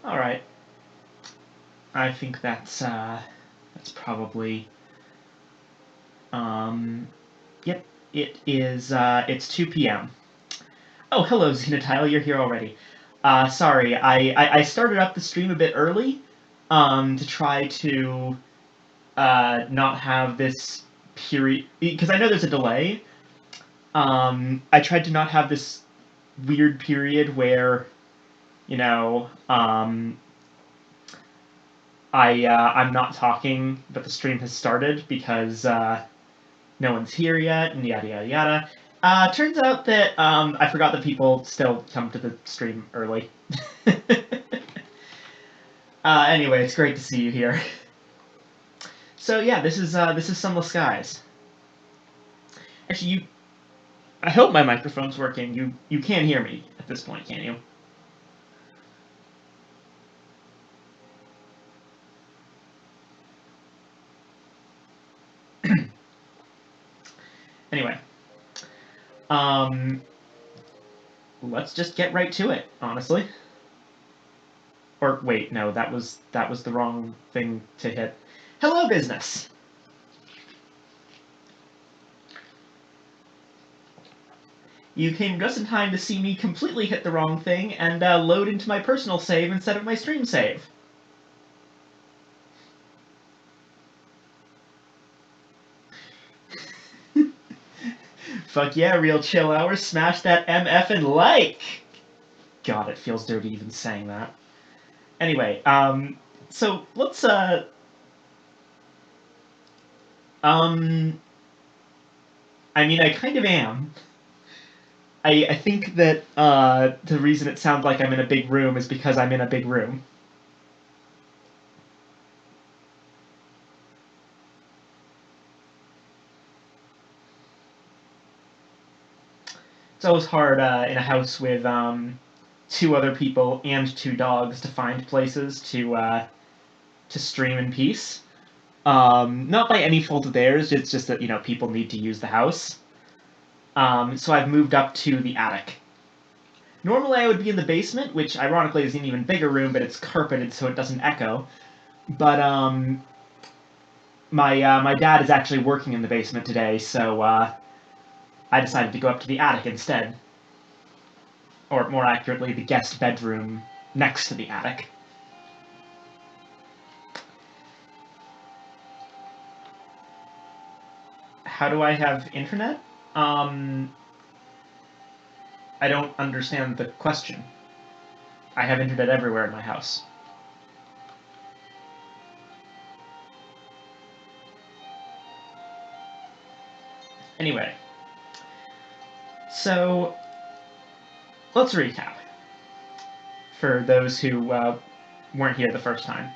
All right. I think that's probably. Yep. It is. It's 2 p.m. Oh, hello, Xenotile. You're here already. Sorry, I started up the stream a bit early, to try to not have this period because I know there's a delay. I tried to not have this weird period where, you know, I'm not talking, but the stream has started because no one's here yet, and yada yada yada. Turns out that I forgot that people still come to the stream early. Anyway, it's great to see you here. So yeah, this is Sunless Skies. Actually, I hope my microphone's working. You can hear me at this point, can't you? Anyway, let's just get right to it, honestly. Or wait, no, that was the wrong thing to hit. Hello, business. You came just in time to see me completely hit the wrong thing and load into my personal save instead of my stream save. Fuck yeah, real chill hours. Smash that MF and like. God, it feels dirty even saying that. Anyway, so let's I mean, I kind of am. I think that the reason it sounds like I'm in a big room is because I'm in a big room. It's always hard in a house with two other people and two dogs to find places to stream in peace. Not by any fault of theirs. It's just that people need to use the house. So I've moved up to the attic. Normally I would be in the basement, which ironically is an even bigger room, but it's carpeted so it doesn't echo. But my dad is actually working in the basement today, so I decided to go up to the attic instead, or more accurately, the guest bedroom next to the attic. How do I have internet? I don't understand the question. I have internet everywhere in my house. Anyway, so let's recap for those who weren't here the first time.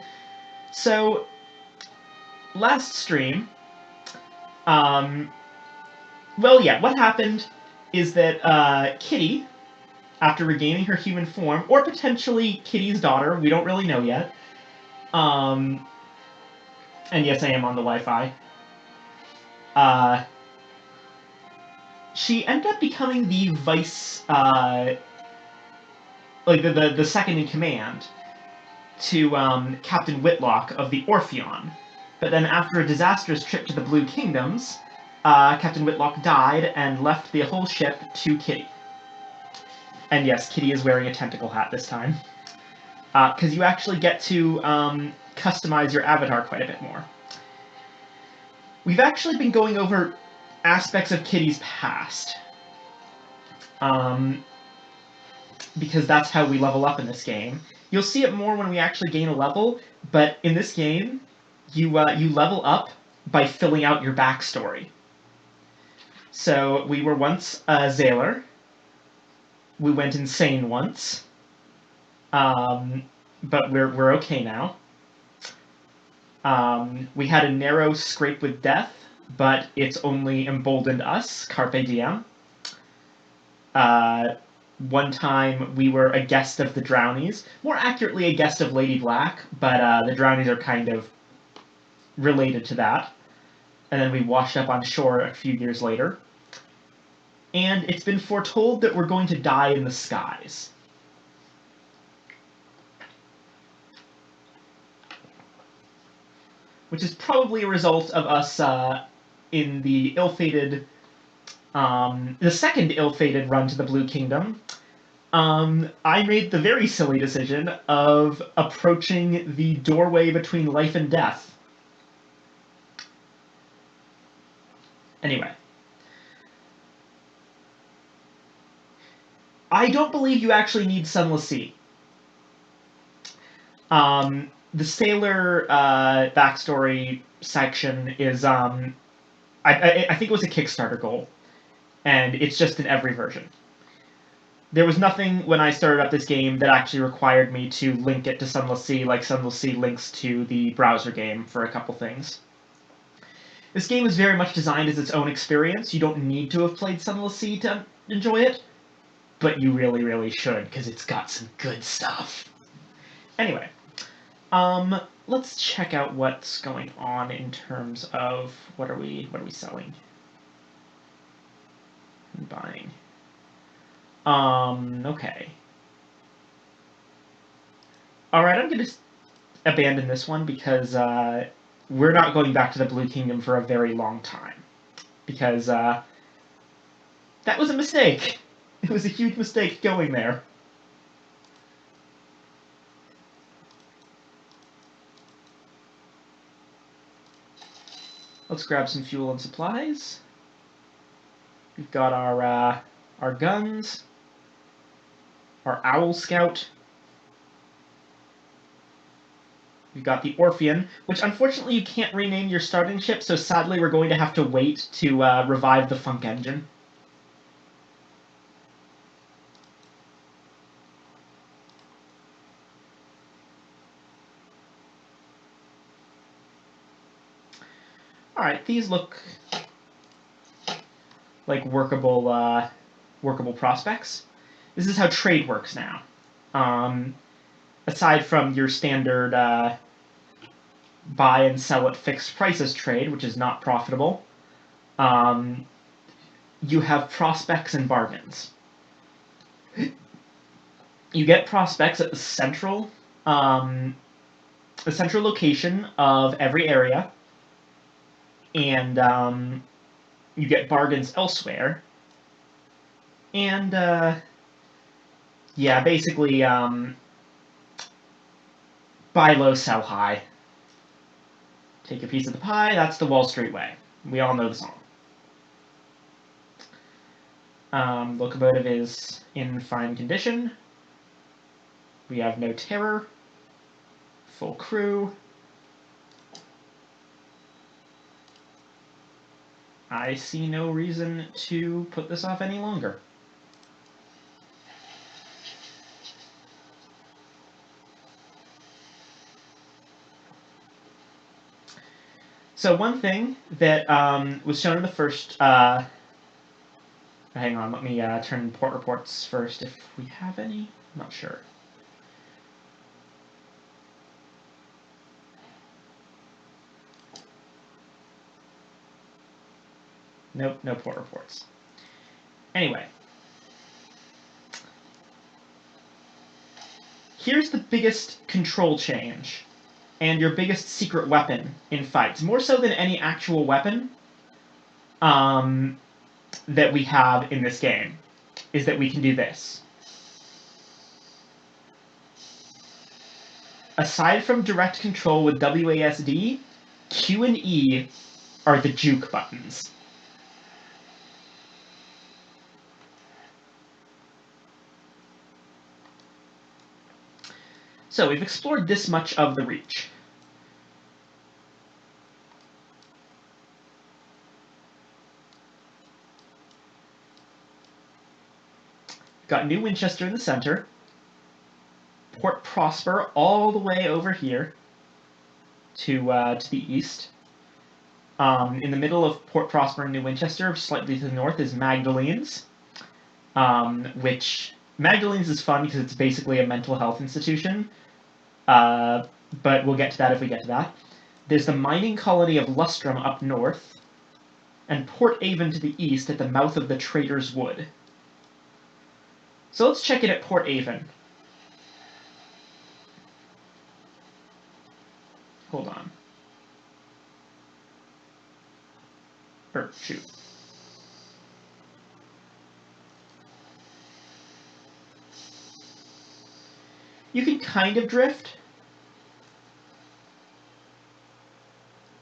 So, last stream, well, yeah, what happened is that Kitty, after regaining her human form, or potentially Kitty's daughter, we don't really know yet, and yes, I am on the Wi-Fi, she ended up becoming the vice, like the second in command to Captain Whitlock of the Orpheon. But then after a disastrous trip to the Blue Kingdoms, Captain Whitlock died and left the whole ship to Kitty. And yes, Kitty is wearing a tentacle hat this time. Because you actually get to customize your avatar quite a bit more. We've actually been going over aspects of Kitty's past. Because that's how we level up in this game. You'll see it more when we actually gain a level, but in this game, you level up by filling out your backstory. So we were once a Zaylor. We went insane once, but we're okay now. We had a narrow scrape with death, but it's only emboldened us. Carpe diem. One time we were a guest of the Drownies, more accurately a guest of Lady Black, but the Drownies are kind of related to that. And then we washed up on shore a few years later. And it's been foretold that we're going to die in the skies. which is probably a result of us in the ill-fated, the second ill-fated run to the Blue Kingdom. I made the very silly decision of approaching the doorway between life and death. Anyway. I don't believe you actually need Sunless Sea. The sailor backstory section is, I think it was a Kickstarter goal, and it's just in every version. There was nothing when I started up this game that actually required me to link it to Sunless Sea, like Sunless Sea links to the browser game for a couple things. This game is very much designed as its own experience. You don't need to have played Sunless Sea to enjoy it, but you really, really should, because it's got some good stuff. Anyway, let's check out what's going on in terms of what are we selling and buying. Okay. Alright, I'm going to abandon this one because we're not going back to the Blue Kingdom for a very long time. Because that was a mistake. It was a huge mistake going there. Let's grab some fuel and supplies. We've got our guns, our Owl Scout. We've got the Orpheon, which unfortunately you can't rename your starting ship, so sadly we're going to have to wait to revive the Funk engine. Alright, these look like workable prospects. This is how trade works now. Aside from your standard buy and sell at fixed prices trade, which is not profitable, you have prospects and bargains. You get prospects at the central location of every area, and you get bargains elsewhere. And yeah, basically buy low, sell high. Take a piece of the pie, that's the Wall Street way. We all know the song. Locomotive is in fine condition. We have no terror. Full crew. I see no reason to put this off any longer. So one thing that was shown in the first... hang on, let me turn port reports first if we have any. I'm not sure. Nope, no port reports. Anyway. Here's the biggest control change, and your biggest secret weapon in fights. More so than any actual weapon that we have in this game, is that we can do this. Aside from direct control with WASD, Q and E are the juke buttons. So we've explored this much of the Reach. Got New Winchester in the center. Port Prosper all the way over here to the east. In the middle of Port Prosper and New Winchester, slightly to the north, is Magdalene's, which Magdalene's is fun because it's basically a mental health institution, but we'll get to that if we get to that. There's the mining colony of Lustrum up north, and Port Avon to the east at the mouth of the Trader's Wood. So let's check in at Port Avon. Hold on. shoot. You can kind of drift.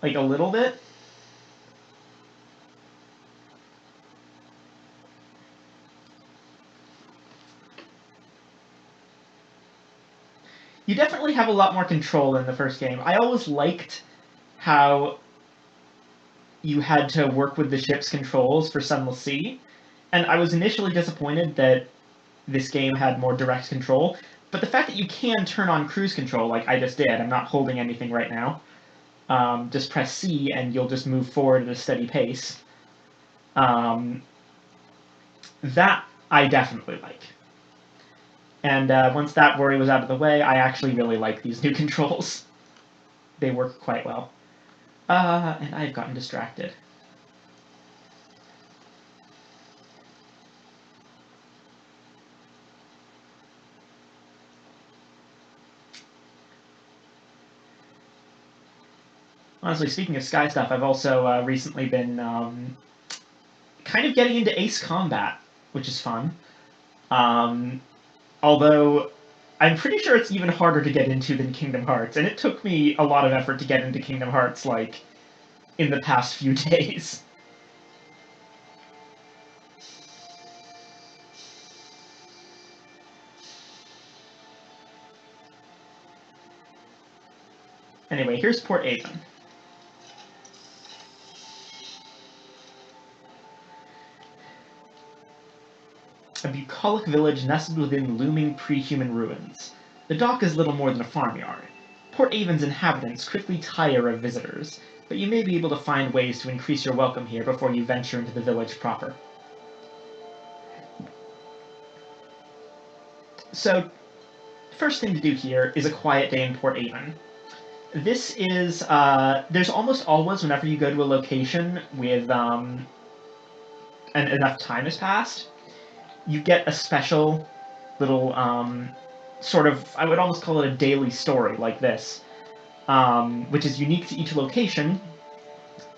Like a little bit. You definitely have a lot more control in the first game. I always liked how you had to work with the ship's controls for Sunless Sea, and I was initially disappointed that this game had more direct control, but the fact that you can turn on cruise control, like I just did, I'm not holding anything right now, just press C and you'll just move forward at a steady pace. That I definitely like. And once that worry was out of the way, I actually really like these new controls. They work quite well. And I've gotten distracted. Honestly, speaking of Sky stuff, I've also recently been kind of getting into Ace Combat, which is fun. Although I'm pretty sure it's even harder to get into than Kingdom Hearts, and it took me a lot of effort to get into Kingdom Hearts, like, in the past few days. Anyway, here's Port Avon. A bucolic village nestled within looming pre-human ruins. The dock is little more than a farmyard. Port Avon's inhabitants quickly tire of visitors, but you may be able to find ways to increase your welcome here before you venture into the village proper. So, first thing to do here is a quiet day in Port Avon. This is, there's almost always, whenever you go to a location with, and enough time has passed, you get a special little, sort of, I would almost call it a daily story like this, which is unique to each location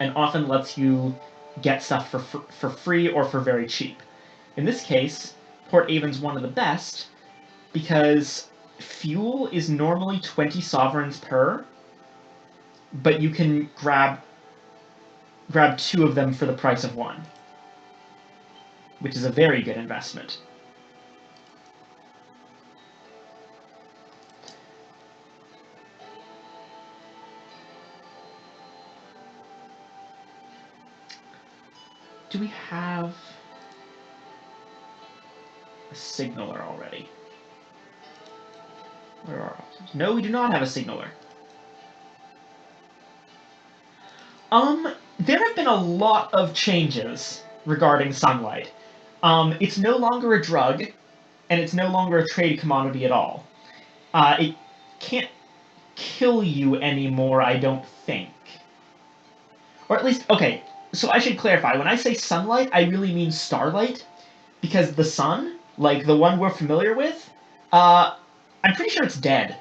and often lets you get stuff for free or for very cheap. In this case, Port Avon's one of the best because fuel is normally 20 sovereigns per, but you can grab two of them for the price of one, which is a very good investment. Do we have a signaler already? Where are officers? No, we do not have a signaler. There have been a lot of changes regarding sunlight. It's no longer a drug, and it's no longer a trade commodity at all. It can't kill you anymore, I don't think. Or at least, okay, so I should clarify. When I say sunlight, I really mean starlight, because the sun, like the one we're familiar with, I'm pretty sure it's dead.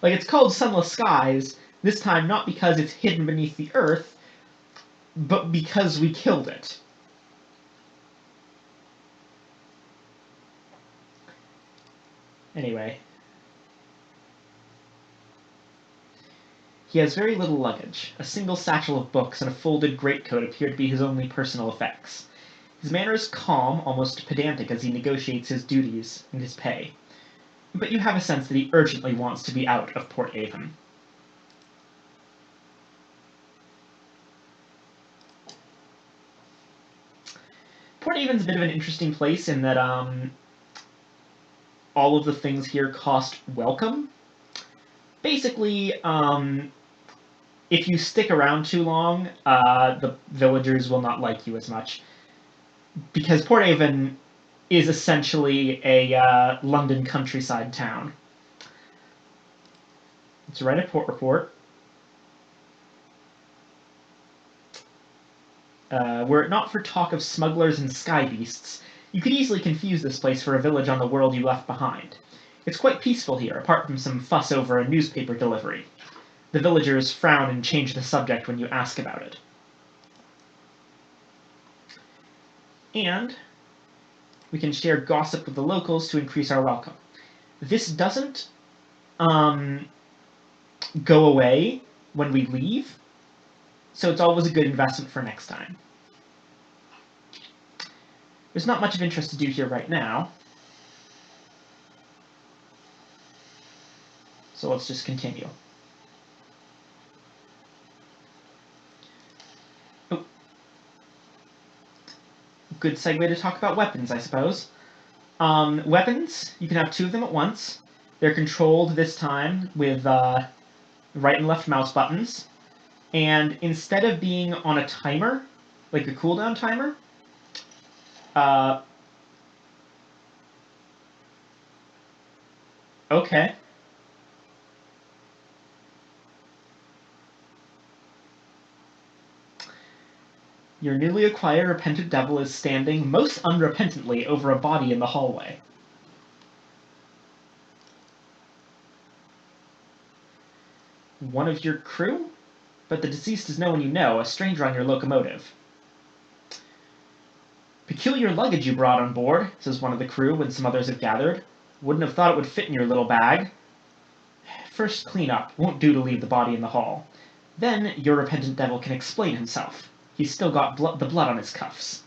Like, it's called Sunless Skies, this time not because it's hidden beneath the earth, but because we killed it. Anyway. He has very little luggage. A single satchel of books and a folded greatcoat appear to be his only personal effects. His manner is calm, almost pedantic as he negotiates his duties and his pay. But you have a sense that he urgently wants to be out of Port Avon. Port Avon's a bit of an interesting place in that all of the things here cost welcome. Basically, if you stick around too long, the villagers will not like you as much. Because Port Avon is essentially a London countryside town. Let's write a port report. Were it not for talk of smugglers and sky beasts, you could easily confuse this place for a village on the world you left behind. It's quite peaceful here, apart from some fuss over a newspaper delivery. The villagers frown and change the subject when you ask about it. And we can share gossip with the locals to increase our welcome. This doesn't go away when we leave, so it's always a good investment for next time. There's not much of interest to do here right now, so let's just continue. Oh. Good segue to talk about weapons, I suppose. Weapons, you can have 2 of them at once. They're controlled this time with right and left mouse buttons. And instead of being on a timer, like a cooldown timer, okay. Your newly acquired repentant devil is standing most unrepentantly over a body in the hallway. One of your crew? But the deceased is no one you know, a stranger on your locomotive. Peculiar luggage you brought on board, says one of the crew when some others have gathered. Wouldn't have thought it would fit in your little bag. First clean up. Won't do to leave the body in the hall. Then your repentant devil can explain himself. He's still got the blood on his cuffs.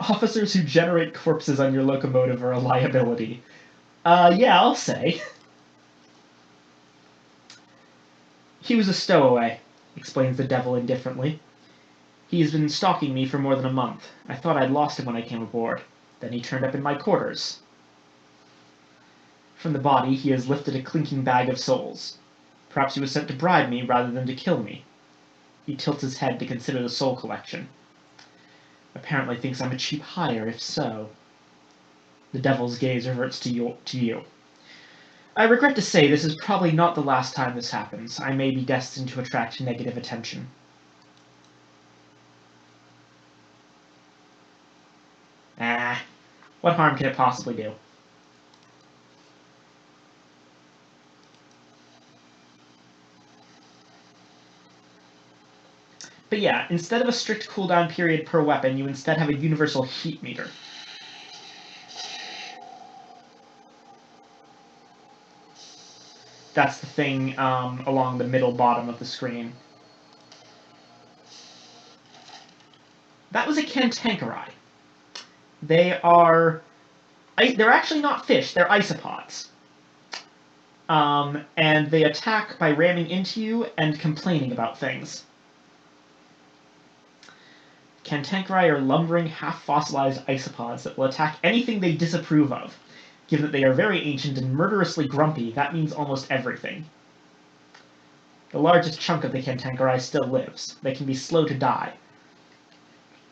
Officers who generate corpses on your locomotive are a liability. Yeah, I'll say. He was a stowaway, explains the devil indifferently. He's been stalking me for more than a month. I thought I'd lost him when I came aboard. Then he turned up in my quarters. From the body, he has lifted a clinking bag of souls. Perhaps he was sent to bribe me rather than to kill me. He tilts his head to consider the soul collection. Apparently thinks I'm a cheap hire, if so. The devil's gaze reverts to you. I regret to say this is probably not the last time this happens. I may be destined to attract negative attention. What harm can it possibly do? But yeah, instead of a strict cooldown period per weapon, you instead have a universal heat meter. That's the thing along the middle bottom of the screen. That was a cantankerite. They're actually not fish, they're isopods. And they attack by ramming into you and complaining about things. Cantankerite are lumbering, half-fossilized isopods that will attack anything they disapprove of. Given that they are very ancient and murderously grumpy, that means almost everything. The largest chunk of the Cantankerite still lives. They can be slow to die.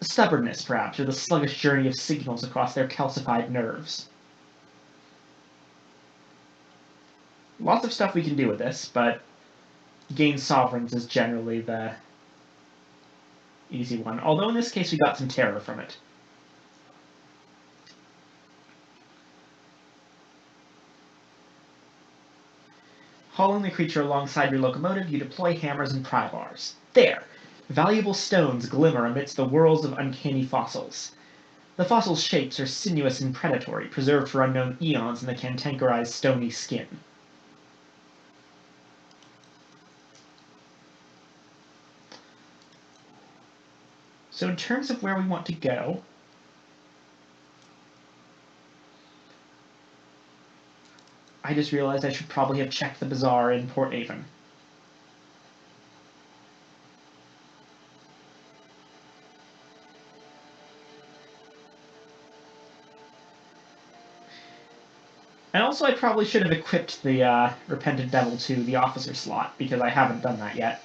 Stubbornness, perhaps, or the sluggish journey of signals across their calcified nerves. Lots of stuff we can do with this, but gain sovereigns is generally the easy one. Although in this case we got some terror from it. Hauling the creature alongside your locomotive, you deploy hammers and pry bars. There! Valuable stones glimmer amidst the whirls of uncanny fossils. The fossil's shapes are sinuous and predatory, preserved for unknown eons in the Cantankerite's stony skin. So in terms of where we want to go, I just realized I should probably have checked the bazaar in Port Avon. And also I probably should have equipped the Repentant Devil to the officer slot, because I haven't done that yet.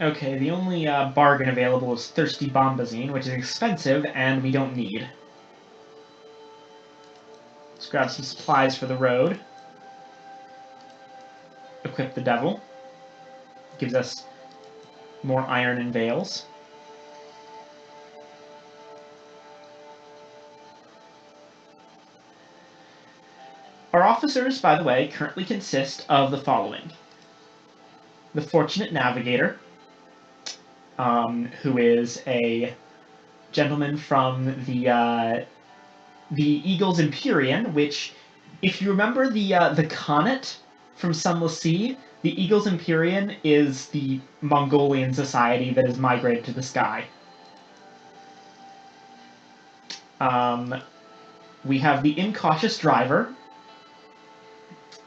Okay, the only bargain available is Thirsty Bombazine, which is expensive and we don't need. Let's grab some supplies for the road. Equip the Devil. Gives us more iron and veils. Our officers, by the way, currently consist of the following. The Fortunate Navigator, who is a gentleman from the Eagle's Empyrean, which, if you remember the Comet from Sunless Sea, the Eagle's Empyrean is the Mongolian society that has migrated to the sky. We have the Incautious Driver,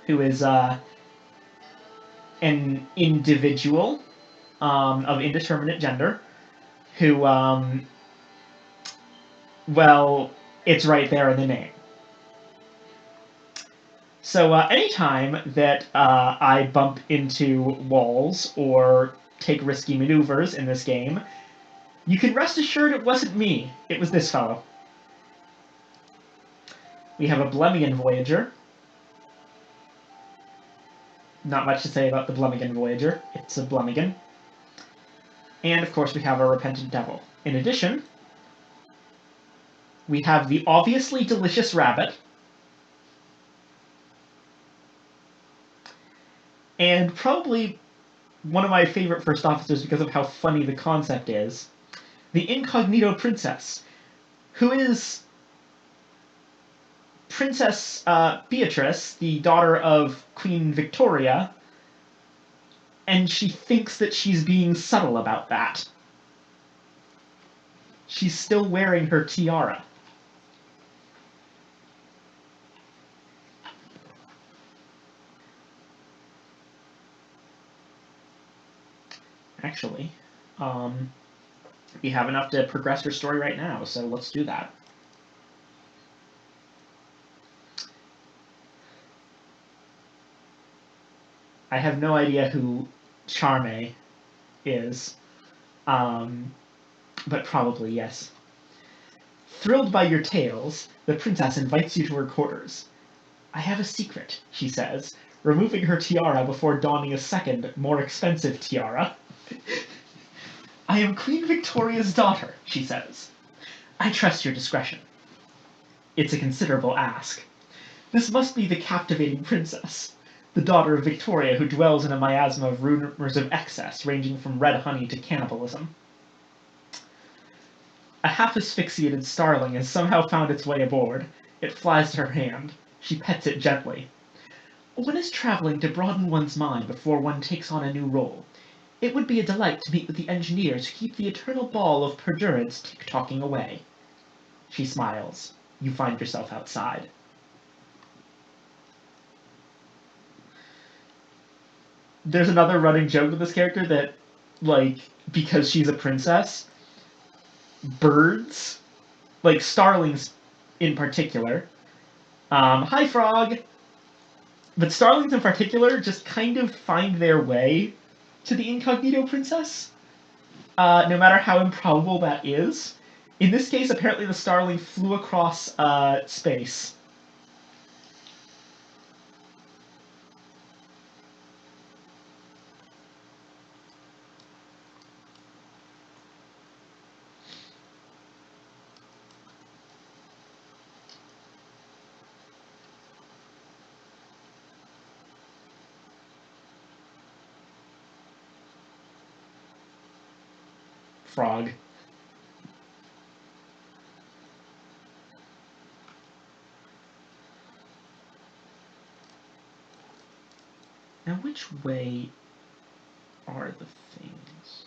who is an individual of indeterminate gender, who, well, it's right there in the name. So anytime that I bump into walls or take risky maneuvers in this game, you can rest assured it wasn't me. It was this fellow. We have a Blemigan Voyager. Not much to say about the Blemigan Voyager. It's a Blemigan. And of course we have our Repentant Devil. In addition, we have the obviously delicious rabbit. And probably one of my favorite first officers because of how funny the concept is, the Incognito Princess, who is Princess Beatrice, the daughter of Queen Victoria, and she thinks that she's being subtle about that. She's still wearing her tiara. Actually, we have enough to progress her story right now, so let's do that. I have no idea who Charme is, but probably yes. Thrilled by your tales, the princess invites you to her quarters. I have a secret, she says, removing her tiara before donning a second, more expensive tiara. I am Queen Victoria's daughter, she says. I trust your discretion. It's a considerable ask. This must be the captivating princess, the daughter of Victoria who dwells in a miasma of rumors of excess ranging from red honey to cannibalism. A half-asphyxiated starling has somehow found its way aboard. It flies to her hand. She pets it gently. One is traveling to broaden one's mind before one takes on a new role. It would be a delight to meet with the engineers who keep the eternal ball of perdurance tick-tocking away. She smiles. You find yourself outside. There's another running joke with this character that, like, because she's a princess, birds, like starlings in particular, hi frog, but starlings in particular just kind of find their way to the Incognito Princess, no matter how improbable that is. In this case, apparently the starling flew across space. Frog. Now, which way are the things?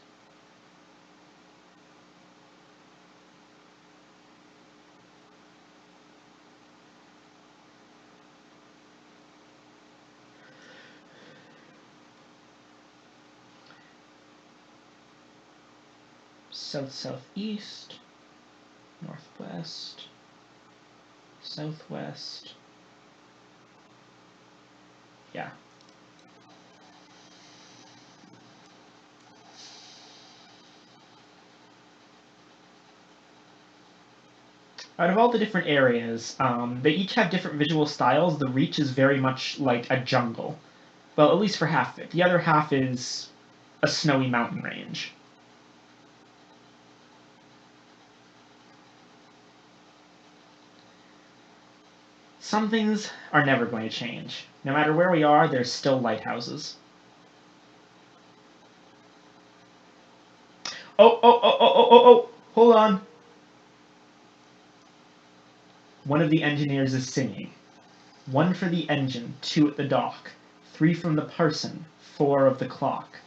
South-southeast, northwest, southwest. Yeah. Out of all the different areas, they each have different visual styles. The Reach is very much like a jungle. Well, at least for half of it. The other half is a snowy mountain range. Some things are never going to change. No matter where we are, there's still lighthouses. Oh! Hold on. One of the engineers is singing. 1 for the engine, 2 at the dock, 3 from the parson, 4 of the clock,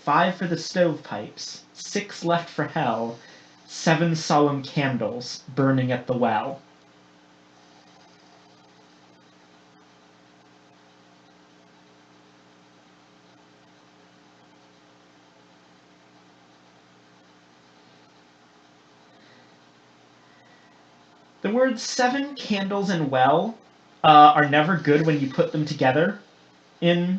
5 for the stovepipes, 6 left for hell, 7 solemn candles burning at the well. The words 7 candles and well are never good when you put them together. Yeah,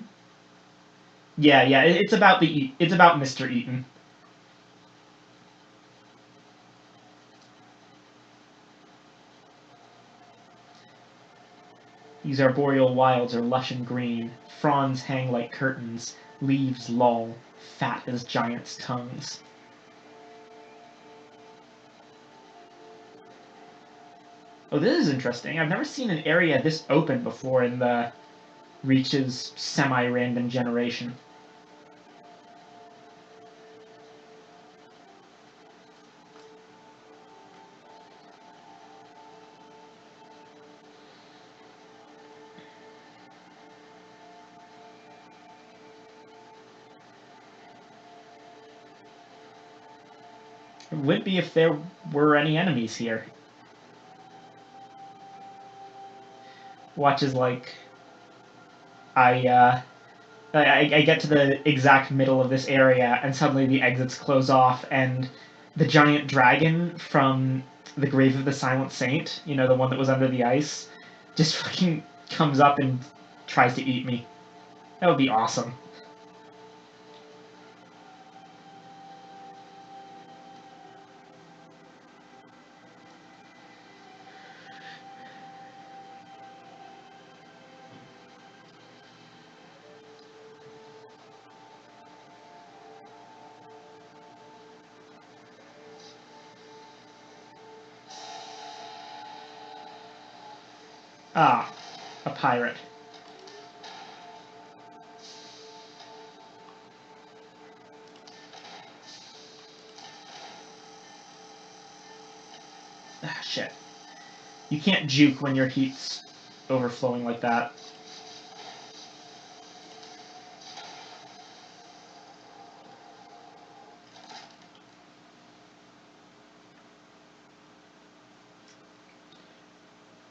it's about it's about Mr. Eaton. These arboreal wilds are lush and green. Fronds hang like curtains. Leaves loll, fat as giants' tongues. Oh, this is interesting. I've never seen an area this open before in the Reach's semi-random generation. It would be if there were any enemies here. Watch as, like, I get to the exact middle of this area, and suddenly the exits close off, and the giant dragon from the Grave of the Silent Saint, you know, the one that was under the ice, just fucking comes up and tries to eat me. That would be awesome. Ah, a pirate. Ah, shit. You can't juke when your heat's overflowing like that.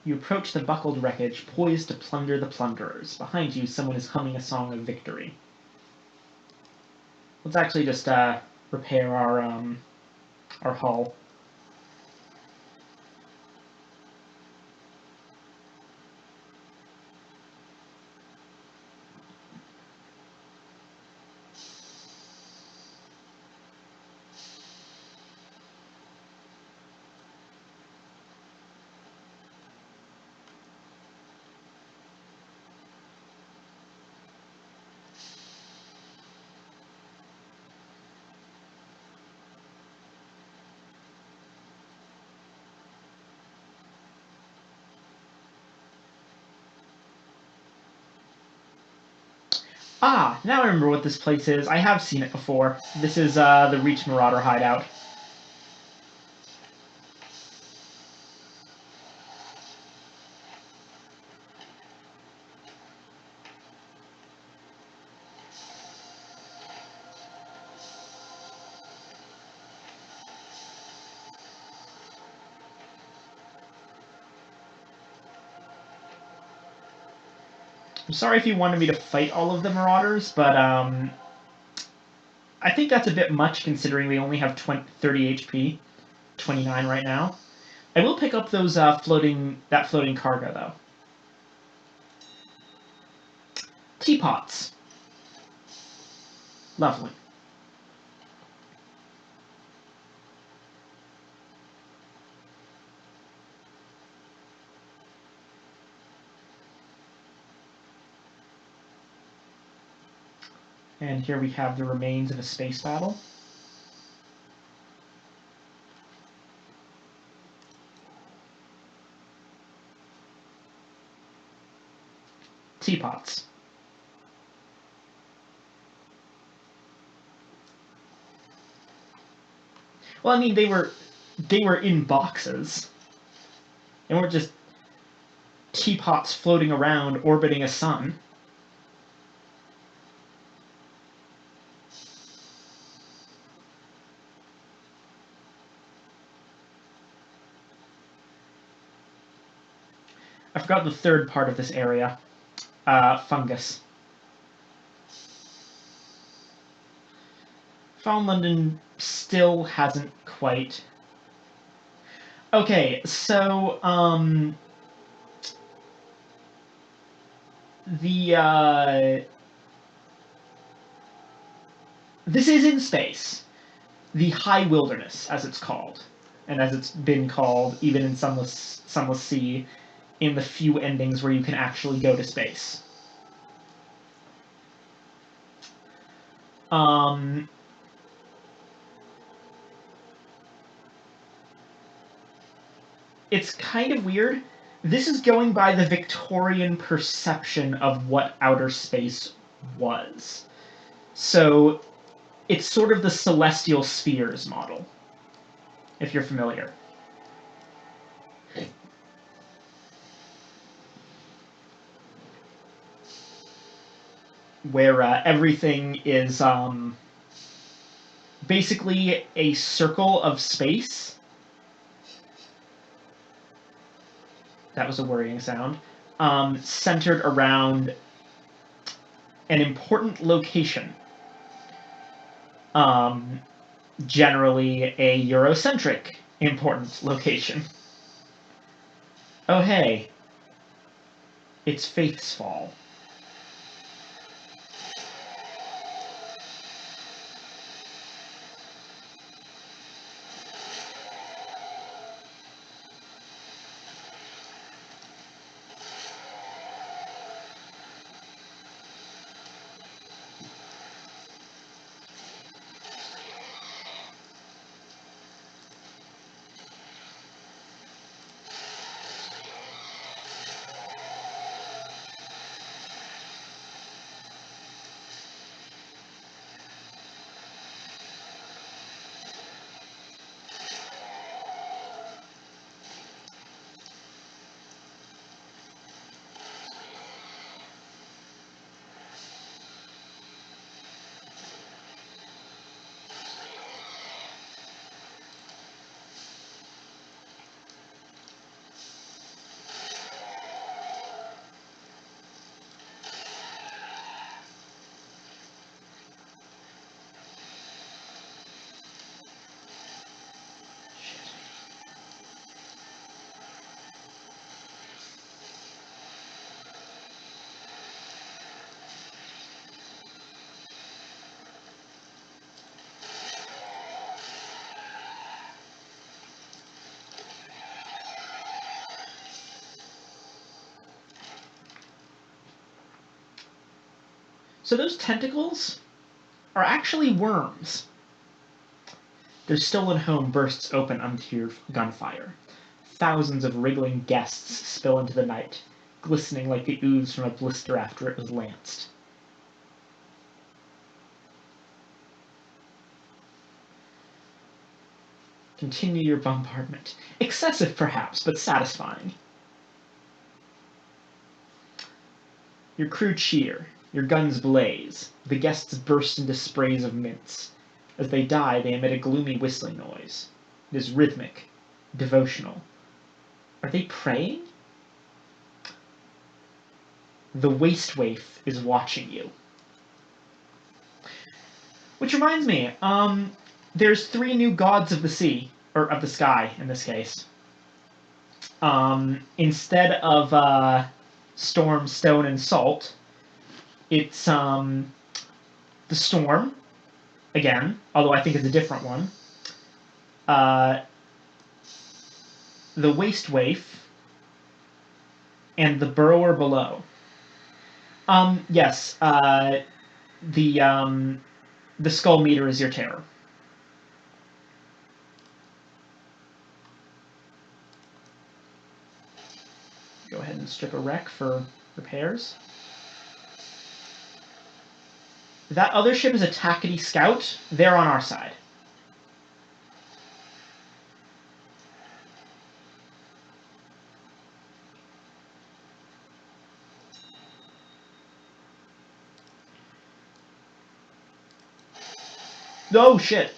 You approach the buckled wreckage, poised to plunder the plunderers. Behind you, someone is humming a song of victory. Let's actually just repair our hull. Ah, now I remember what this place is. I have seen it before. This is the Reach Marauder hideout. I'm sorry if you wanted me to fight all of the Marauders, but I think that's a bit much considering we only have 30 HP, 29 right now. I will pick up those floating cargo though. Teapots. Lovely. And here we have the remains of a space battle. Teapots. Well, I mean, they were in boxes. They weren't just teapots floating around orbiting a sun. I forgot the third part of this area. Fungus. Found London still hasn't quite. Okay, so this is in space. The High Wilderness, as it's called, and as it's been called even in Sunless Sea, in the few endings where you can actually go to space. It's kind of weird. This is going by the Victorian perception of what outer space was. So it's sort of the celestial spheres model, if you're familiar. Where everything is basically a circle of space. That was a worrying sound. Centered around an important location. Generally a Eurocentric important location. Oh hey, it's Faith's Fall. So those tentacles are actually worms. Their stolen home bursts open unto gunfire. Thousands of wriggling guests spill into the night, glistening like the ooze from a blister after it was lanced. Continue your bombardment. Excessive, perhaps, but satisfying. Your crew cheer. Your guns blaze. The guests burst into sprays of mints. As they die, they emit a gloomy whistling noise. It is rhythmic, devotional. Are they praying? The waste waif is watching you. Which reminds me, there's 3 new gods of the sea, or of the sky in this case. Instead of storm, stone, and salt, it's the storm, again, although I think it's a different one. The waste waif, and the burrower below. Yes, the skull meter is your terror. Go ahead and strip a wreck for repairs. That other ship is a Tackety Scout. They're on our side. Oh, shit.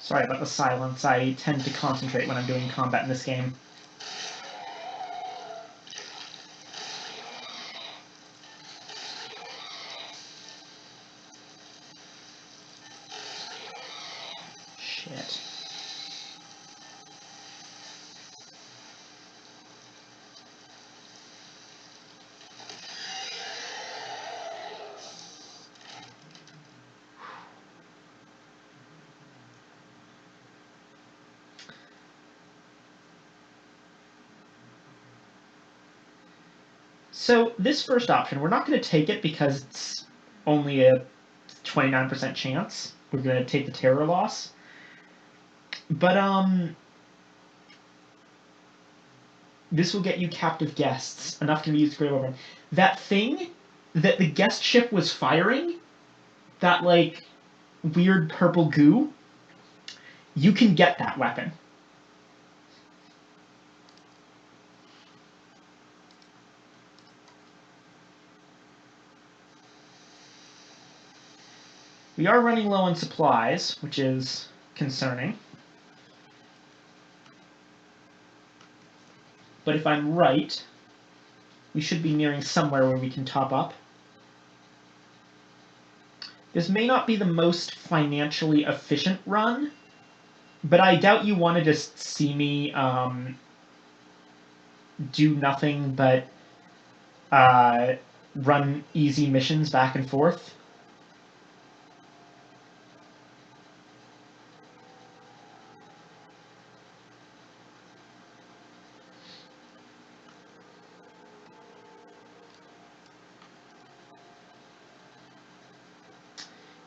Sorry about the silence. I tend to concentrate when I'm doing combat in this game. Shit. So this first option, we're not going to take it because it's only a 29% chance. We're going to take the terror loss. But, this will get you captive guests, enough to be used to grave over. That thing that the guest ship was firing, that, like, weird purple goo, you can get that weapon. We are running low on supplies, which is concerning. But if I'm right, we should be nearing somewhere where we can top up. This may not be the most financially efficient run, but I doubt you want to just see me do nothing but run easy missions back and forth.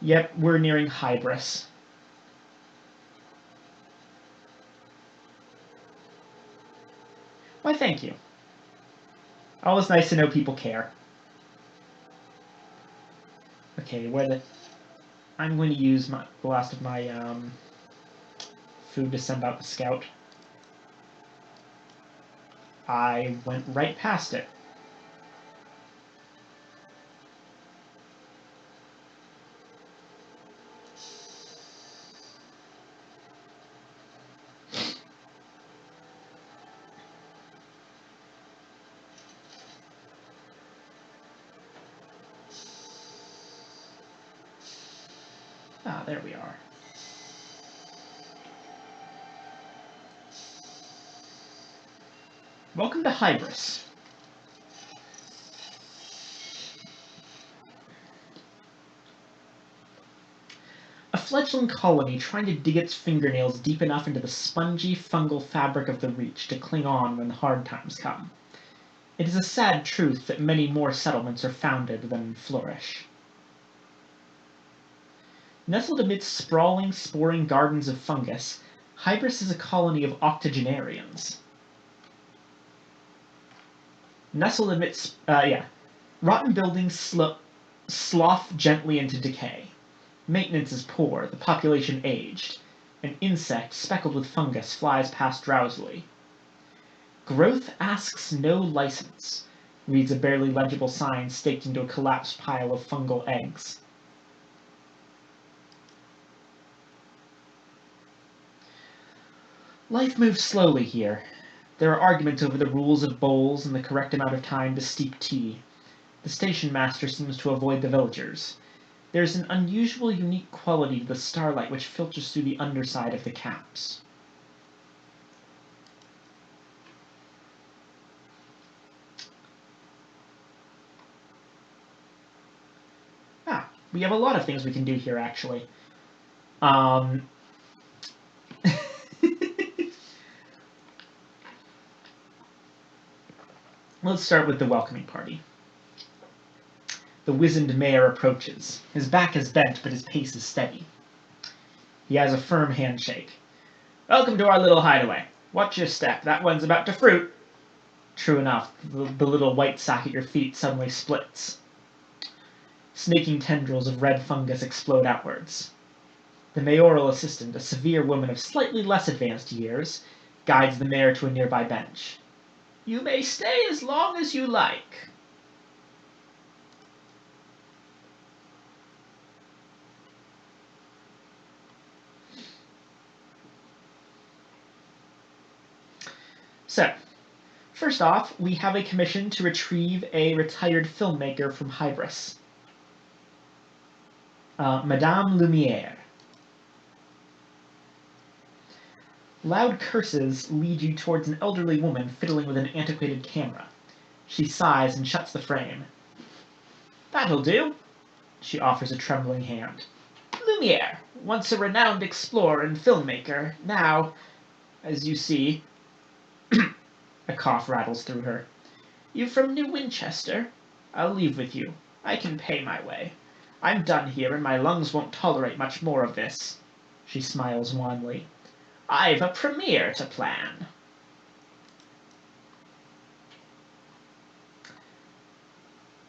Yep, we're nearing Hybris. Why, thank you. Always nice to know people care. Okay, I'm going to use the last of my food to send out the scout. I went right past it. Ah, there we are. Welcome to Hybris. A fledgling colony trying to dig its fingernails deep enough into the spongy, fungal fabric of the Reach to cling on when hard times come. It is a sad truth that many more settlements are founded than flourish. Nestled amidst sprawling, sporing gardens of fungus, Hybris is a colony of octogenarians. Nestled amidst, rotten buildings slough gently into decay. Maintenance is poor, the population aged. An insect speckled with fungus flies past drowsily. Growth asks no license, reads a barely legible sign staked into a collapsed pile of fungal eggs. Life moves slowly here. There are arguments over the rules of bowls and the correct amount of time to steep tea. The station master seems to avoid the villagers. There is an unusual, unique quality to the starlight which filters through the underside of the caps. We have a lot of things we can do here, actually. Let's start with the welcoming party. The wizened mayor approaches. His back is bent, but his pace is steady. He has a firm handshake. Welcome to our little hideaway. Watch your step. That one's about to fruit. True enough, the little white sack at your feet suddenly splits. Snaking tendrils of red fungus explode outwards. The mayoral assistant, a severe woman of slightly less advanced years, guides the mayor to a nearby bench. You may stay as long as you like. So, first off, we have a commission to retrieve a retired filmmaker from Hybris. Madame Lumiere. Loud curses lead you towards an elderly woman fiddling with an antiquated camera. She sighs and shuts the frame. That'll do. She offers a trembling hand. Lumiere, once a renowned explorer and filmmaker, now, as you see, a cough rattles through her. You from New Winchester? I'll leave with you. I can pay my way. I'm done here, and my lungs won't tolerate much more of this. She smiles wanly. I've a premiere to plan.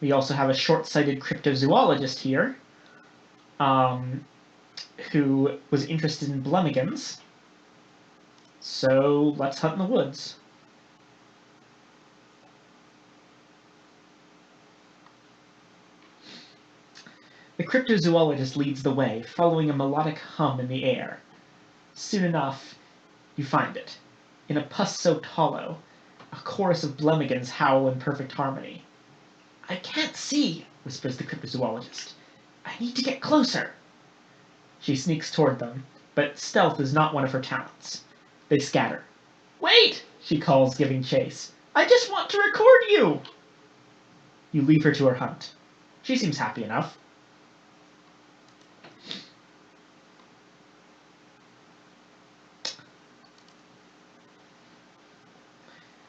We also have a short-sighted cryptozoologist here, who was interested in Blemigans. So let's hunt in the woods. The cryptozoologist leads the way, following a melodic hum in the air. Soon enough, you find it. In a pus-soaked hollow, a chorus of Blemigans howl in perfect harmony. I can't see, whispers the cryptozoologist. I need to get closer. She sneaks toward them, but stealth is not one of her talents. They scatter. Wait, she calls, giving chase. I just want to record you. You leave her to her hunt. She seems happy enough.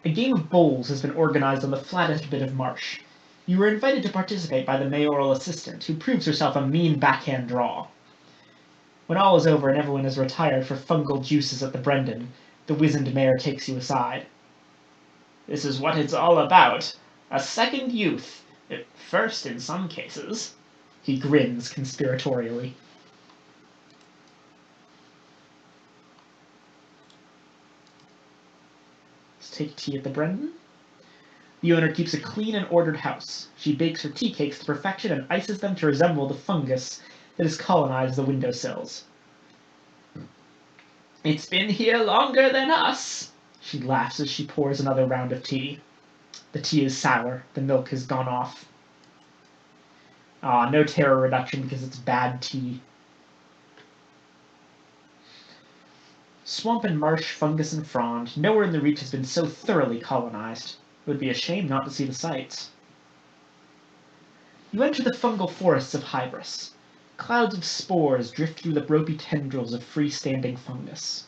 A game of bowls has been organized on the flattest bit of marsh. You were invited to participate by the mayoral assistant, who proves herself a mean backhand draw. When all is over and everyone is retired for fungal juices at the Brendan, the wizened mayor takes you aside. This is what it's all about. A second youth. At first, in some cases. He grins conspiratorially. Let's take tea at the Brendan. The owner keeps a clean and ordered house. She bakes her tea cakes to perfection and ices them to resemble the fungus that has colonized the windowsills. It's been here longer than us, she laughs as she pours another round of tea. The tea is sour. The milk has gone off. No terror reduction because it's bad tea. Swamp and marsh, fungus and frond, nowhere in the reach has been so thoroughly colonized. It would be a shame not to see the sights. You enter the fungal forests of Hybris. Clouds of spores drift through the ropey tendrils of freestanding fungus.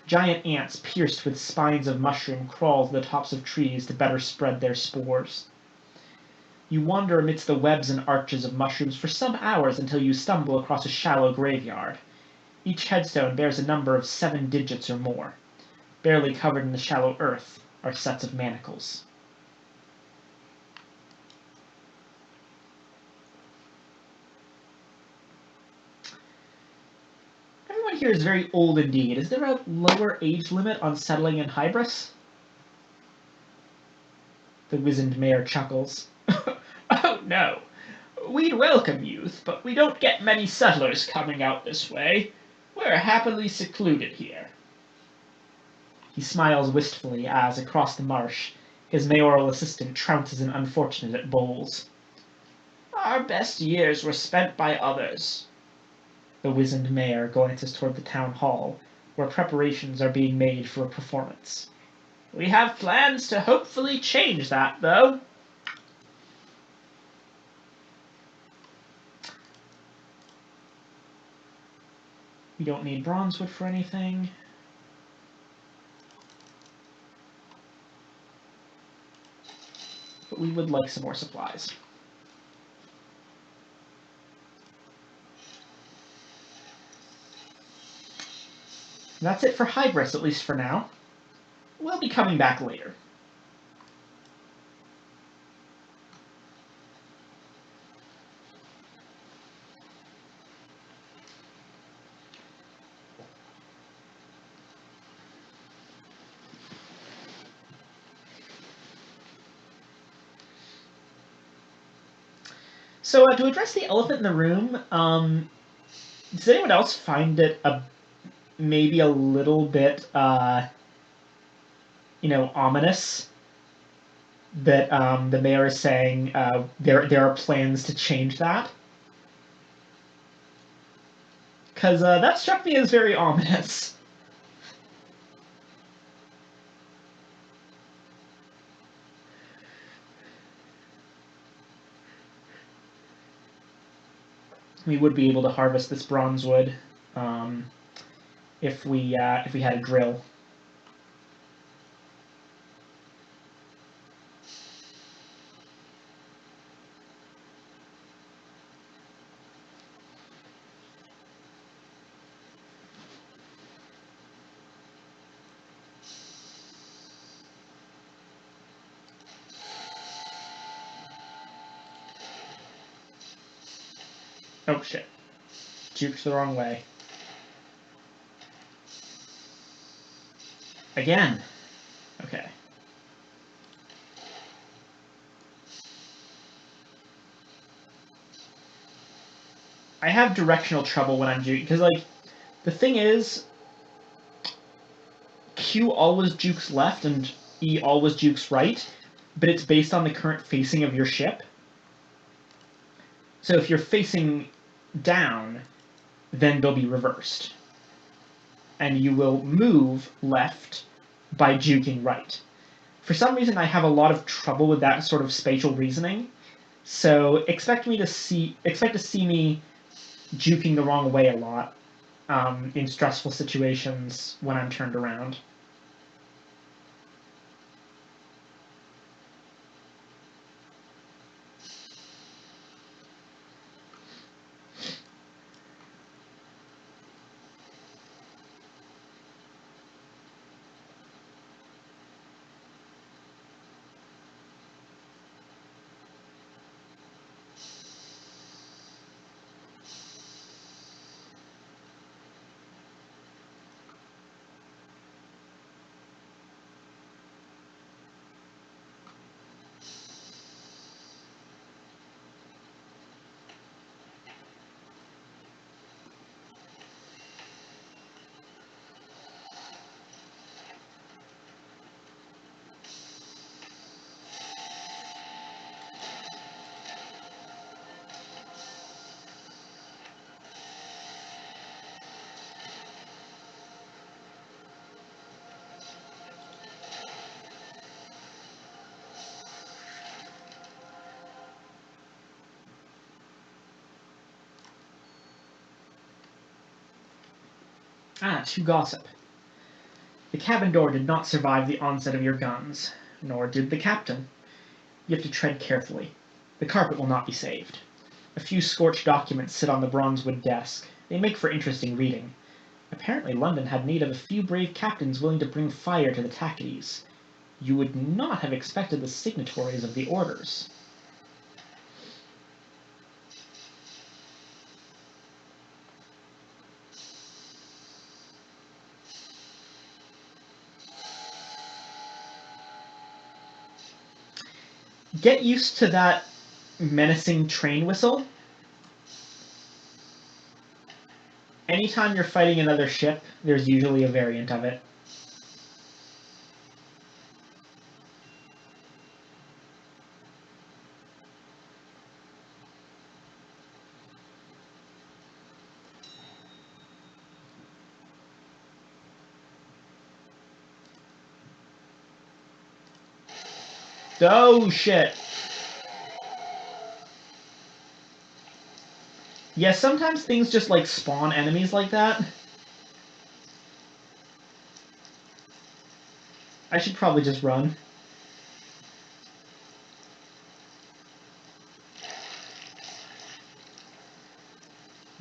Giant ants pierced with spines of mushroom crawl to the tops of trees to better spread their spores. You wander amidst the webs and arches of mushrooms for some hours until you stumble across a shallow graveyard. Each headstone bears a number of 7 digits or more. Barely covered in the shallow earth are sets of manacles. Everyone here is very old indeed. Is there a lower age limit on settling in Hybris? The wizened mayor chuckles. Oh no. We'd welcome youth, but we don't get many settlers coming out this way. We're happily secluded here. He smiles wistfully as, across the marsh, his mayoral assistant trounces an unfortunate at bowls. Our best years were spent by others. The wizened mayor glances toward the town hall, where preparations are being made for a performance. We have plans to hopefully change that, though. We don't need bronzewood for anything. But we would like some more supplies. And that's it for Hybris, at least for now. We'll be coming back later. So to address the elephant in the room, does anyone else find it maybe a little bit, ominous that the mayor is saying there are plans to change that? Because that struck me as very ominous. We would be able to harvest this bronzewood if we had a drill. Oh shit. Juked the wrong way. Again. Okay. I have directional trouble when I'm juking, because, like, the thing is, Q always jukes left and E always jukes right, but it's based on the current facing of your ship. So if you're facing down, then they'll be reversed. And you will move left by juking right. For some reason, I have a lot of trouble with that sort of spatial reasoning. So expect to see me juking the wrong way a lot in stressful situations when I'm turned around. To gossip. The cabin door did not survive the onset of your guns, nor did the captain. You have to tread carefully. The carpet will not be saved. A few scorched documents sit on the bronzewood desk. They make for interesting reading. Apparently London had need of a few brave captains willing to bring fire to the Tackities. You would not have expected the signatories of the orders. Get used to that menacing train whistle. Anytime you're fighting another ship, there's usually a variant of it. Oh, shit. Yeah, sometimes things just, like, spawn enemies like that. I should probably just run.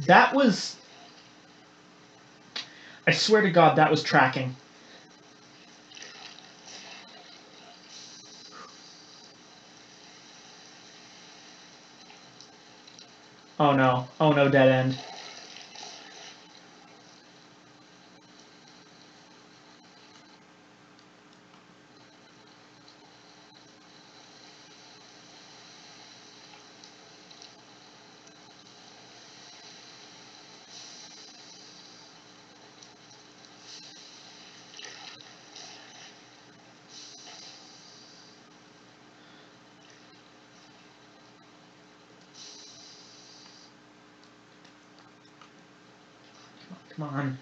That was... I swear to God, that was tracking. Oh no. Oh no, dead end. Come on.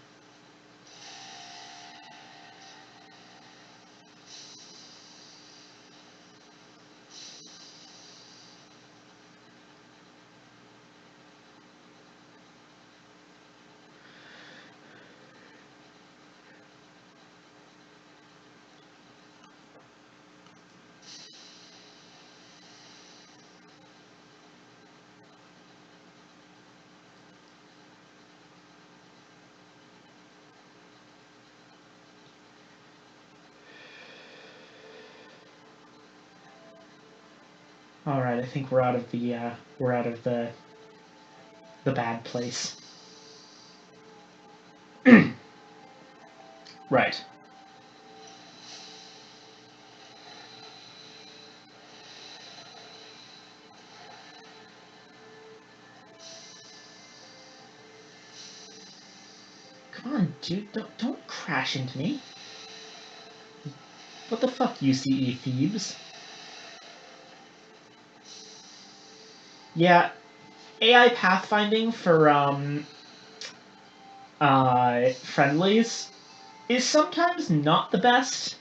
All right, I think we're out of the bad place. Right. Come on, dude, don't crash into me. What the fuck, UCE Thebes? Yeah, AI pathfinding for friendlies is sometimes not the best.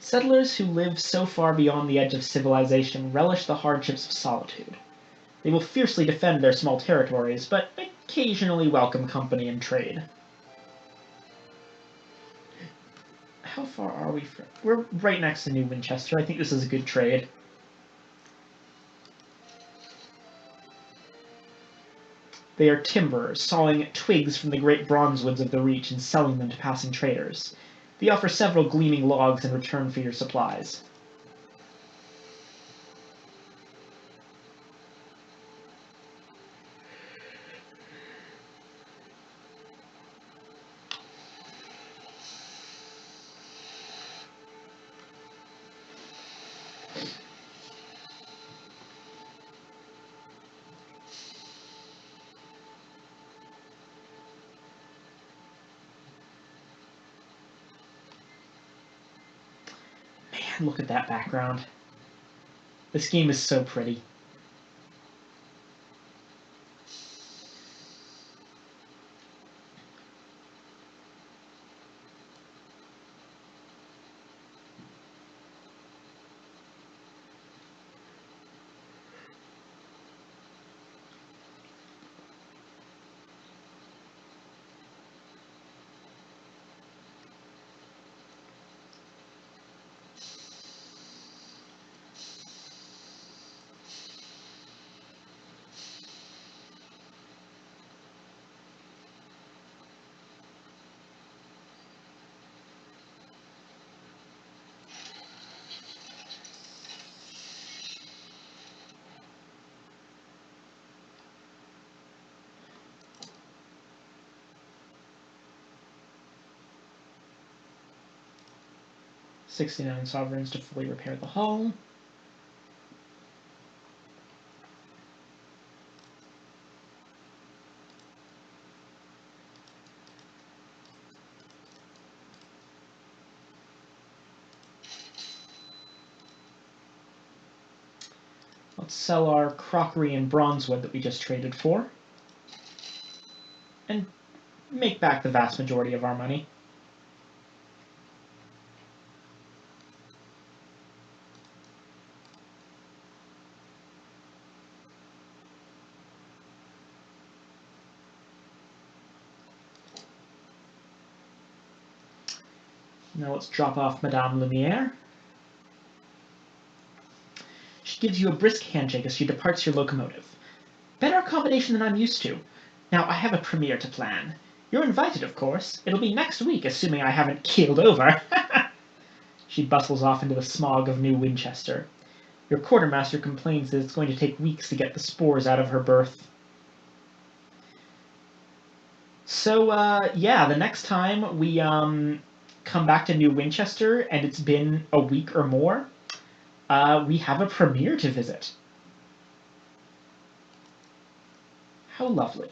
Settlers who live so far beyond the edge of civilization relish the hardships of solitude. They will fiercely defend their small territories, but occasionally welcome company and trade. How far are we from... We're right next to New Winchester. I think this is a good trade. They are timberers, sawing twigs from the great bronzewoods of the Reach and selling them to passing traders. They offer several gleaming logs in return for your supplies. Man, look at that background. This game is so pretty. 69 sovereigns to fully repair the hull. Let's sell our crockery and bronzewood that we just traded for, and make back the vast majority of our money. Now let's drop off Madame Lumiere. She gives you a brisk handshake as she departs your locomotive. Better accommodation than I'm used to. Now, I have a premiere to plan. You're invited, of course. It'll be next week, assuming I haven't keeled over. She bustles off into the smog of New Winchester. Your quartermaster complains that it's going to take weeks to get the spores out of her berth. So, yeah, the next time we come back to New Winchester and it's been a week or more, we have a premiere to visit. How lovely.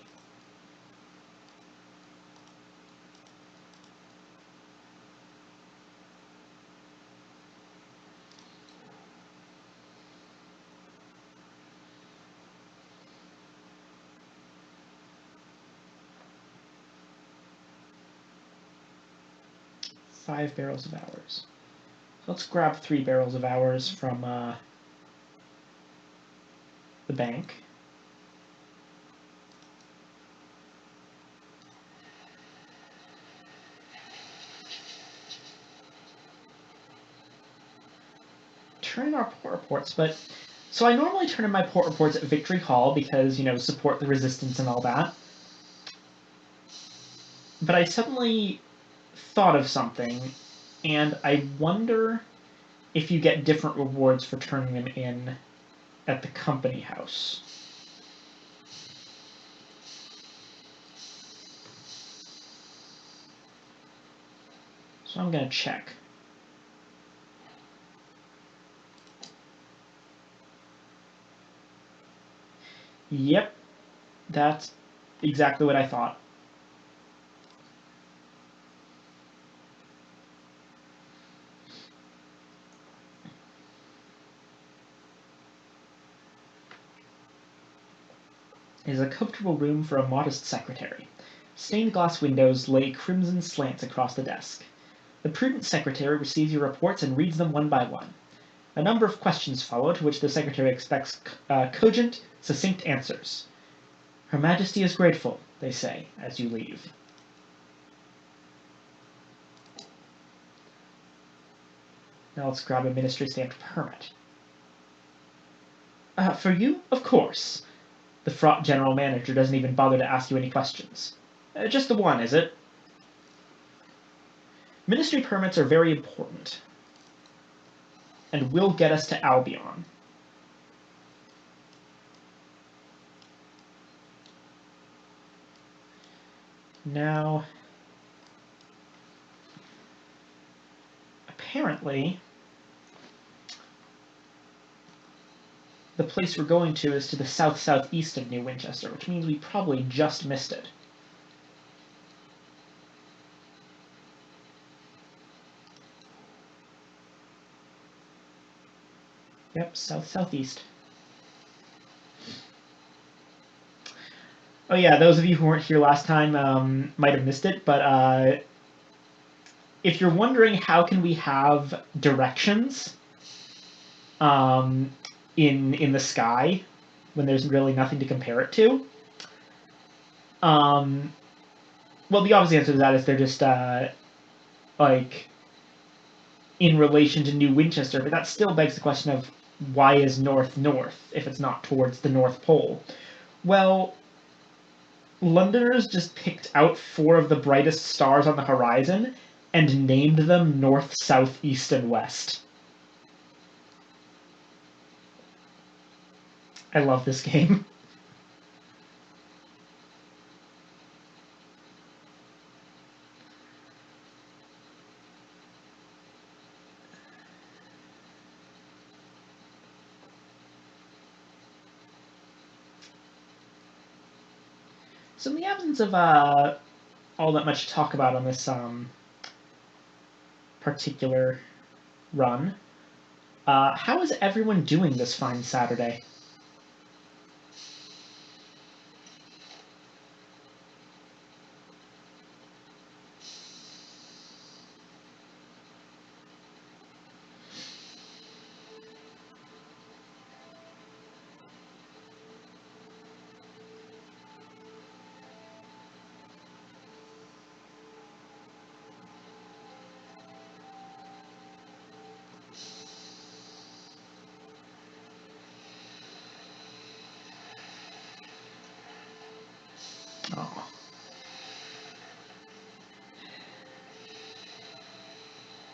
Five barrels of ours. Let's grab 3 barrels of ours from the bank. Turn in our port reports, but so I normally turn in my port reports at Victory Hall because, you know, support the resistance and all that. But I suddenly thought of something, and I wonder if you get different rewards for turning them in at the company house. So I'm going to check. Yep, that's exactly what I thought. It is a comfortable room for a modest secretary. Stained glass windows lay crimson slants across the desk. The prudent secretary receives your reports and reads them one by one. A number of questions follow, to which the secretary expects cogent, succinct answers. Her Majesty is grateful, they say, as you leave. Now let's grab a ministry-stamped permit. For you, of course. The fraught general manager doesn't even bother to ask you any questions. Just the one, is it? Ministry permits are very important, and will get us to Albion. Now, apparently, the place we're going to is to the south-southeast of New Winchester, which means we probably just missed it. Yep, south-southeast. Oh yeah, those of you who weren't here last time might have missed it, but if you're wondering how can we have directions in the sky when there's really nothing to compare it to, well, the obvious answer to that is they're just like in relation to New Winchester, but that still begs the question of why is north north if it's not towards the North Pole? Well, Londoners just picked out 4 of the brightest stars on the horizon and named them north, south, east, and west. I love this game. So in the absence of all that much to talk about on this particular run, how is everyone doing this fine Saturday? Oh.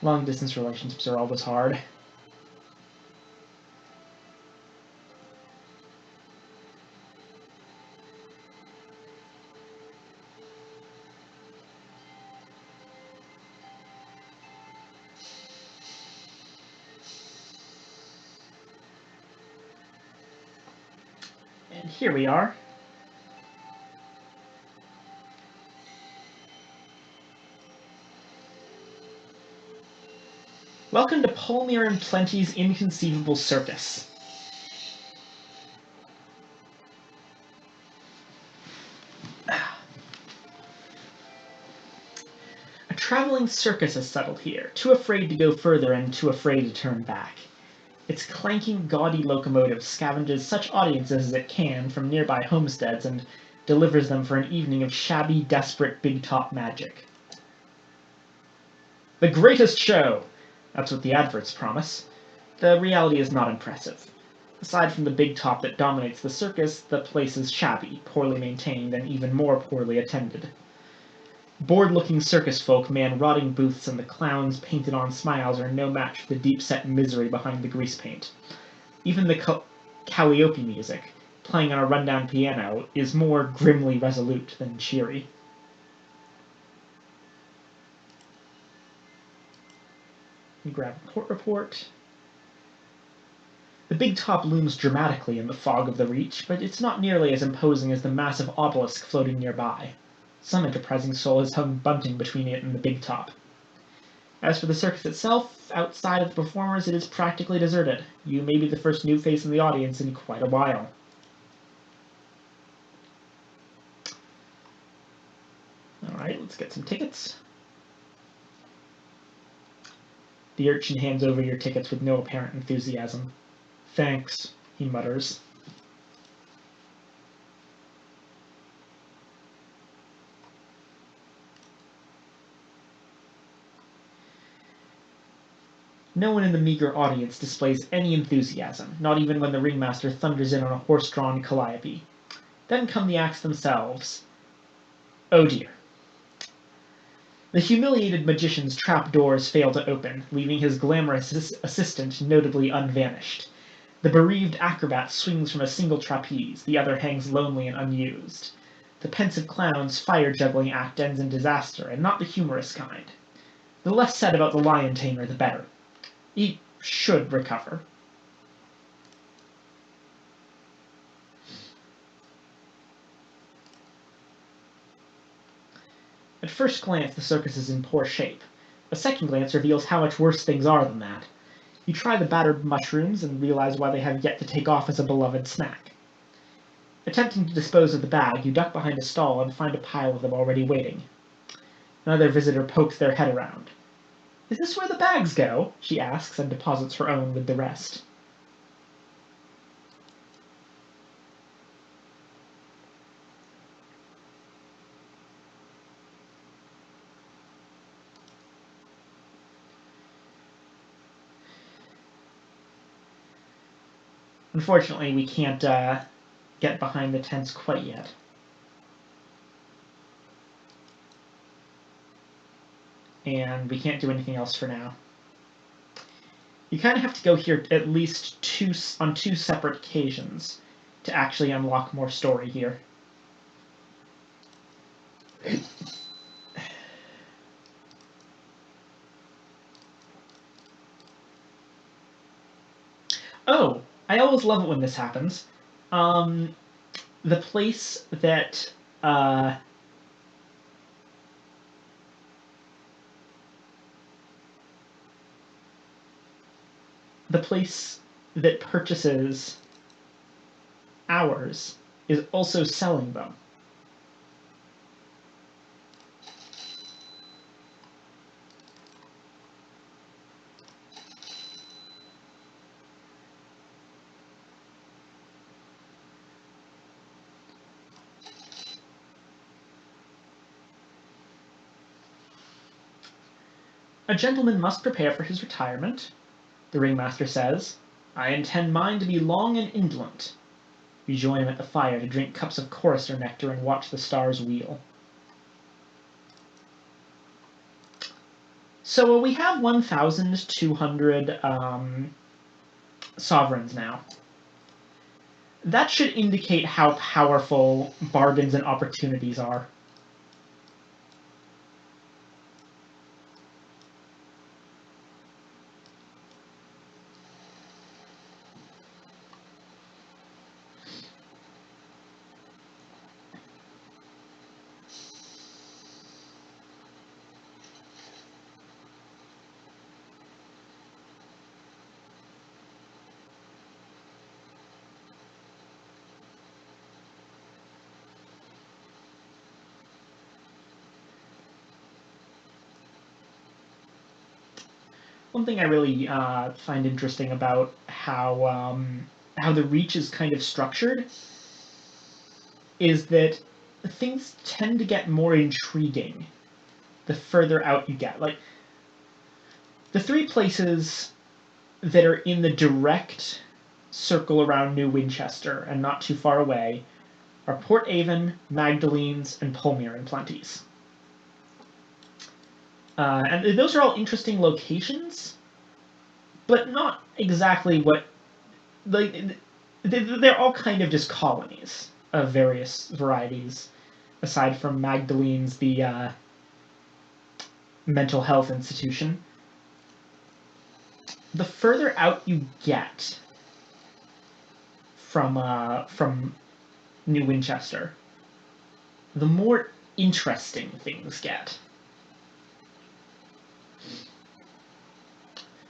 Long-distance relationships are always hard. And here we are. Welcome to Polmir and Plenty's Inconceivable Circus. A traveling circus has settled here, too afraid to go further and too afraid to turn back. Its clanking, gaudy locomotive scavenges such audiences as it can from nearby homesteads and delivers them for an evening of shabby, desperate big-top magic. The greatest show! That's what the adverts promise. The reality is not impressive. Aside from the big top that dominates the circus, the place is shabby, poorly maintained, and even more poorly attended. Bored-looking circus folk man rotting booths, and the clowns' painted-on smiles are no match for the deep-set misery behind the grease paint. Even the Calliope music, playing on a rundown piano, is more grimly resolute than cheery. You grab a court report. The big top looms dramatically in the fog of the Reach, but it's not nearly as imposing as the massive obelisk floating nearby. Some enterprising soul has hung bunting between it and the big top. As for the circus itself, outside of the performers, it is practically deserted. You may be the first new face in the audience in quite a while. Alright, let's get some tickets. The urchin hands over your tickets with no apparent enthusiasm. Thanks, he mutters. No one in the meager audience displays any enthusiasm, not even when the ringmaster thunders in on a horse-drawn calliope. Then come the acts themselves. Oh dear. The humiliated magician's trap doors fail to open, leaving his glamorous assistant notably unvanished. The bereaved acrobat swings from a single trapeze, the other hangs lonely and unused. The pensive clown's fire-juggling act ends in disaster, and not the humorous kind. The less said about the lion tamer, the better. He should recover. At first glance, the circus is in poor shape. A second glance reveals how much worse things are than that. You try the battered mushrooms and realize why they have yet to take off as a beloved snack. Attempting to dispose of the bag, you duck behind a stall and find a pile of them already waiting. Another visitor pokes their head around. "Is this where the bags go?" she asks, and deposits her own with the rest. Unfortunately, we can't get behind the tents quite yet. And we can't do anything else for now. You kind of have to go here at least on two separate occasions to actually unlock more story here. Oh, I always love it when this happens. The place that Uh, the place that purchases ours is also selling them. A gentleman must prepare for his retirement, the ringmaster says. I intend mine to be long and indolent. We join him at the fire to drink cups of chorister nectar and watch the stars wheel. So we have 1,200 sovereigns now. That should indicate how powerful bargains and opportunities are. One thing I really find interesting about how the Reach is kind of structured is that things tend to get more intriguing the further out you get. Like, the three places that are in the direct circle around New Winchester and not too far away are Port Avon, Magdalene's, and Polmere in Plenties. And those are all interesting locations, but not exactly what. Like, they're all kind of just colonies of various varieties, aside from Magdalene's, the mental health institution. The further out you get from New Winchester, the more interesting things get.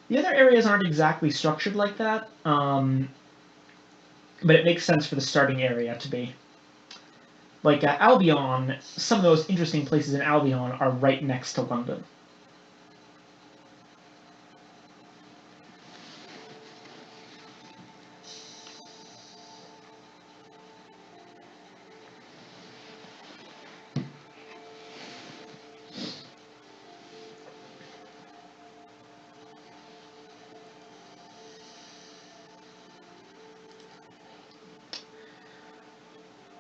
The other areas aren't exactly structured like that, but it makes sense for the starting area to be. Like Albion, some of those interesting places in Albion are right next to London.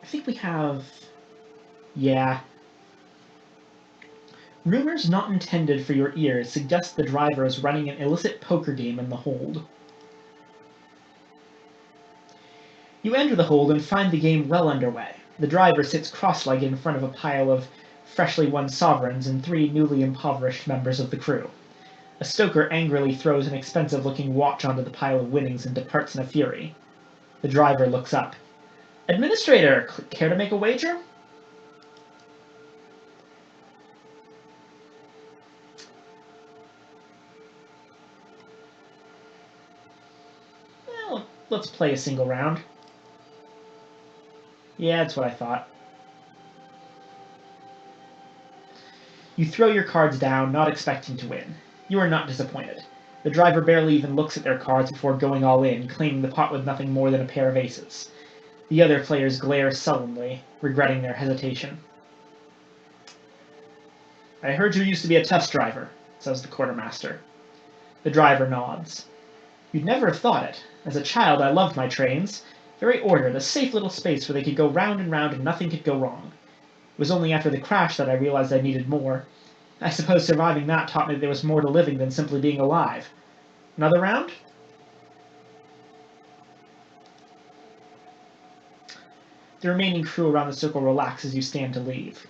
I think we have. Yeah. Rumors not intended for your ears suggest the driver is running an illicit poker game in the hold. You enter the hold and find the game well underway. The driver sits cross-legged in front of a pile of freshly won sovereigns and three newly impoverished members of the crew. A stoker angrily throws an expensive-looking watch onto the pile of winnings and departs in a fury. The driver looks up. Administrator, care to make a wager? Well, let's play a single round. Yeah, that's what I thought. You throw your cards down, not expecting to win. You are not disappointed. The driver barely even looks at their cards before going all in, claiming the pot with nothing more than a pair of aces. The other players glare sullenly, regretting their hesitation. I heard you used to be a test driver, says the quartermaster. The driver nods. You'd never have thought it. As a child, I loved my trains. Very ordered, a safe little space where they could go round and round and nothing could go wrong. It was only after the crash that I realized I needed more. I suppose surviving that taught me that there was more to living than simply being alive. Another round? The remaining crew around the circle relax as you stand to leave.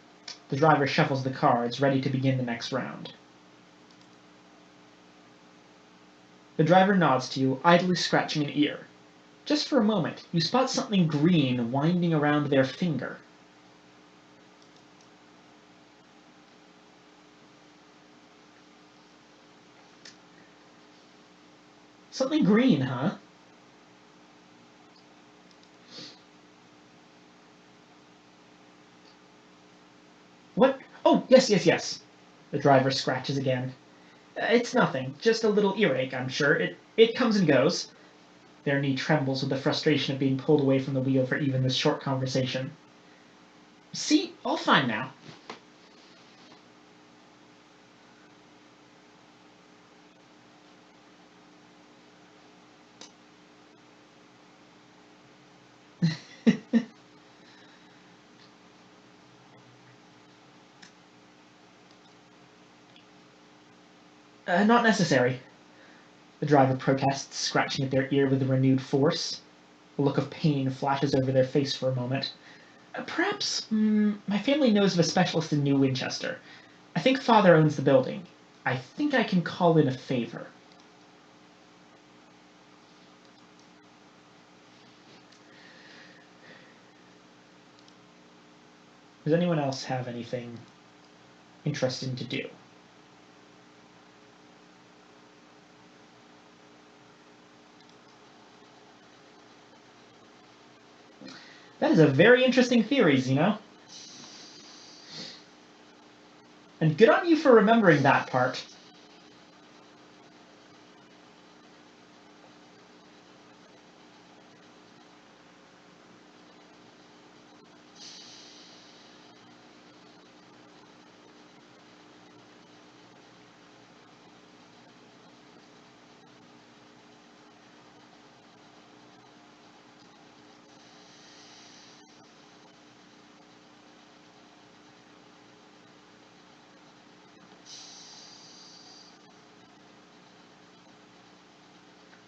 The driver shuffles the cards, ready to begin the next round. The driver nods to you, idly scratching an ear. Just for a moment, you spot something green winding around their finger. Something green, huh? What? Oh, yes, yes, yes. The driver scratches again. It's nothing. Just a little earache, I'm sure. It comes and goes. Their knee trembles with the frustration of being pulled away from the wheel for even this short conversation. See, all fine now. Not necessary. The driver protests, scratching at their ear with renewed force. A look of pain flashes over their face for a moment. Perhaps my family knows of a specialist in New Winchester. I think Father owns the building. I think I can call in a favor. Does anyone else have anything interesting to do? That is a very interesting theory, Zeno. And good on you for remembering that part.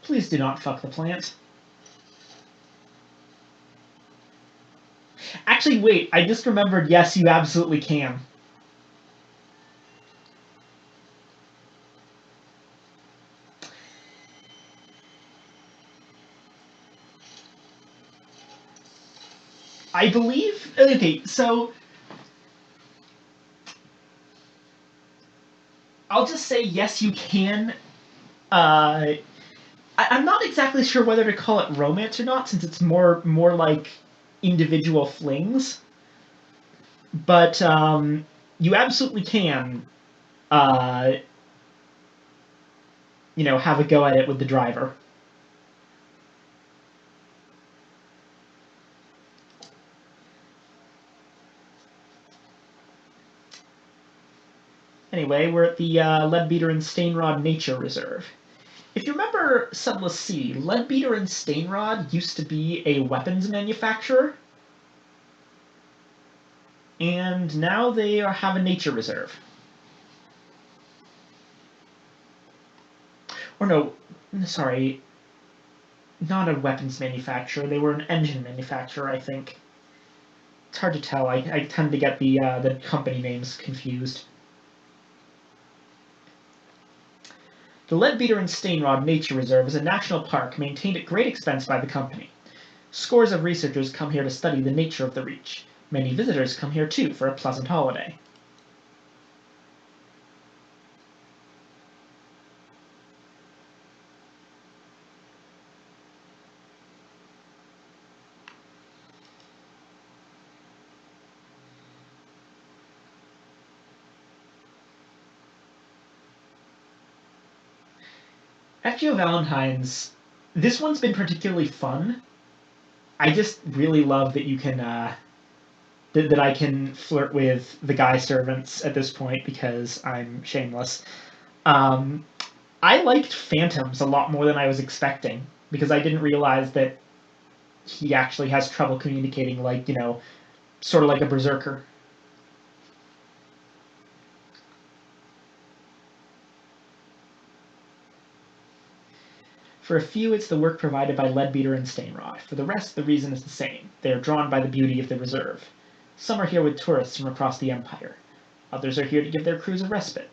Please do not fuck the plant. Actually, wait, I just remembered, yes, you absolutely can. I believe... Okay, so... I'll just say, yes, you can. I'm not exactly sure whether to call it romance or not, since it's more like individual flings. But you absolutely can, uh, have a go at it with the driver. Anyway, we're at the Leadbeater and Stainrod Nature Reserve. If you remember Sunless Sea, Leadbeater and Stainrod used to be a weapons manufacturer, and now they have a nature reserve. Or no, sorry, not a weapons manufacturer. They were an engine manufacturer, I think. It's hard to tell. I tend to get the company names confused. The Leadbeater and Stainrod Nature Reserve is a national park maintained at great expense by the company. Scores of researchers come here to study the nature of the Reach. Many visitors come here too for a pleasant holiday. FGO Valentine's, this one's been particularly fun. I just really love that you can that I can flirt with the guy servants at this point because I'm shameless. Um, I liked Phantoms a lot more than I was expecting because I didn't realize that he actually has trouble communicating, like sort of like a berserker. For a few, it's the work provided by Leadbeater and Stainrod. For the rest, the reason is the same. They are drawn by the beauty of the reserve. Some are here with tourists from across the Empire. Others are here to give their crews a respite.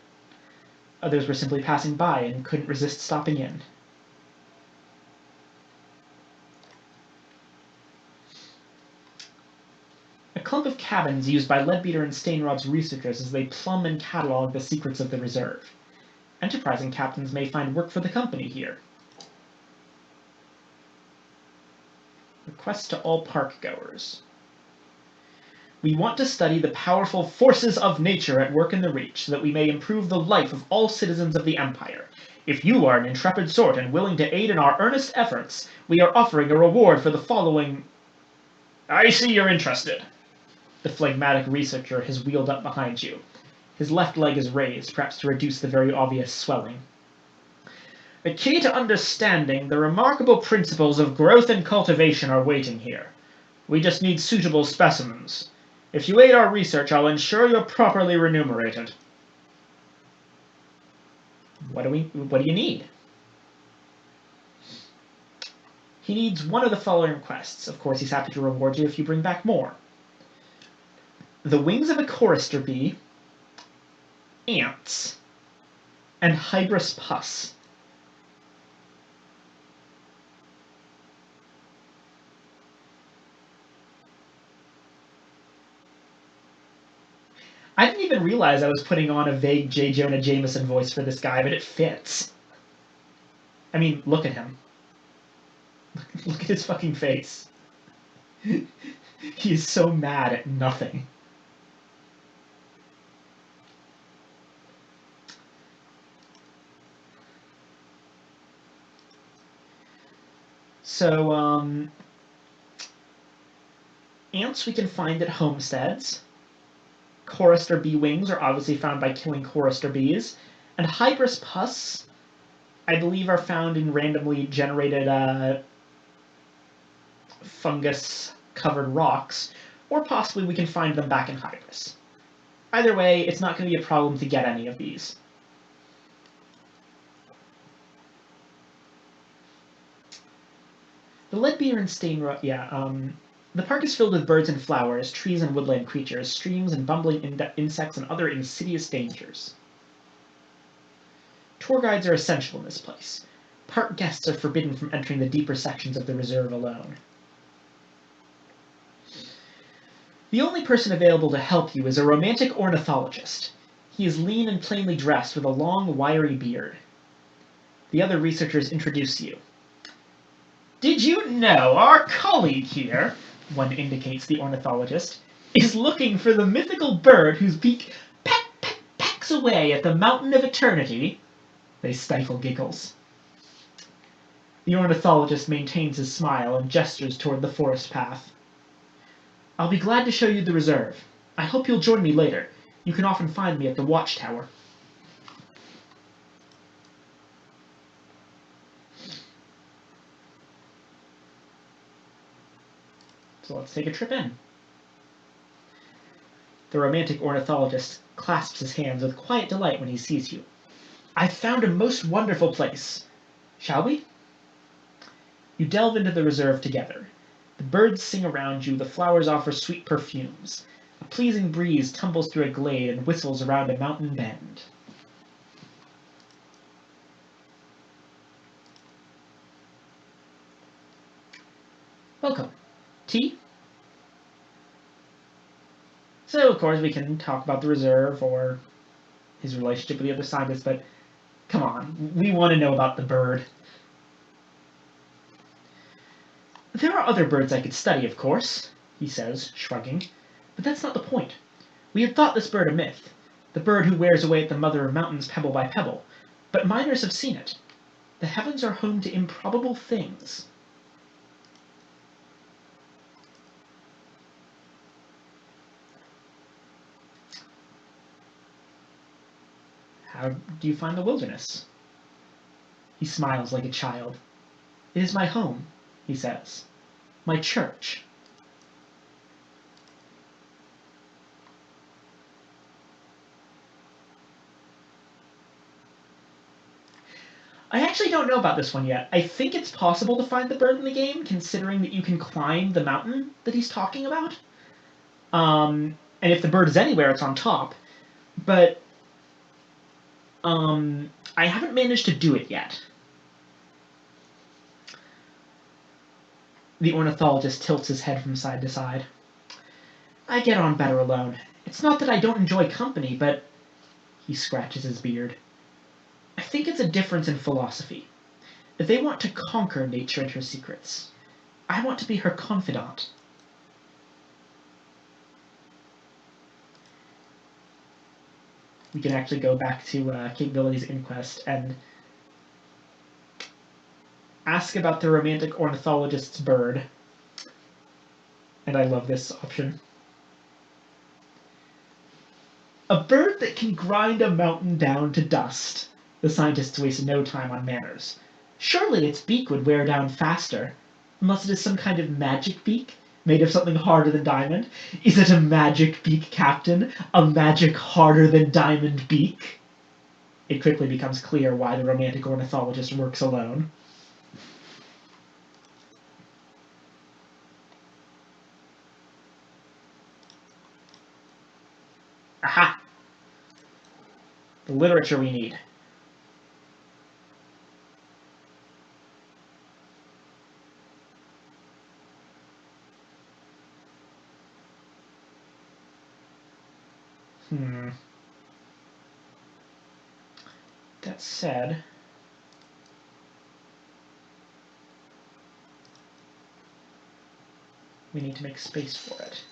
Others were simply passing by and couldn't resist stopping in. A clump of cabins used by Leadbeater and Stainrod's researchers as they plumb and catalog the secrets of the reserve. Enterprising captains may find work for the company here. Request to all park goers. We want to study the powerful forces of nature at work in the Reach, so that we may improve the life of all citizens of the Empire. If you are an intrepid sort and willing to aid in our earnest efforts, we are offering a reward for the following... I see you're interested. The phlegmatic researcher has wheeled up behind you. His left leg is raised, perhaps to reduce the very obvious swelling. The key to understanding the remarkable principles of growth and cultivation are waiting here. We just need suitable specimens. If you aid our research, I'll ensure you're properly remunerated. What do you need? He needs one of the following requests. Of course, he's happy to reward you if you bring back more. The wings of a chorister bee, ants, and hybris pus. I didn't even realize I was putting on a vague J. Jonah Jameson voice for this guy, but it fits. I mean, look at him. Look at his fucking face. He is so mad at nothing. So, ants we can find at homesteads. Chorister bee wings are obviously found by killing chorister bees. And hybris pus, I believe, are found in randomly generated fungus-covered rocks, or possibly we can find them back in hybris. Either way, it's not going to be a problem to get any of these. The Leadbeer and Stainrot, the park is filled with birds and flowers, trees and woodland creatures, streams and bumbling insects and other insidious dangers. Tour guides are essential in this place. Park guests are forbidden from entering the deeper sections of the reserve alone. The only person available to help you is a romantic ornithologist. He is lean and plainly dressed with a long, wiry beard. The other researchers introduce you. Did you know our colleague here, one indicates the ornithologist, is looking for the mythical bird whose beak pecks away at the mountain of eternity? They stifle giggles. The ornithologist maintains his smile and gestures toward the forest path. I'll be glad to show you the reserve. I hope you'll join me later. You can often find me at the watchtower. So let's take a trip in. The romantic ornithologist clasps his hands with quiet delight when he sees you. I've found a most wonderful place. Shall we? You delve into the reserve together. The birds sing around you, the flowers offer sweet perfumes. A pleasing breeze tumbles through a glade and whistles around a mountain bend. Welcome. Tea? So, of course, we can talk about the reserve or his relationship with the other scientists, but come on, we want to know about the bird. There are other birds I could study, of course, he says, shrugging, but that's not the point. We had thought this bird a myth, the bird who wears away at the mother of mountains pebble by pebble, but miners have seen it. The heavens are home to improbable things. How do you find the wilderness? He smiles like a child. It is my home, he says. My church. I actually don't know about this one yet. I think it's possible to find the bird in the game, considering that you can climb the mountain that he's talking about. And if the bird is anywhere, it's on top. But I haven't managed to do it yet. The ornithologist tilts his head from side to side. I get on better alone. It's not that I don't enjoy company, but... He scratches his beard. I think it's a difference in philosophy. They want to conquer nature and her secrets. I want to be her confidant. We can actually go back to Capabilities Inquest and ask about the romantic ornithologist's bird. And I love this option. A bird that can grind a mountain down to dust. The scientists waste no time on manners. Surely its beak would wear down faster. Unless it is some kind of magic beak, made of something harder than diamond. Is it a magic beak, Captain? A magic harder than diamond beak? It quickly becomes clear why the romantic ornithologist works alone. Aha! The literature we need. That said, we need to make space for it.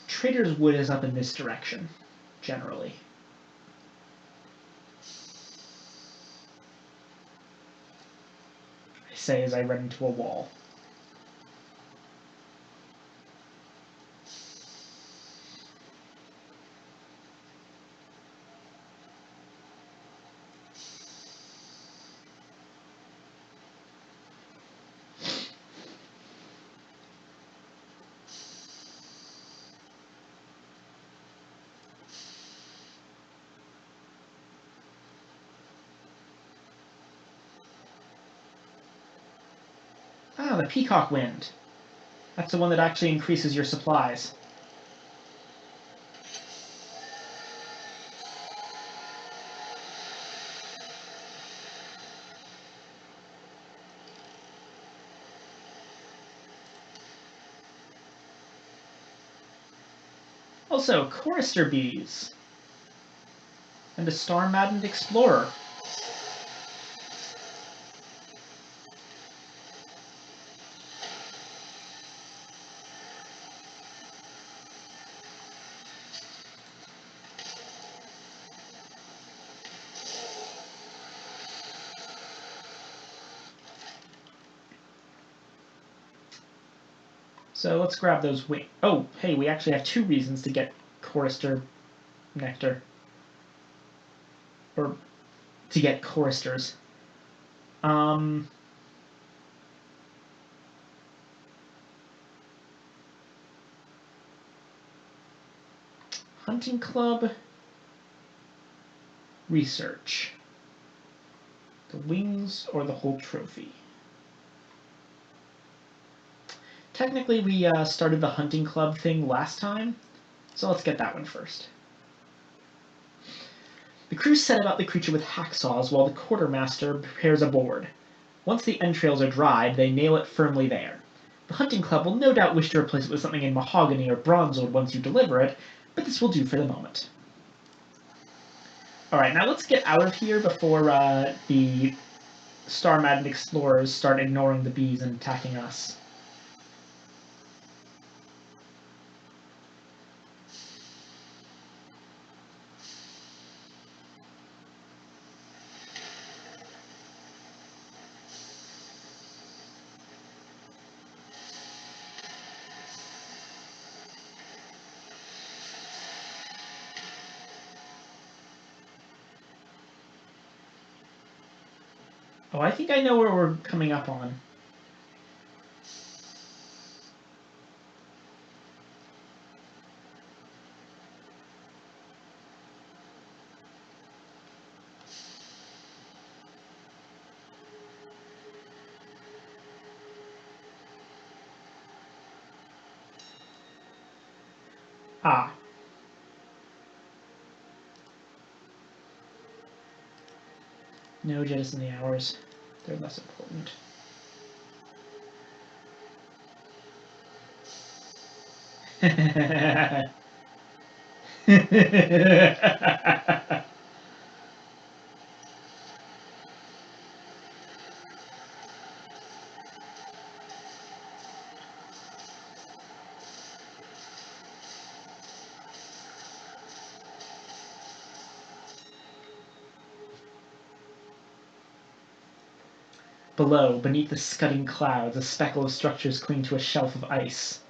Trader's Wood is up in this direction, generally. I say as I run into a wall. Ah, the Peacock Wind. That's the one that actually increases your supplies. Also, chorister bees. And a star-maddened explorer. So let's grab those wings. Oh, hey, we actually have 2 reasons to get chorister nectar. Or to get choristers. Hunting Club. Research. The wings or the whole trophy? Technically, we started the hunting club thing last time, so let's get that one first. The crew set about the creature with hacksaws while the quartermaster prepares a board. Once the entrails are dried, they nail it firmly there. The hunting club will no doubt wish to replace it with something in mahogany or bronzewood once you deliver it, but this will do for the moment. Alright, now let's get out of here before the star-maddened explorers start ignoring the bees and attacking us. Oh, I think I know where we're coming up on. Ah. No, jettison the hours. They're less important. Below, beneath the scudding clouds, a speckle of structures cling to a shelf of ice.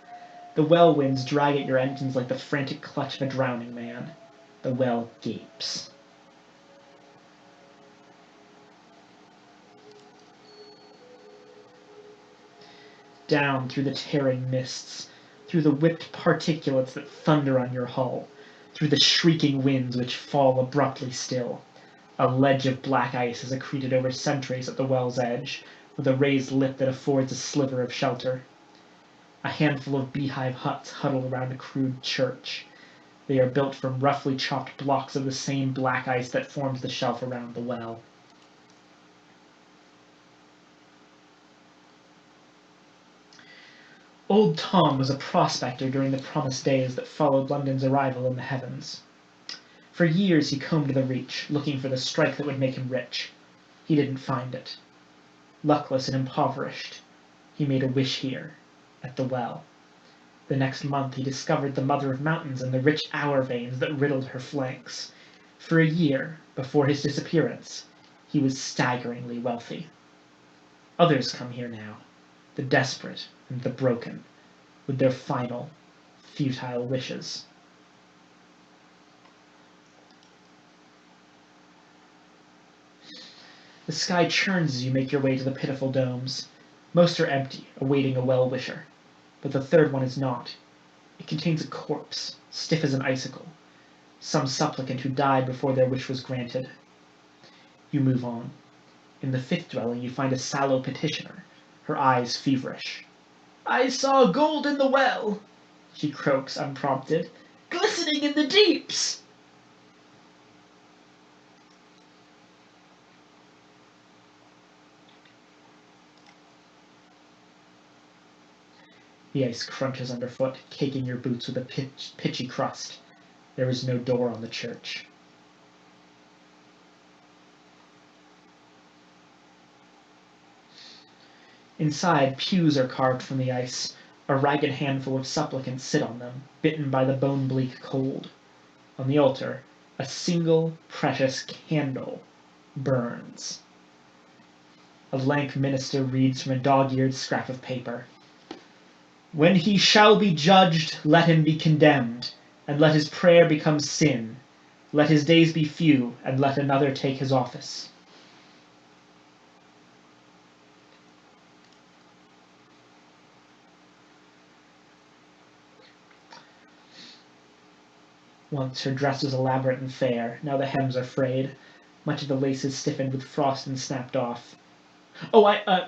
The well winds drag at your engines like the frantic clutch of a drowning man. The well gapes. Down through the tearing mists, through the whipped particulates that thunder on your hull, through the shrieking winds which fall abruptly still. A ledge of black ice is accreted over centuries at the well's edge, with a raised lip that affords a sliver of shelter. A handful of beehive huts huddle around a crude church. They are built from roughly chopped blocks of the same black ice that forms the shelf around the well. Old Tom was a prospector during the promised days that followed London's arrival in the heavens. For years he combed the reach, looking for the strike that would make him rich. He didn't find it. Luckless and impoverished, he made a wish here, at the well. The next month he discovered the mother of mountains and the rich hour veins that riddled her flanks. For a year, before his disappearance, he was staggeringly wealthy. Others come here now, the desperate and the broken, with their final, futile wishes. The sky churns as you make your way to the pitiful domes. Most are empty, awaiting a well-wisher. But the third one is not. It contains a corpse, stiff as an icicle. Some supplicant who died before their wish was granted. You move on. In the fifth dwelling you find a sallow petitioner, her eyes feverish. "I saw gold in the well," she croaks unprompted, "glistening in the deeps." The ice crunches underfoot, caking your boots with a pitchy crust. There is no door on the church. Inside, pews are carved from the ice. A ragged handful of supplicants sit on them, bitten by the bone-bleak cold. On the altar, a single precious candle burns. A lank minister reads from a dog-eared scrap of paper. "When he shall be judged, let him be condemned, and let his prayer become sin. Let his days be few, and let another take his office." Once her dress was elaborate and fair, now the hems are frayed. Much of the lace is stiffened with frost and snapped off. Oh,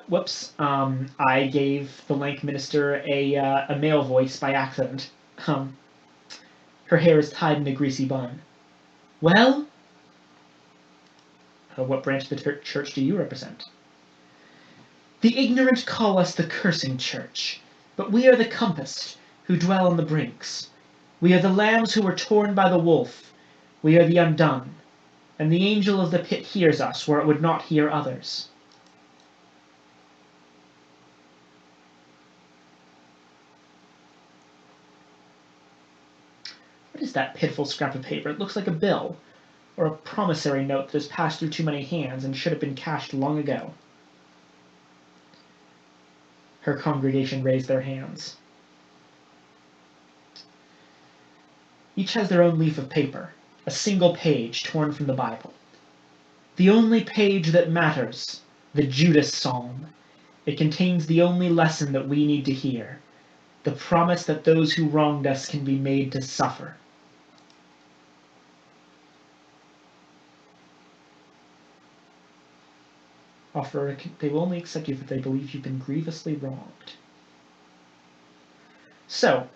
whoops. I gave the lank minister a male voice by accident. Her hair is tied in a greasy bun. "Well?" "What branch of the church do you represent?" "The ignorant call us the cursing church, but we are the compassed, who dwell on the brinks. We are the lambs who were torn by the wolf. We are the undone, and the angel of the pit hears us where it would not hear others." What is that pitiful scrap of paper? It looks like a bill, or a promissory note that has passed through too many hands and should have been cashed long ago. Her congregation raised their hands. Each has their own leaf of paper, a single page torn from the Bible. "The only page that matters, the Judas Psalm. It contains the only lesson that we need to hear, the promise that those who wronged us can be made to suffer." They will only accept you if they believe you've been grievously wronged. So,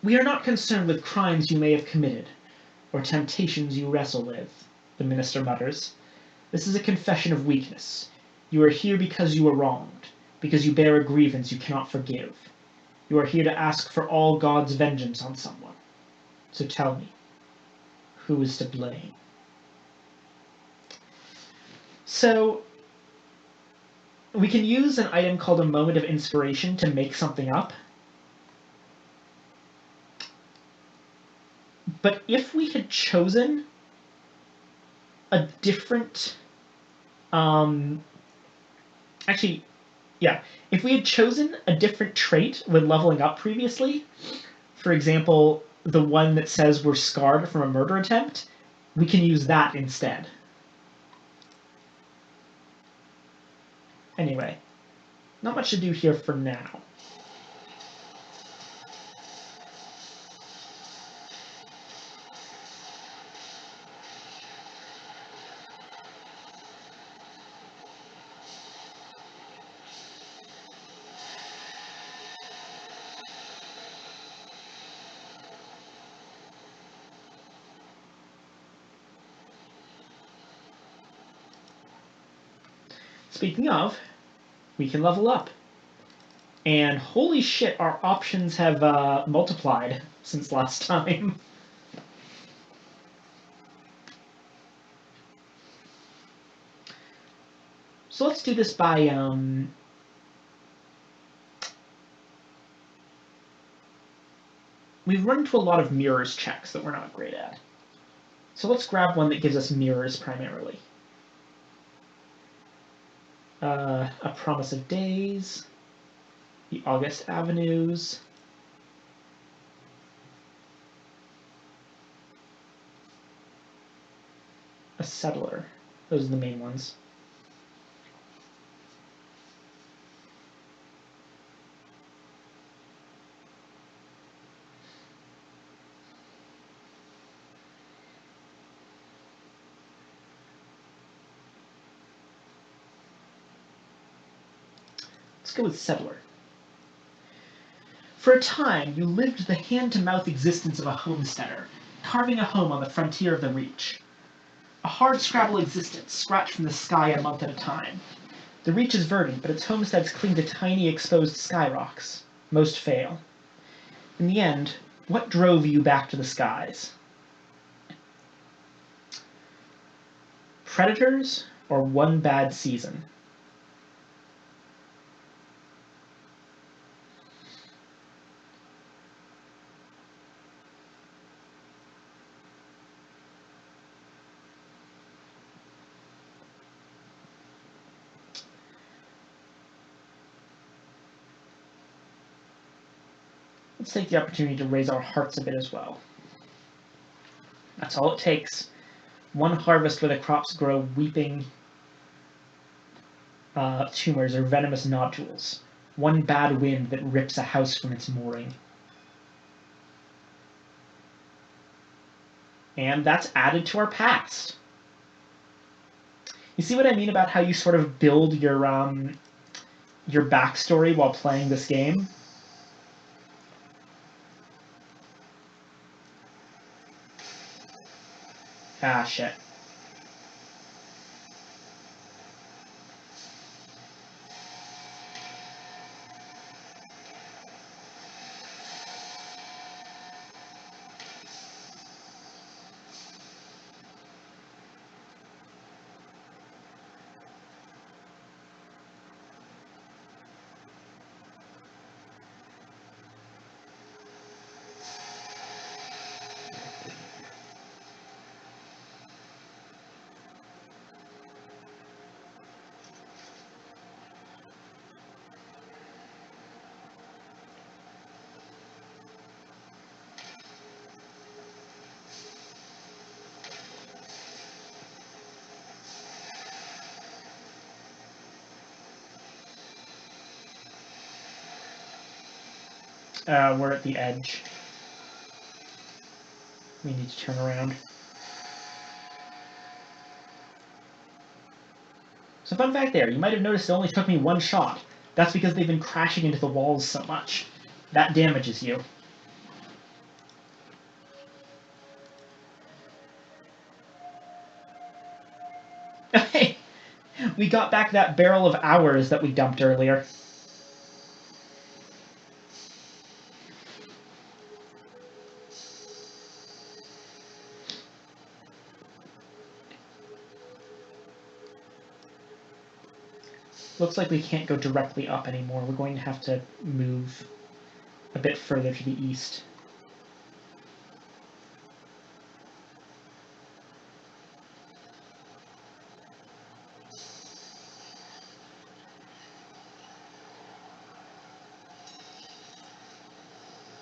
We are not concerned with crimes you may have committed, or temptations you wrestle with, the minister mutters. This is a confession of weakness. You are here because you were wronged, because you bear a grievance you cannot forgive. You are here to ask for all God's vengeance on someone. So tell me, who is to blame? So, we can use an item called a moment of inspiration to make something up. But if we had chosen a different... actually, yeah. If we had chosen a different trait when leveling up previously, for example, the one that says we're scarred from a murder attempt, we can use that instead. Anyway, not much to do here for now. Speaking of, we can level up. And holy shit, our options have multiplied since last time. So let's do this by... We've run into a lot of mirrors checks that we're not great at. So let's grab one that gives us mirrors primarily. A Promise of Days, the August Avenues, a Settler. Those are the main ones. Let's go with Settler. For a time, you lived the hand-to-mouth existence of a homesteader, carving a home on the frontier of the Reach. A hard-scrabble existence, scratched from the sky a month at a time. The Reach is verdant, but its homesteads cling to tiny exposed sky rocks. Most fail. In the end, what drove you back to the skies? Predators or one bad season? Let's take the opportunity to raise our hearts a bit as well. That's all it takes. One harvest where the crops grow weeping tumors or venomous nodules. One bad wind that rips a house from its mooring. And that's added to our past. You see what I mean about how you sort of build your backstory while playing this game? Ah, shit. We're at the edge. We need to turn around. So fun fact there, you might have noticed it only took me one shot. That's because they've been crashing into the walls so much. That damages you. We got back that barrel of ours that we dumped earlier. Looks like we can't go directly up anymore. We're going to have to move a bit further to the east.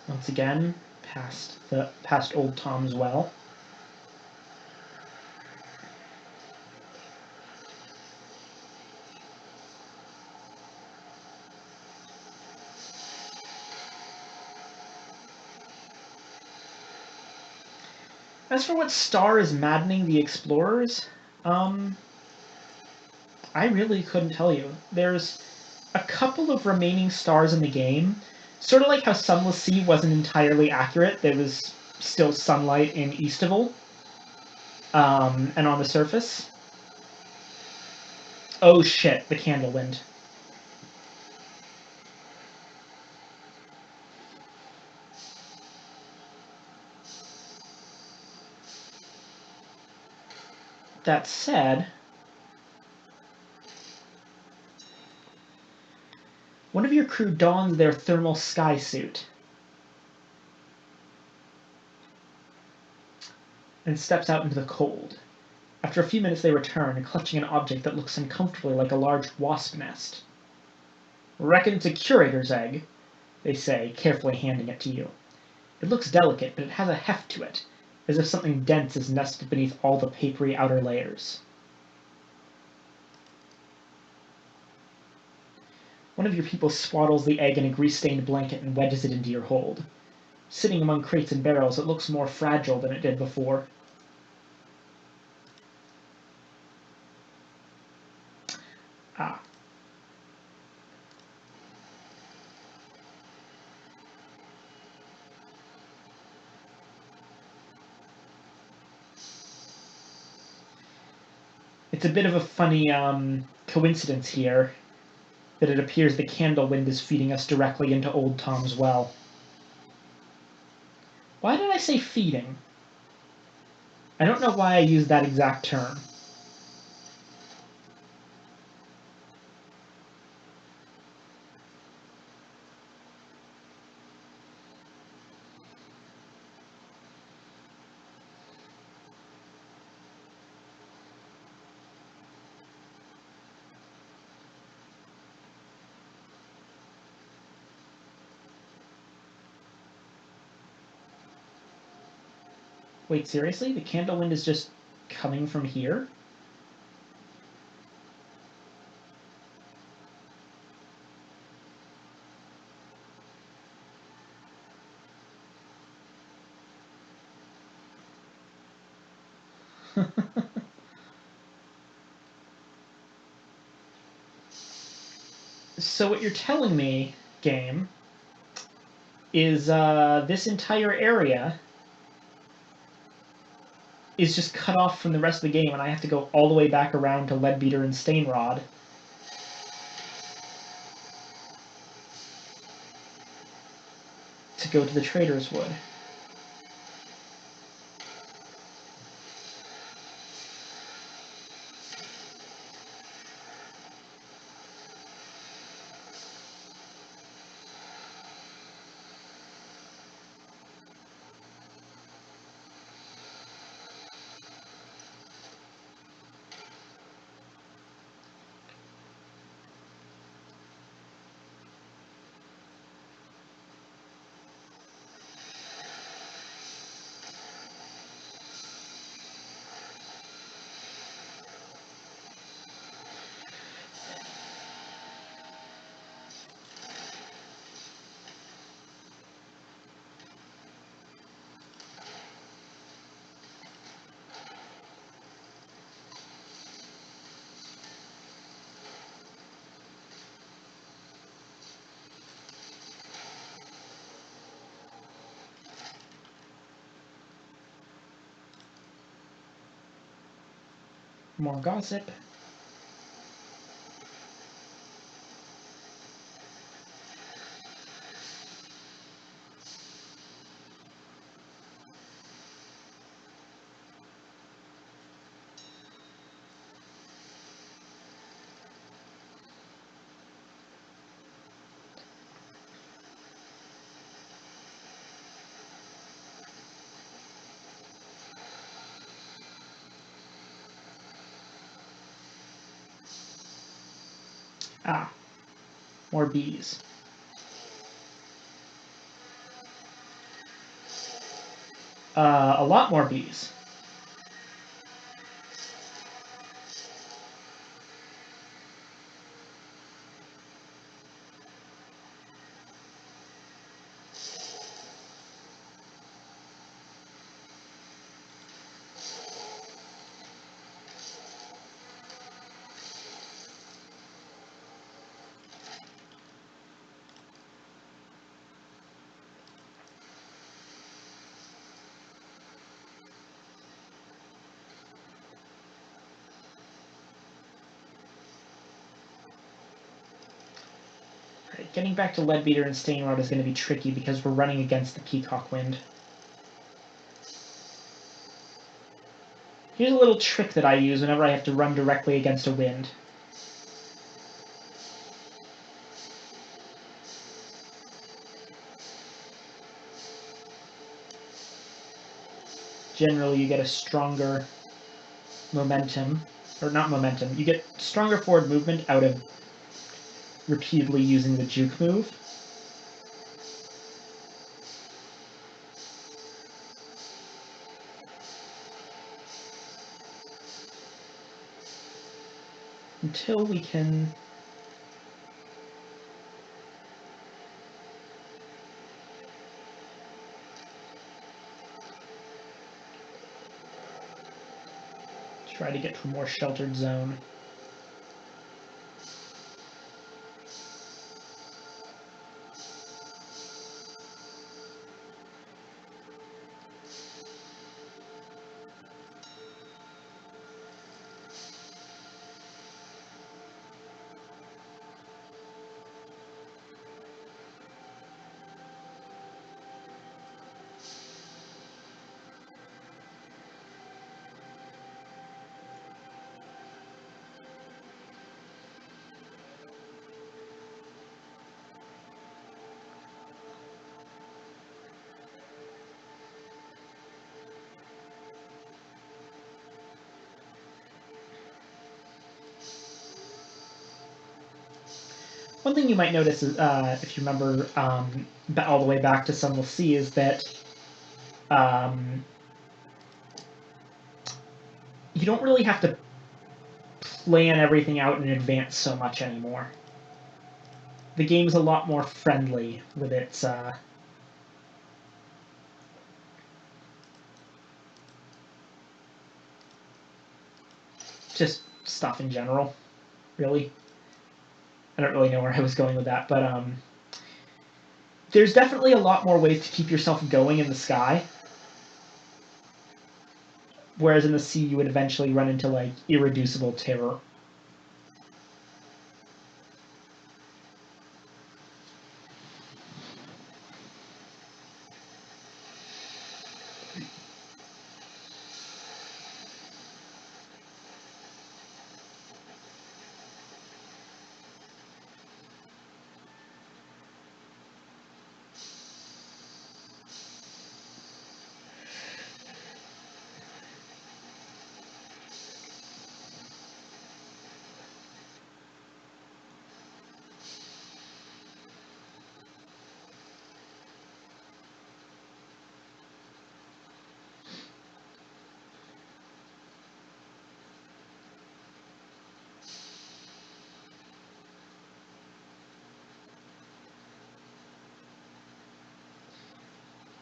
Once again, past Old Tom's Well. As for what star is maddening the explorers, I really couldn't tell you. There's a couple of remaining stars in the game, sort of like how Sunless Sea wasn't entirely accurate. There was still sunlight in Eastival, and on the surface. Oh shit, the candle wind. That said, one of your crew dons their thermal sky suit and steps out into the cold. After a few minutes they return, clutching an object that looks uncomfortably like a large wasp nest. "Reckon it's a curator's egg," they say, carefully handing it to you. It looks delicate, but it has a heft to it, as if something dense is nested beneath all the papery outer layers. One of your people swaddles the egg in a grease-stained blanket and wedges it into your hold. Sitting among crates and barrels, it looks more fragile than it did before. Ah. It's a bit of a funny coincidence here that it appears the candle wind is feeding us directly into Old Tom's Well. Why did I say feeding? I don't know why I used that exact term. Wait, seriously? The candle wind is just coming from here? So what you're telling me, game, is this entire area is just cut off from the rest of the game, and I have to go all the way back around to Leadbeater and Stainrod to go to the Trader's Wood. More gossip. Ah, more bees. A lot more bees. Right, getting back to Leadbeater and Stainrod is going to be tricky because we're running against the Peacock Wind. Here's a little trick that I use whenever I have to run directly against a wind. Generally, you get a stronger momentum, or not momentum, you get stronger forward movement out of repeatedly using the juke move. Until we can try to get to a more sheltered zone. One thing you might notice, is, if you remember all the way back to Sunless Sea, is that you don't really have to plan everything out in advance so much anymore. The game's a lot more friendly with its just stuff in general, really. I don't really know where I was going with that, but there's definitely a lot more ways to keep yourself going in the sky. Whereas in the sea, you would eventually run into, like, irreducible terror.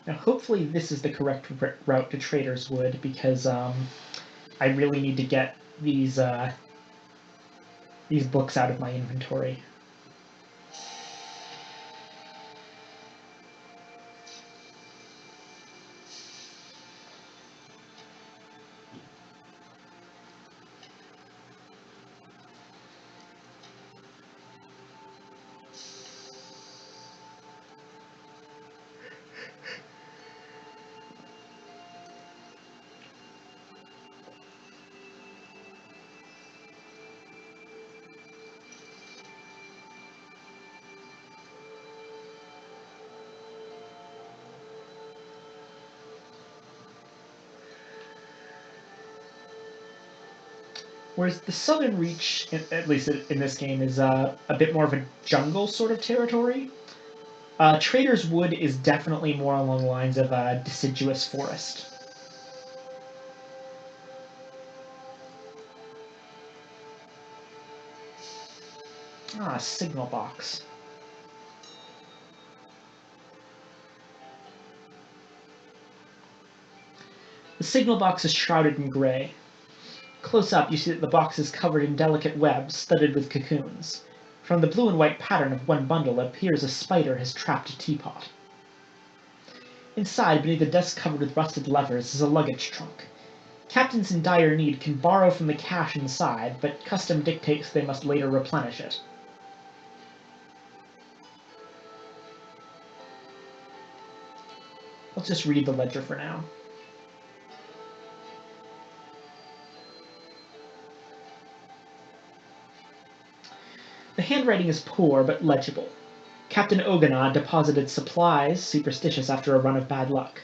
Now, hopefully this is the correct route to Trader's Wood, because I really need to get these books out of my inventory. Whereas the Southern Reach, at least in this game, is a bit more of a jungle sort of territory. Trader's Wood is definitely more along the lines of a deciduous forest. Ah, signal box. The signal box is shrouded in gray. Close up, you see that the box is covered in delicate webs studded with cocoons. From the blue and white pattern of one bundle, it appears a spider has trapped a teapot. Inside, beneath a desk covered with rusted levers, is a luggage trunk. Captains in dire need can borrow from the cash inside, but custom dictates they must later replenish it. Let's just read the ledger for now. The handwriting is poor, but legible. Captain Oganah deposited supplies, superstitious after a run of bad luck.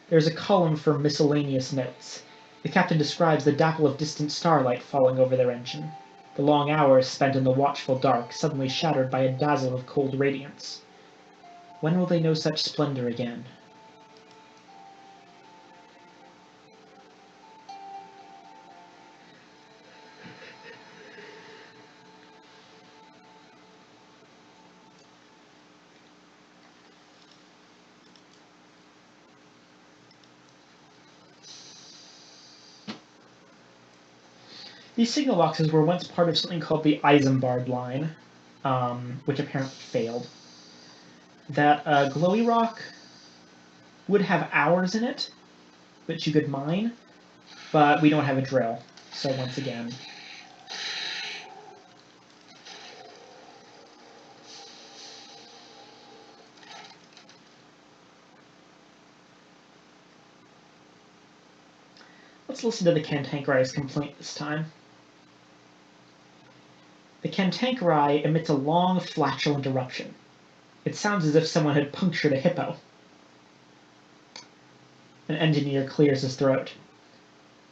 There is a column for miscellaneous notes. The captain describes the dapple of distant starlight falling over their engine, the long hours spent in the watchful dark suddenly shattered by a dazzle of cold radiance. When will they know such splendor again? These signal boxes were once part of something called the Isambard line, which apparently failed. That glowy rock would have hours in it that you could mine, but we don't have a drill. So once again, let's listen to the Cantankerai's complaint this time. The Cantankerai emits a long, flatulent eruption. It sounds as if someone had punctured a hippo. An engineer clears his throat.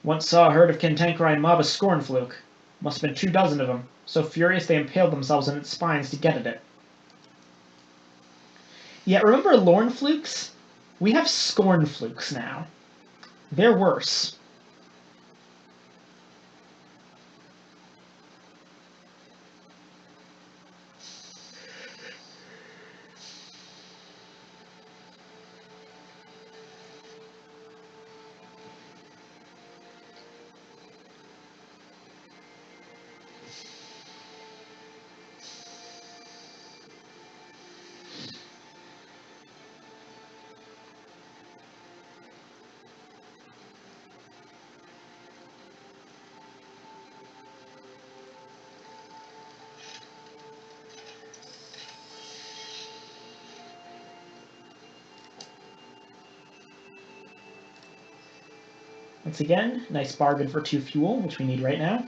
Once saw a herd of Cantankerai mob a scornfluke. Must have been 24 of them, so furious they impaled themselves on its spines to get at it. Yeah, remember Lornflukes? We have Scornflukes now. They're worse. Once again, nice bargain for 2 fuel, which we need right now.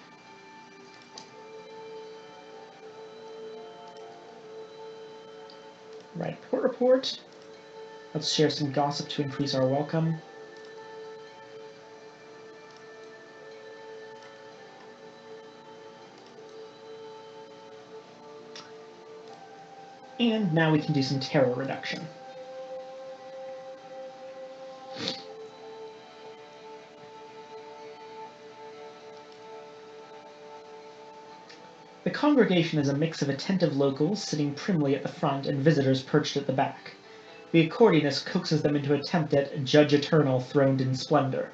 Right, port report. Let's share some gossip to increase our welcome. And now we can do some terror reduction. The congregation is a mix of attentive locals sitting primly at the front and visitors perched at the back. The accordionist coaxes them into attempt at Judge Eternal throned in splendor.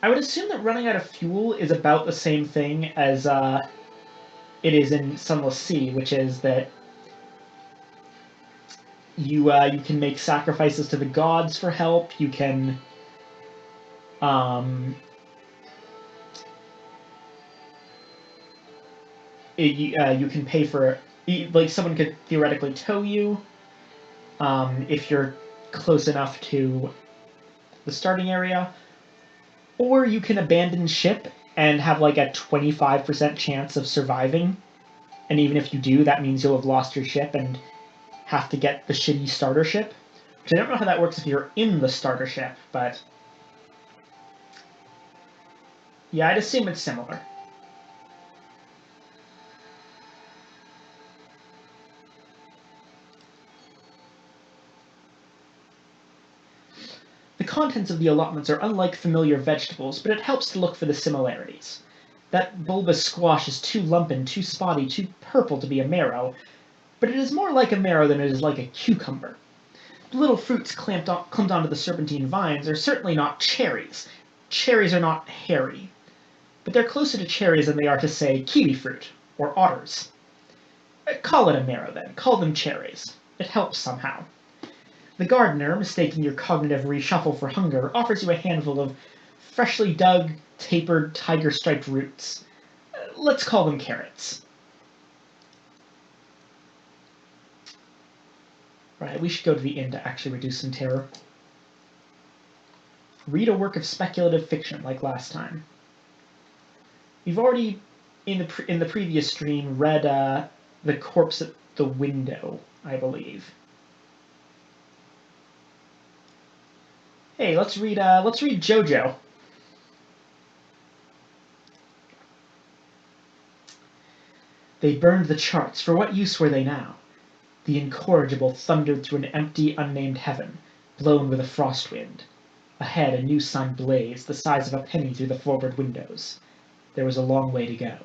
I would assume that running out of fuel is about the same thing as it is in Sunless Sea, which is that you can make sacrifices to the gods for help. You can you can pay for, like, someone could theoretically tow you if you're close enough to the starting area, or you can abandon ship and have like a 25% chance of surviving, and even if you do, that means you'll have lost your ship and have to get the shitty starter ship. Which I don't know how that works if you're in the starter ship, but yeah, I'd assume it's similar. The contents of the allotments are unlike familiar vegetables, but it helps to look for the similarities. That bulbous squash is too lumpin, too spotty, too purple to be a marrow, but it is more like a marrow than it is like a cucumber. The little fruits clamped onto the serpentine vines are certainly not cherries. Cherries are not hairy, but they're closer to cherries than they are to, say, kiwi fruit or otters. Call it a marrow, then. Call them cherries. It helps somehow. The gardener, mistaking your cognitive reshuffle for hunger, offers you a handful of freshly dug, tapered, tiger-striped roots. Let's call them carrots. Right, we should go to the inn to actually reduce some terror. Read a work of speculative fiction, like last time. We've already, in the previous stream, read The Corpse at the Window, I believe. Hey, let's read JoJo. They burned the charts. For what use were they now? The incorrigible thundered through an empty, unnamed heaven, blown with a frost wind. Ahead, a new sun blazed, the size of a penny through the forward windows. There was a long way to go.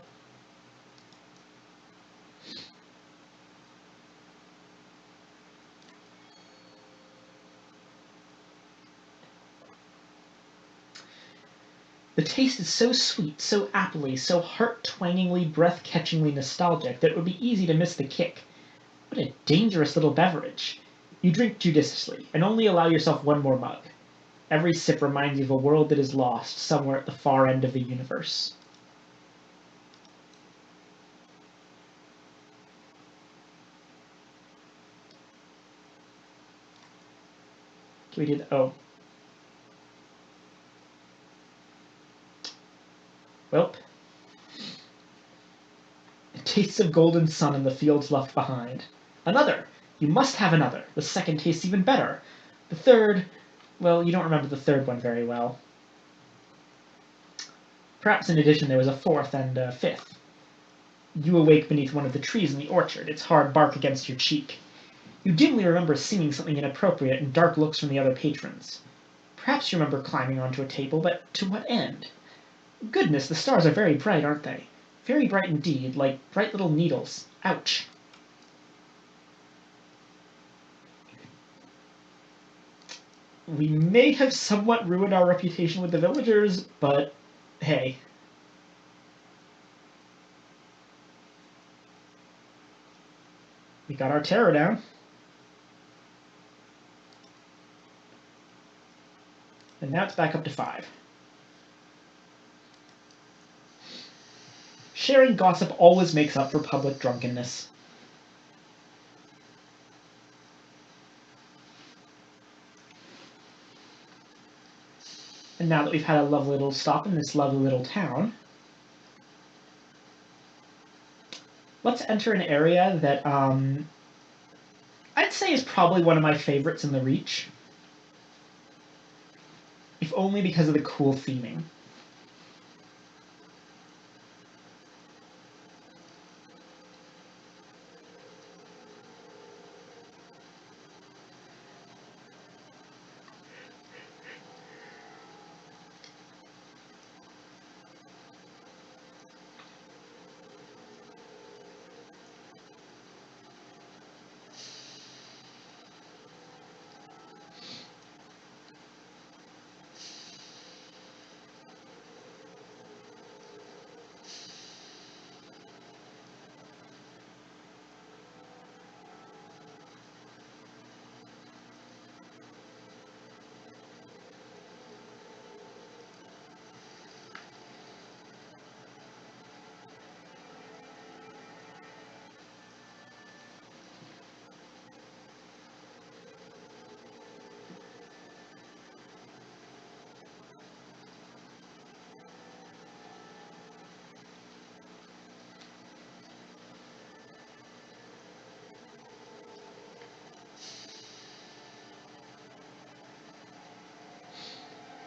The taste is so sweet, so appley, so heart-twangingly, breath-catchingly nostalgic that it would be easy to miss the kick. What a dangerous little beverage. You drink judiciously, and only allow yourself one more mug. Every sip reminds you of a world that is lost, somewhere at the far end of the universe. Can we do that? Oh. Welp. It tastes of golden sun in the fields left behind. Another! You must have another. The second tastes even better. The third, well, you don't remember the third one very well. Perhaps in addition there was a fourth and a fifth. You awake beneath one of the trees in the orchard, its hard bark against your cheek. You dimly remember seeing something inappropriate and dark looks from the other patrons. Perhaps you remember climbing onto a table, but to what end? Goodness, the stars are very bright, aren't they? Very bright indeed, like bright little needles. Ouch. We may have somewhat ruined our reputation with the villagers, but hey. We got our terror down. And now it's back up to 5. Sharing gossip always makes up for public drunkenness. And now that we've had a lovely little stop in this lovely little town, let's enter an area that I'd say is probably one of my favorites in the Reach. If only because of the cool theming.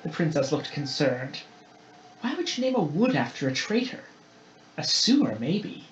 The princess looked concerned. Why would you name a wood after a traitor? A sewer, maybe.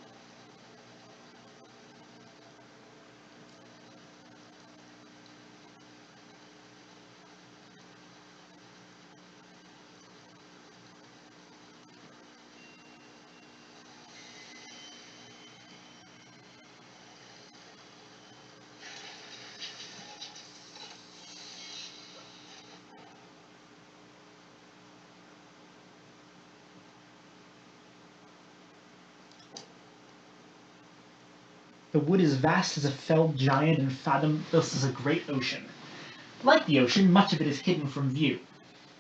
The wood is vast as a felled giant and fathomless as a great ocean. Like the ocean, much of it is hidden from view.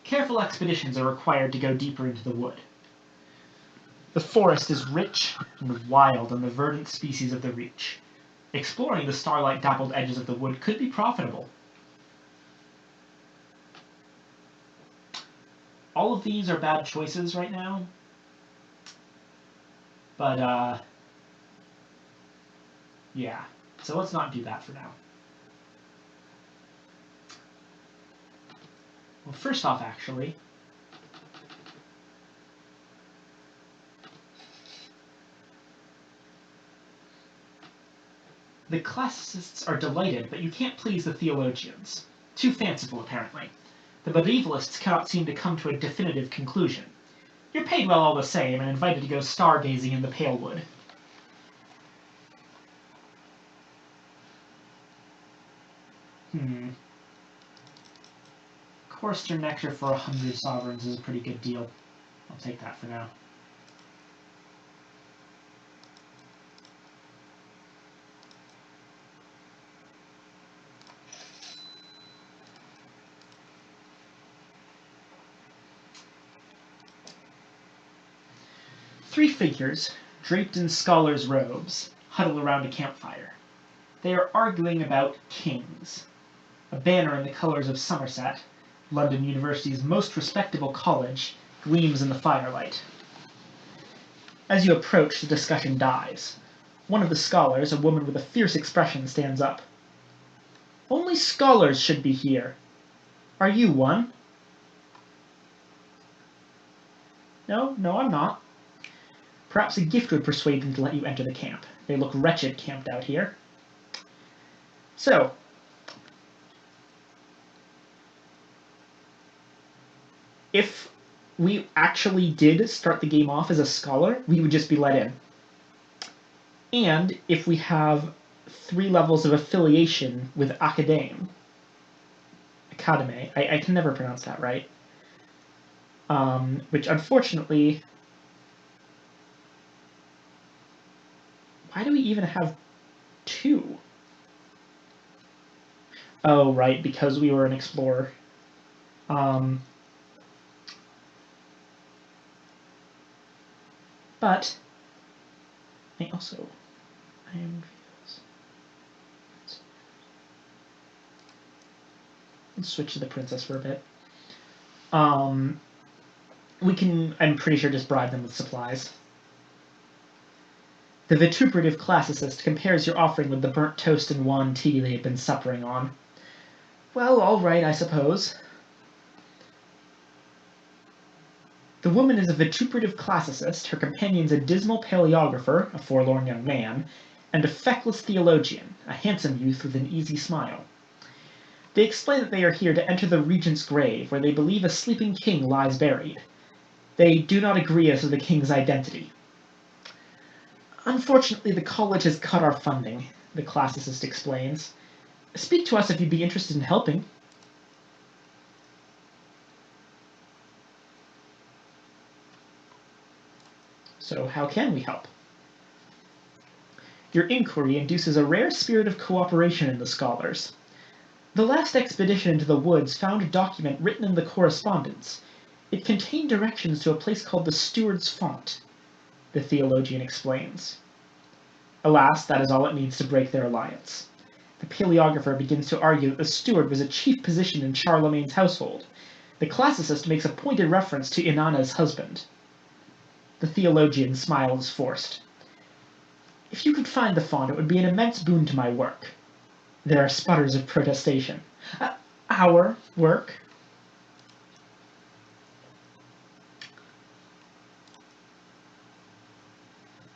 Careful expeditions are required to go deeper into the wood. The forest is rich and wild on the verdant species of the reach. Exploring the starlight-dappled edges of the wood could be profitable. All of these are bad choices right now, but yeah. So let's not do that for now. Well, first off, actually, the classicists are delighted, but you can't please the theologians. Too fanciful, apparently. The medievalists cannot seem to come to a definitive conclusion. You're paid well all the same and invited to go stargazing in the pale wood. Courser nectar for 100 sovereigns is a pretty good deal. I'll take that for now. Three figures, draped in scholars' robes, huddle around a campfire. They are arguing about kings. A banner in the colours of Somerset, London University's most respectable college, gleams in the firelight. As you approach, the discussion dies. One of the scholars, a woman with a fierce expression, stands up. Only scholars should be here. Are you one? No, I'm not. Perhaps a gift would persuade them to let you enter the camp. They look wretched camped out here. So, if we actually did start the game off as a scholar, we would just be let in. And if we have 3 levels of affiliation with Academe, I can never pronounce that right, which unfortunately, why do we even have 2? Oh, right, because we were an explorer. But I am. Let's switch to the princess for a bit. We can, I'm pretty sure, just bribe them with supplies. The vituperative classicist compares your offering with the burnt toast and wan tea they had been suppering on. Well, all right, I suppose. The woman is a vituperative classicist, her companion's a dismal paleographer, a forlorn young man, and a feckless theologian, a handsome youth with an easy smile. They explain that they are here to enter the regent's grave, where they believe a sleeping king lies buried. They do not agree as to the king's identity. Unfortunately, the college has cut our funding, the classicist explains. Speak to us if you'd be interested in helping. So how can we help? Your inquiry induces a rare spirit of cooperation in the scholars. The last expedition into the woods found a document written in the correspondence. It contained directions to a place called the Steward's Font, the theologian explains. Alas, that is all it needs to break their alliance. The paleographer begins to argue that the steward was a chief position in Charlemagne's household. The classicist makes a pointed reference to Inanna's husband. The theologian's smile is forced. If you could find the font, it would be an immense boon to my work. There are sputters of protestation. Our work?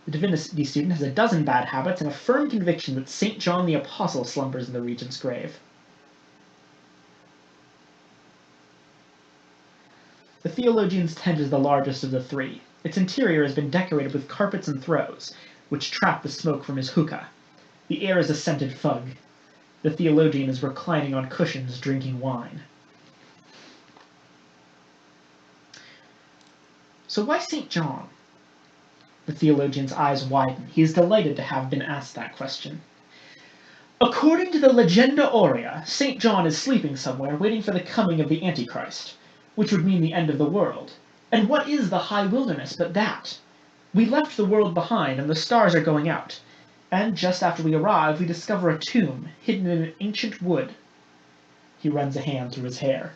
The divinity student has a dozen bad habits and a firm conviction that St. John the Apostle slumbers in the regent's grave. The theologian's tent is the largest of the three. Its interior has been decorated with carpets and throws, which trap the smoke from his hookah. The air is a scented fug. The theologian is reclining on cushions, drinking wine. So why St. John? The theologian's eyes widen. He is delighted to have been asked that question. According to the Legenda Aurea, St. John is sleeping somewhere, waiting for the coming of the Antichrist, which would mean the end of the world. And what is the high wilderness but that? We left the world behind, and the stars are going out. And just after we arrive, we discover a tomb hidden in an ancient wood. He runs a hand through his hair.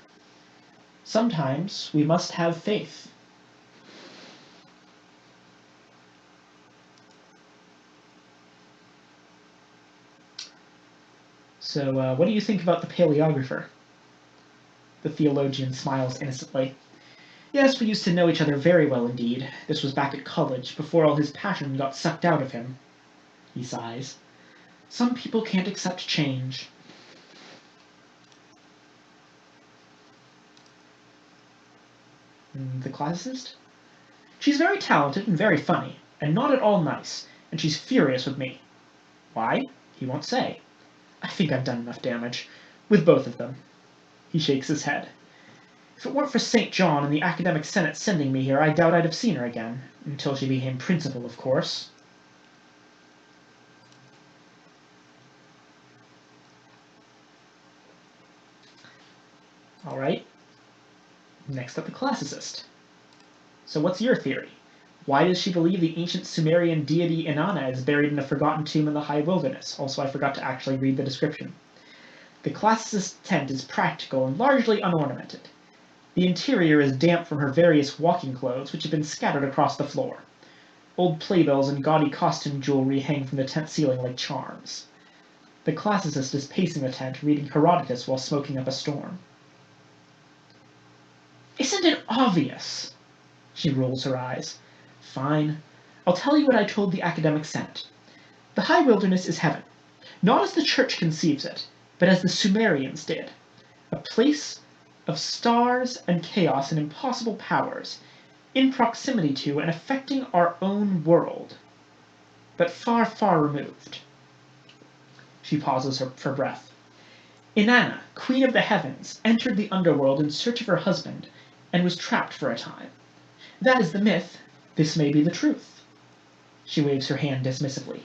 Sometimes we must have faith. So, what do you think about the paleographer? The theologian smiles innocently. Yes, we used to know each other very well indeed. This was back at college, before all his passion got sucked out of him. He sighs. Some people can't accept change. The classicist? She's very talented and very funny, and not at all nice, and she's furious with me. Why? He won't say. I think I've done enough damage. With both of them. He shakes his head. If it weren't for St. John and the academic senate sending me here, I doubt I'd have seen her again. Until she became principal, of course. Alright. Next up, the classicist. So what's your theory? Why does she believe the ancient Sumerian deity Inanna is buried in a forgotten tomb in the high wilderness? Also, I forgot to actually read the description. The classicist's tent is practical and largely unornamented. The interior is damp from her various walking clothes, which have been scattered across the floor. Old playbills and gaudy costume jewelry hang from the tent ceiling like charms. The classicist is pacing the tent, reading Herodotus while smoking up a storm. Isn't it obvious? She rolls her eyes. Fine. I'll tell you what I told the academic senate. The high wilderness is heaven, not as the church conceives it, but as the Sumerians did. A place of stars and chaos and impossible powers, in proximity to and affecting our own world, but far, far removed. She pauses for breath. Inanna, queen of the heavens, entered the underworld in search of her husband, and was trapped for a time. That is the myth. This may be the truth. She waves her hand dismissively.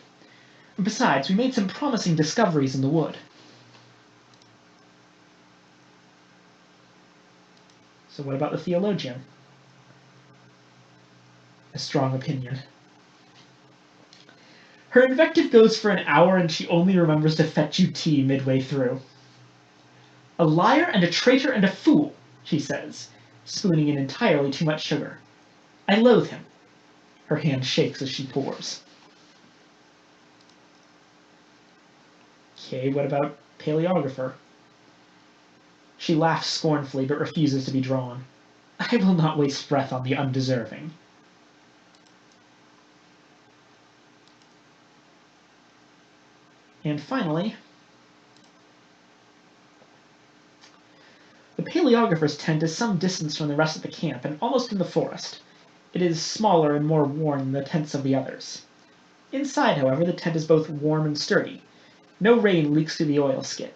Besides, we made some promising discoveries in the wood. So what about the theologian? A strong opinion. Her invective goes for an hour and she only remembers to fetch you tea midway through. A liar and a traitor and a fool, she says, spooning in entirely too much sugar. I loathe him. Her hand shakes as she pours. Okay, what about paleographer? She laughs scornfully but refuses to be drawn. I will not waste breath on the undeserving. And finally, the paleographer's tent is some distance from the rest of the camp and almost in the forest. It is smaller and more worn than the tents of the others. Inside, however, the tent is both warm and sturdy. No rain leaks through the oilskin.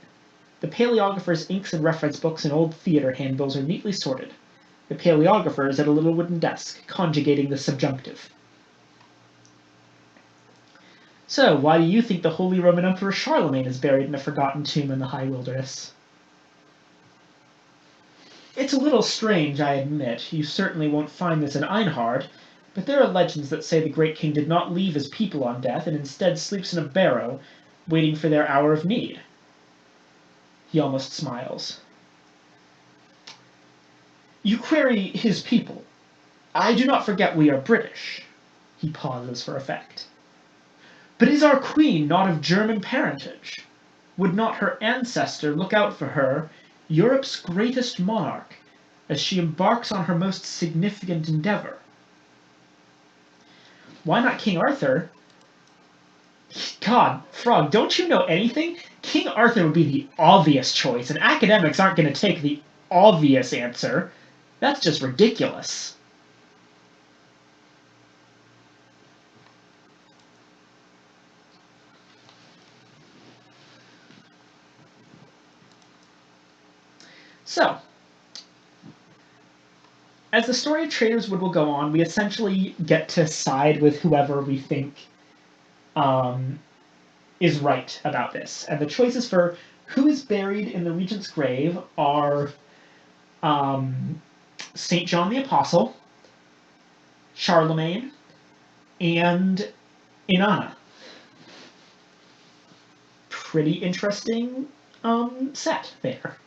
The paleographer's inks and reference books and old theater handbills are neatly sorted. The paleographer is at a little wooden desk, conjugating the subjunctive. So, why do you think the Holy Roman Emperor Charlemagne is buried in a forgotten tomb in the high wilderness? It's a little strange, I admit. You certainly won't find this in Einhard, but there are legends that say the great king did not leave his people on death and instead sleeps in a barrow, waiting for their hour of need. He almost smiles. You query his people. I do not forget we are British. He pauses for effect. But is our queen not of German parentage? Would not her ancestor look out for her, Europe's greatest monarch, as she embarks on her most significant endeavor? Why not King Arthur? God, Frog, don't you know anything? King Arthur would be the obvious choice, and academics aren't going to take the obvious answer. That's just ridiculous. So, as the story of Traitors Wood will go on, we essentially get to side with whoever we think is right about this. And the choices for who is buried in the regent's grave are St. John the Apostle, Charlemagne, and Inanna. Pretty interesting set there.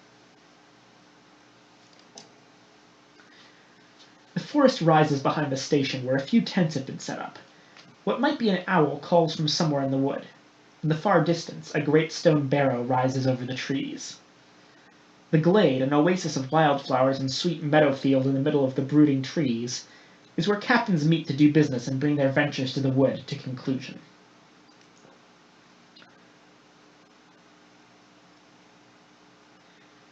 The forest rises behind the station where a few tents have been set up. What might be an owl calls from somewhere in the wood. In the far distance, a great stone barrow rises over the trees. The glade, an oasis of wildflowers and sweet meadow field in the middle of the brooding trees, is where captains meet to do business and bring their ventures to the wood to conclusion.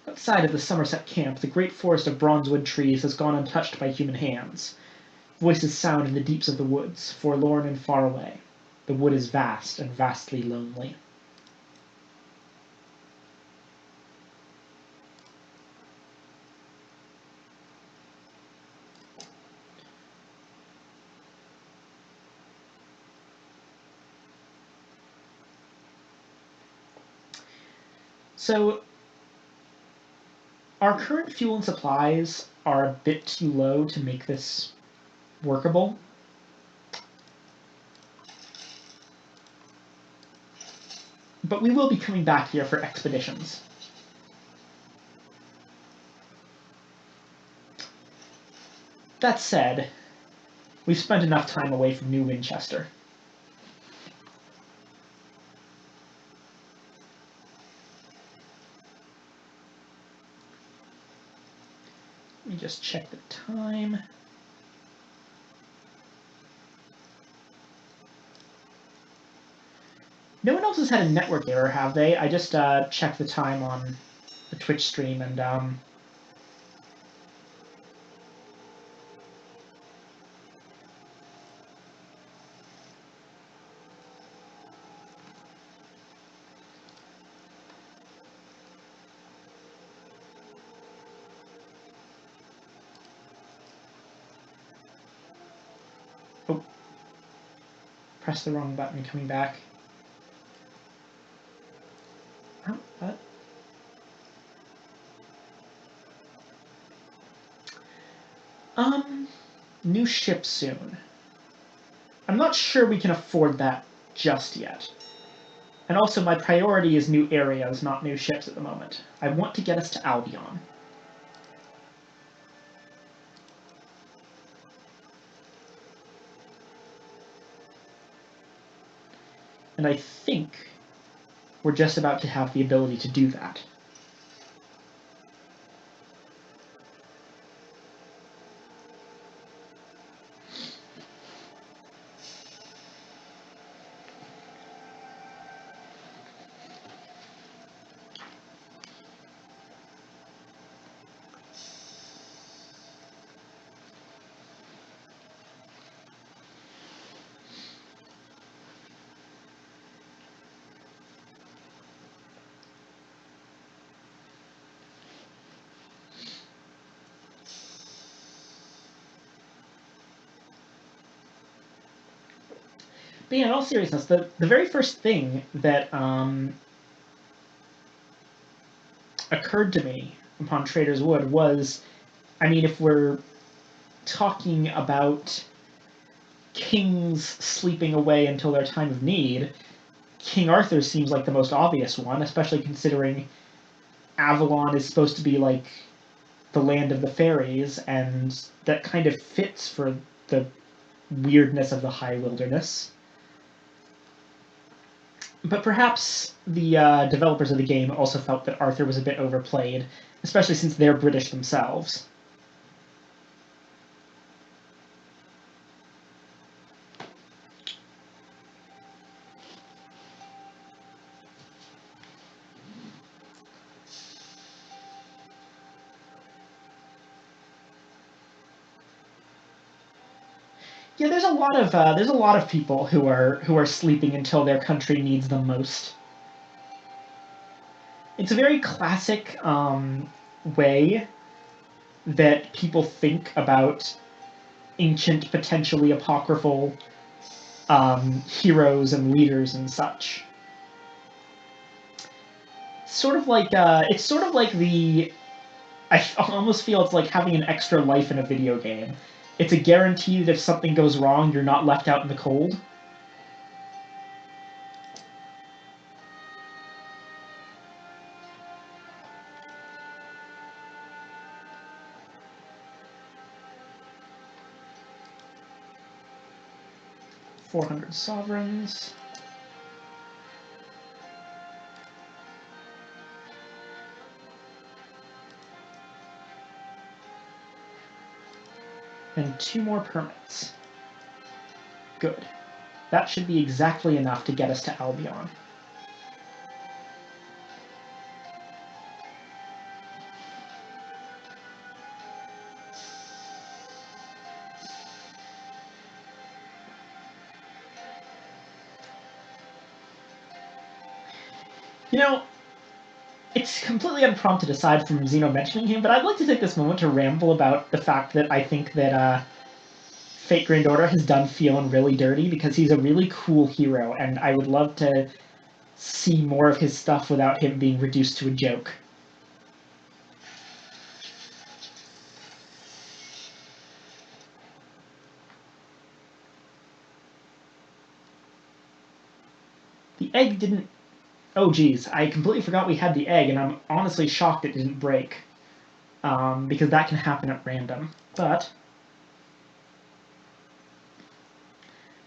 Outside of the Somerset camp, the great forest of bronzewood trees has gone untouched by human hands. Voices sound in the deeps of the woods, forlorn and far away. The wood is vast and vastly lonely. So, our current fuel and supplies are a bit too low to make this workable. But we will be coming back here for expeditions. That said, we've spent enough time away from New Winchester. Let me just check the time. No one else has had a network error, have they? I just checked the time on the Twitch stream, and oh, press the wrong button coming back. Oh, what? New ship soon. I'm not sure we can afford that just yet. And also, my priority is new areas, not new ships at the moment. I want to get us to Albion. And I think we're just about to have the ability to do that. But yeah, in all seriousness, the very first thing that occurred to me upon Trader's Wood was, I mean, if we're talking about kings sleeping away until their time of need, King Arthur seems like the most obvious one, especially considering Avalon is supposed to be like the land of the fairies, and that kind of fits for the weirdness of the high wilderness. But perhaps the developers of the game also felt that Arthur was a bit overplayed, especially since they're British themselves. Yeah, there's a lot of people who are sleeping until their country needs them most. It's a very classic way that people think about ancient, potentially apocryphal heroes and leaders and such. It's sort of like the. I almost feel it's like having an extra life in a video game. It's a guarantee that if something goes wrong, you're not left out in the cold. $400 sovereigns. And 2 more permits. Good. That should be exactly enough to get us to Albion. You know, it's completely unprompted aside from Zeno mentioning him, but I'd like to take this moment to ramble about the fact that I think that Fate Grand Order has done Phelan really dirty because he's a really cool hero, and I would love to see more of his stuff without him being reduced to a joke. The egg didn't... Oh geez, I completely forgot we had the egg, and I'm honestly shocked it didn't break. Because that can happen at random. But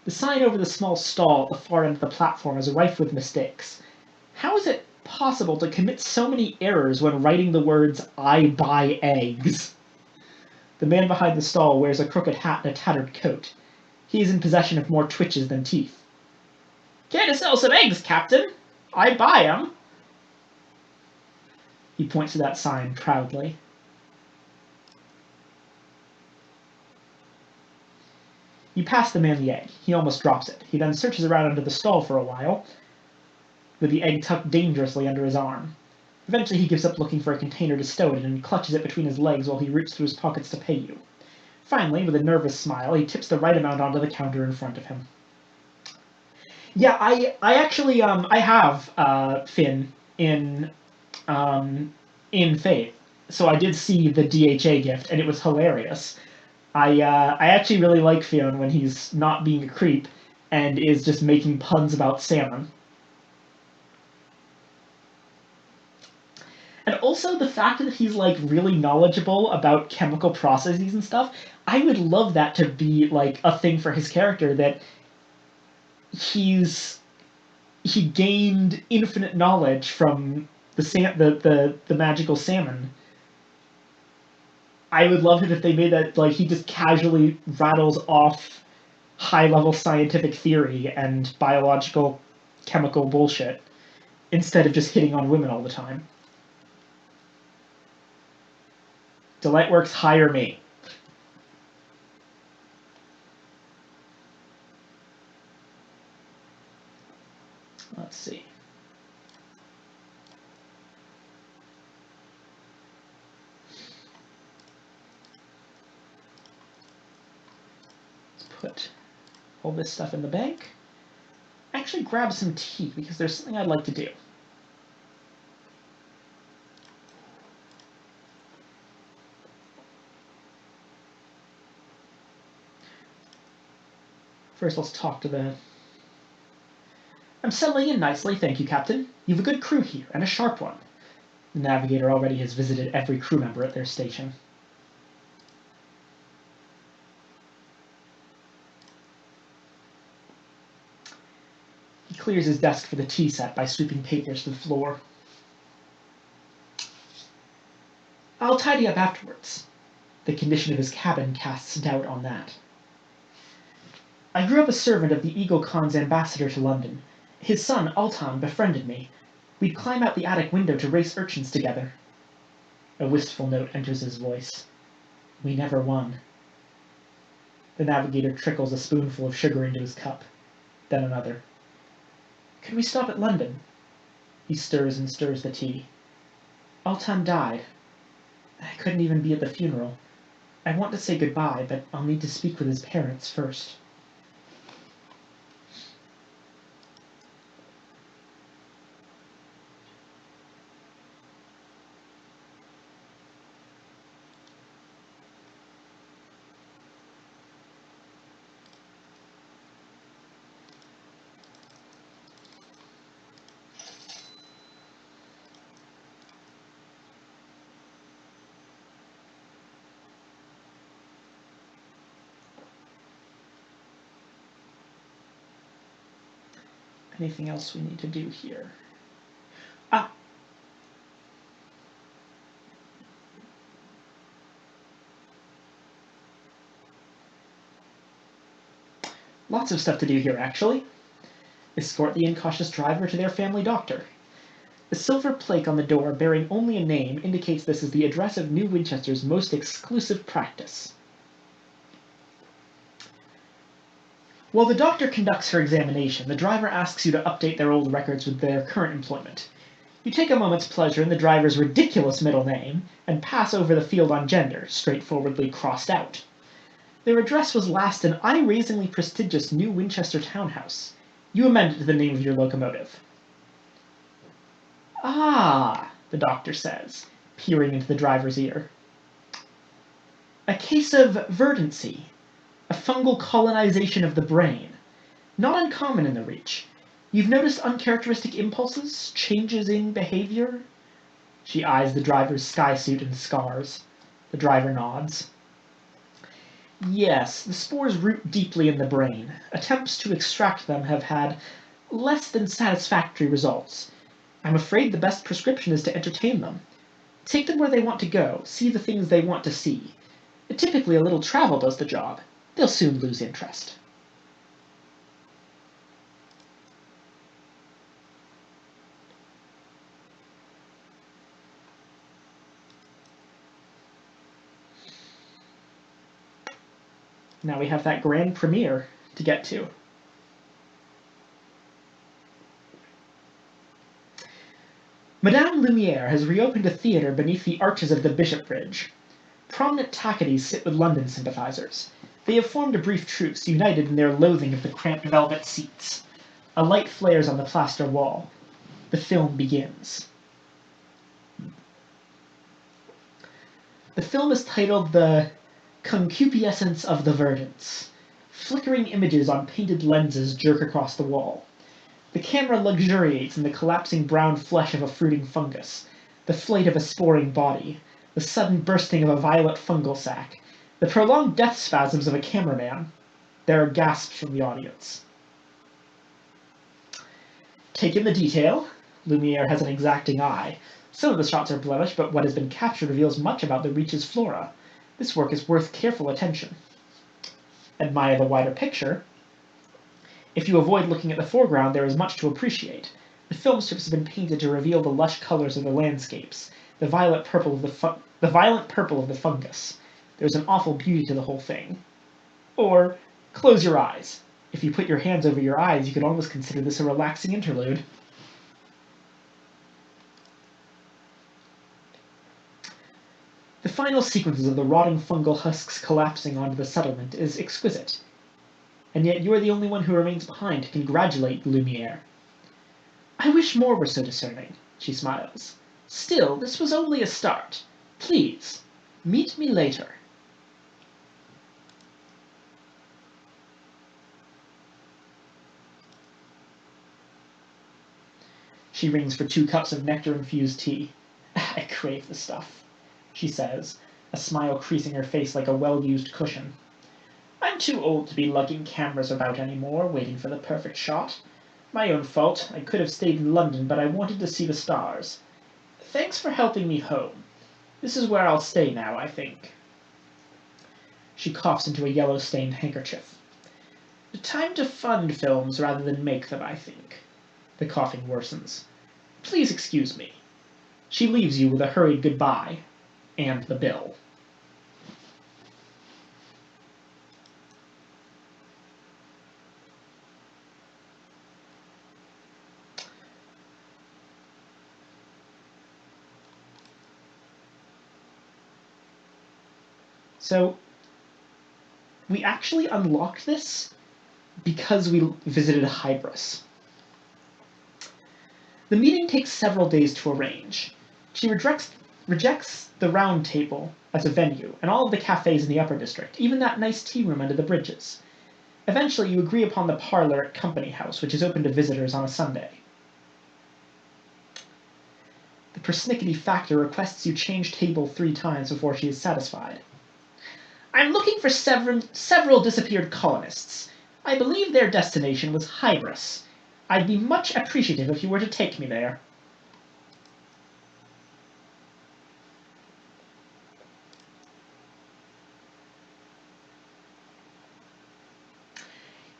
the sign over the small stall at the far end of the platform is rife with mistakes. How is it possible to commit so many errors when writing the words, "I buy eggs"? The man behind the stall wears a crooked hat and a tattered coat. He is in possession of more twitches than teeth. "Care to sell some eggs, Captain? I buy 'em." He points to that sign proudly. You pass the man the egg. He almost drops it. He then searches around under the stall for a while, with the egg tucked dangerously under his arm. Eventually he gives up looking for a container to stow it in and clutches it between his legs while he roots through his pockets to pay you. Finally, with a nervous smile, he tips the right amount onto the counter in front of him. Yeah, I actually I have Finn in Fate, so I did see the DHA gift, and it was hilarious. I actually really like Fionn when he's not being a creep and is just making puns about salmon. And also the fact that he's like really knowledgeable about chemical processes and stuff, I would love that to be like a thing for his character, that he gained infinite knowledge from the magical salmon. I would love it if they made that like he just casually rattles off high level scientific theory and biological chemical bullshit instead of just hitting on women all the time. Delightworks, hire me. Let's see. Let's put all this stuff in the bank. Actually grab some tea because there's something I'd like to do. First, let's talk to the... I'm settling in nicely, thank you, Captain. You've a good crew here, and a sharp one. The navigator already has visited every crew member at their station. He clears his desk for the tea set by sweeping papers to the floor. I'll tidy up afterwards. The condition of his cabin casts doubt on that. I grew up a servant of the Eagle Khan's ambassador to London. His son, Altan, befriended me. We'd climb out the attic window to race urchins together. A wistful note enters his voice. We never won. The navigator trickles a spoonful of sugar into his cup. Then another. Could we stop at London? He stirs and stirs the tea. Altan died. I couldn't even be at the funeral. I want to say goodbye, but I'll need to speak with his parents first. Anything else we need to do here? Ah! Lots of stuff to do here, actually. Escort the incautious driver to their family doctor. The silver plaque on the door, bearing only a name, indicates this is the address of New Winchester's most exclusive practice. While the doctor conducts her examination, the driver asks you to update their old records with their current employment. You take a moment's pleasure in the driver's ridiculous middle name, and pass over the field on gender, straightforwardly crossed out. Their address was last an eye-raisingly prestigious New Winchester townhouse. You amend it to the name of your locomotive. Ah, the doctor says, peering into the driver's ear. A case of verdancy, a fungal colonization of the brain. Not uncommon in the Reach. You've noticed uncharacteristic impulses, changes in behavior? She eyes the driver's skysuit and scars. The driver nods. Yes, the spores root deeply in the brain. Attempts to extract them have had less than satisfactory results. I'm afraid the best prescription is to entertain them. Take them where they want to go, see the things they want to see. Typically, a little travel does the job. They'll soon lose interest. Now we have that grand premiere to get to. Madame Lumiere has reopened a theatre beneath the arches of the Bishopbridge. Prominent Tacketies sit with London sympathizers. They have formed a brief truce, united in their loathing of the cramped velvet seats. A light flares on the plaster wall. The film begins. The film is titled The Concupiscence of the Verdants. Flickering images on painted lenses jerk across the wall. The camera luxuriates in the collapsing brown flesh of a fruiting fungus, the flight of a sporing body, the sudden bursting of a violet fungal sac, the prolonged death spasms of a cameraman. There are gasps from the audience. Take in the detail. Lumiere has an exacting eye. Some of the shots are blemished, but what has been captured reveals much about the Reach's flora. This work is worth careful attention. Admire the wider picture. If you avoid looking at the foreground, there is much to appreciate. The film strips have been painted to reveal the lush colors of the landscapes, the violent purple of the fungus. There's an awful beauty to the whole thing. Or, close your eyes. If you put your hands over your eyes, you could almost consider this a relaxing interlude. The final sequences of the rotting fungal husks collapsing onto the settlement is exquisite. And yet you are the only one who remains behind to congratulate Lumiere. I wish more were so discerning, she smiles. Still, this was only a start. Please, meet me later. She rings for 2 cups of nectar-infused tea. I crave the stuff, she says, a smile creasing her face like a well-used cushion. I'm too old to be lugging cameras about anymore, waiting for the perfect shot. My own fault. I could have stayed in London, but I wanted to see the stars. Thanks for helping me home. This is where I'll stay now, I think. She coughs into a yellow-stained handkerchief. Time to fund films rather than make them, I think. The coughing worsens. Please excuse me. She leaves you with a hurried goodbye, and the bill. So we actually unlocked this because we visited Hybris. The meeting takes several days to arrange. She rejects the Round Table as a venue, and all of the cafes in the Upper District, even that nice tea room under the bridges. Eventually, you agree upon the parlor at Company House, which is open to visitors on a Sunday. The persnickety factor requests you change table 3 times before she is satisfied. I'm looking for several disappeared colonists. I believe their destination was Hybris. I'd be much appreciative if you were to take me there.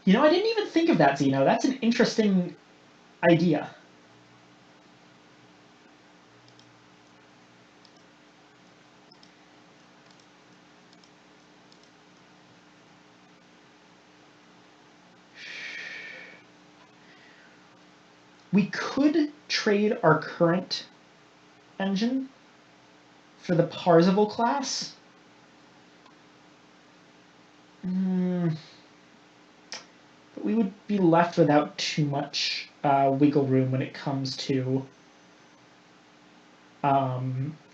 You know, I didn't even think of that, Zeno. That's an interesting idea. We could trade our current engine for the Parzival class. But we would be left without too much wiggle room when it comes to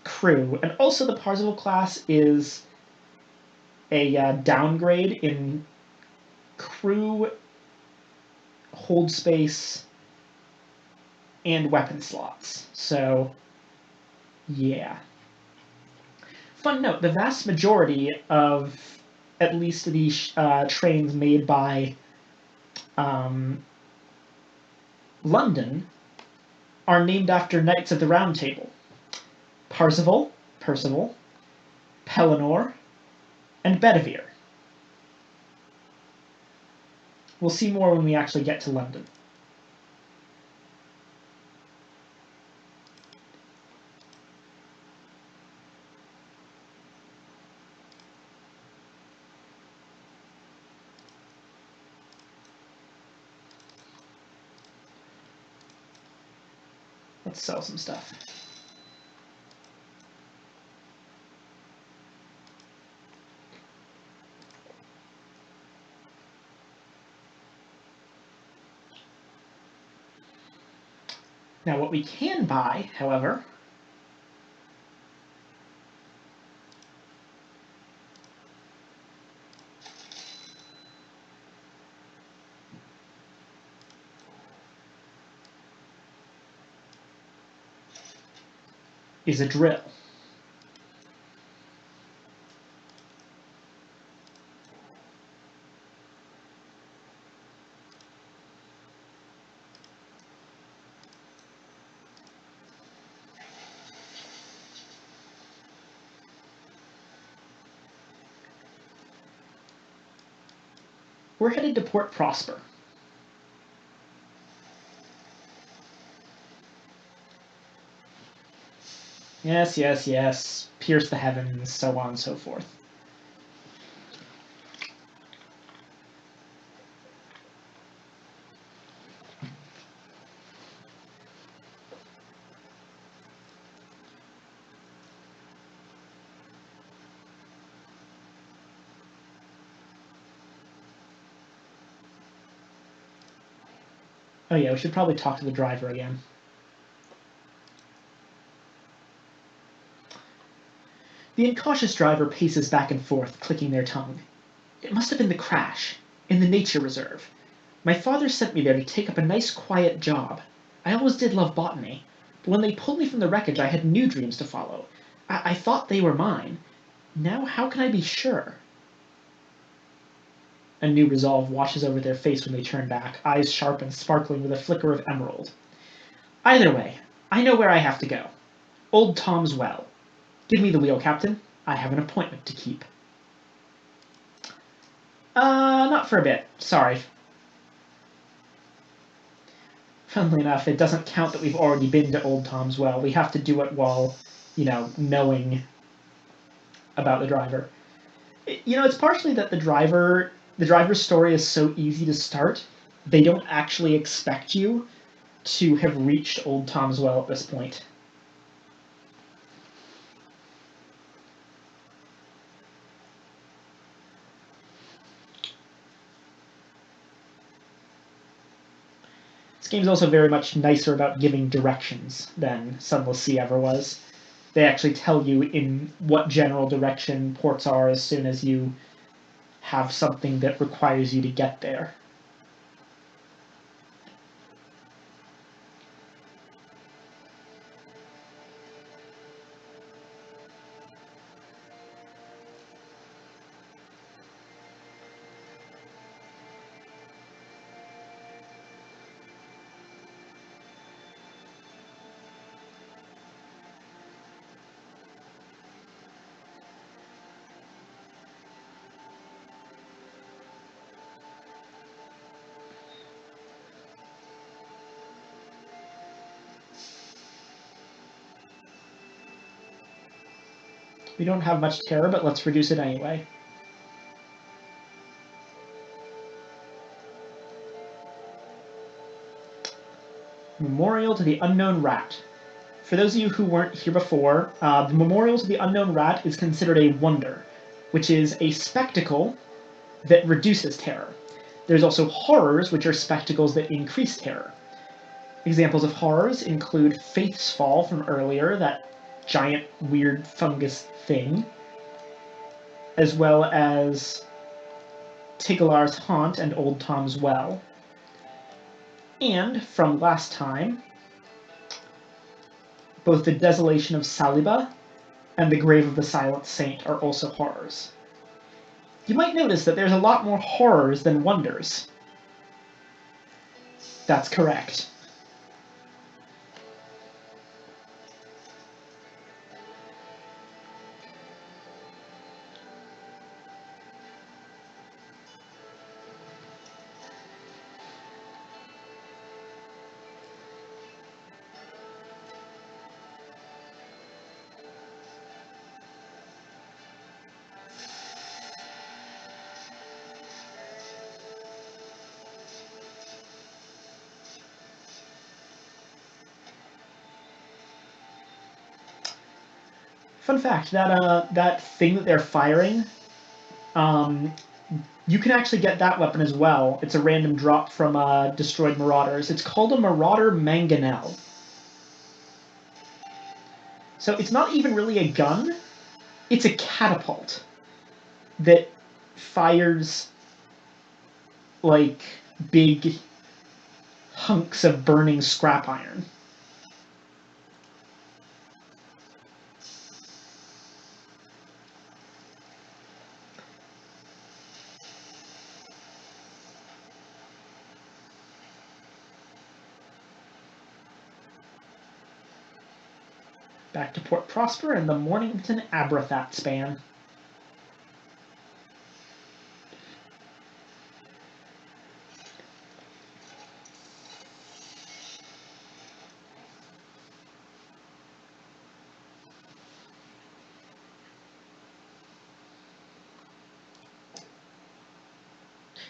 crew. And also the Parzival class is a downgrade in crew, hold space, and weapon slots. So, yeah. Fun note, the vast majority of at least the trains made by London are named after Knights of the Round Table. Percival, Pellinor, and Bedivere. We'll see more when we actually get to London. Let's sell some stuff. Now what we can buy, however, is a drill. We're headed to Port Prosper. Yes, yes, yes. Pierce the heavens, so on and so forth. Oh yeah, we should probably talk to the driver again. The incautious driver paces back and forth, clicking their tongue. It must have been the crash, in the nature reserve. My father sent me there to take up a nice quiet job. I always did love botany, but when they pulled me from the wreckage I had new dreams to follow. I thought they were mine. Now how can I be sure? A new resolve washes over their face when they turn back, eyes sharp and sparkling with a flicker of emerald. Either way, I know where I have to go. Old Tom's Well. Give me the wheel, Captain. I have an appointment to keep. Not for a bit. Sorry. Funnily enough, it doesn't count that we've already been to Old Tom's Well. We have to do it while, knowing about the driver. It's partially that the driver's story is so easy to start, they don't actually expect you to have reached Old Tom's Well at this point. This game's also very much nicer about giving directions than Sunless Sea ever was. They actually tell you in what general direction ports are as soon as you have something that requires you to get there. We don't have much terror, but let's reduce it anyway. Memorial to the Unknown Rat. For those of you who weren't here before, the Memorial to the Unknown Rat is considered a wonder, which is a spectacle that reduces terror. There's also horrors, which are spectacles that increase terror. Examples of horrors include Faith's Fall from earlier, that giant weird fungus thing, as well as Tigalar's Haunt and Old Tom's Well. And from last time, both the Desolation of Saliba and the Grave of the Silent Saint are also horrors. You might notice that there's a lot more horrors than wonders. That's correct. Fun fact, that thing that they're firing, you can actually get that weapon as well. It's a random drop from Destroyed Marauders. It's called a Marauder Mangonel. So it's not even really a gun. It's a catapult that fires like big hunks of burning scrap iron. Back to Port Prosper and the Mornington Abrathat span.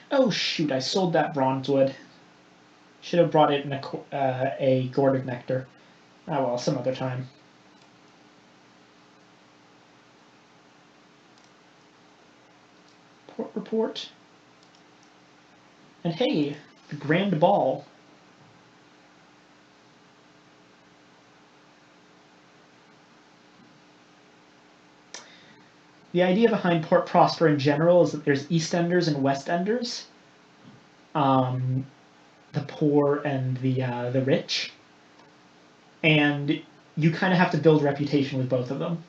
Oh shoot, I sold that bronzewood. Should have brought it in a gourd of nectar. Ah well, some other time. Port report. And hey, the Grand Ball. The idea behind Port Prosper in general is that there's Eastenders and Westenders. The poor and the rich. And you kind of have to build reputation with both of them.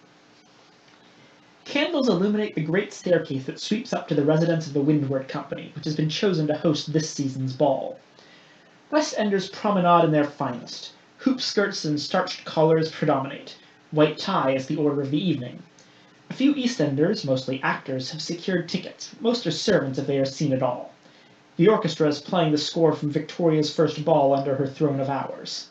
Candles illuminate the great staircase that sweeps up to the residence of the Windward Company, which has been chosen to host this season's ball. West Enders promenade in their finest. Hoop skirts and starched collars predominate. White tie is the order of the evening. A few East Enders, mostly actors, have secured tickets. Most are servants if they are seen at all. The orchestra is playing the score from Victoria's first ball under her throne of hours.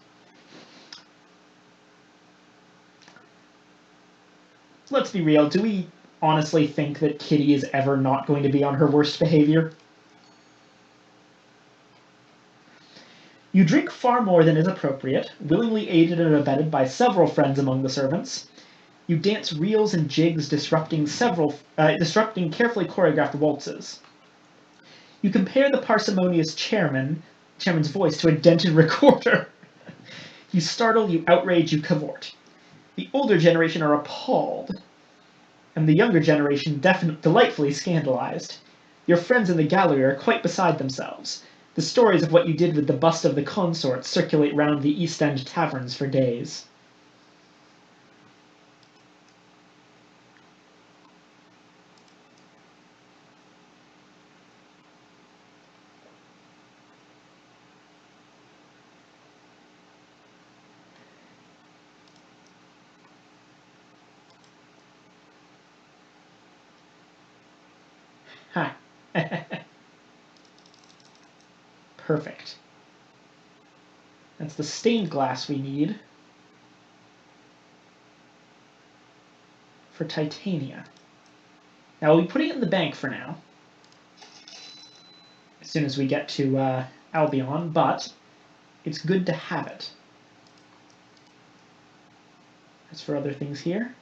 Let's be real, do we honestly think that Kitty is ever not going to be on her worst behavior? You drink far more than is appropriate, willingly aided and abetted by several friends among the servants. You dance reels and jigs, disrupting carefully choreographed waltzes. You compare the parsimonious chairman Chairman's voice to a dented recorder. You startle, you outrage, you cavort. The older generation are appalled, and the younger generation delightfully scandalized. Your friends in the gallery are quite beside themselves. The stories of what you did with the bust of the consort circulate round the East End taverns for days. Ha. Perfect. That's the stained glass we need for Titania. Now, we'll be putting it in the bank for now, as soon as we get to Albion, but it's good to have it. As for other things here,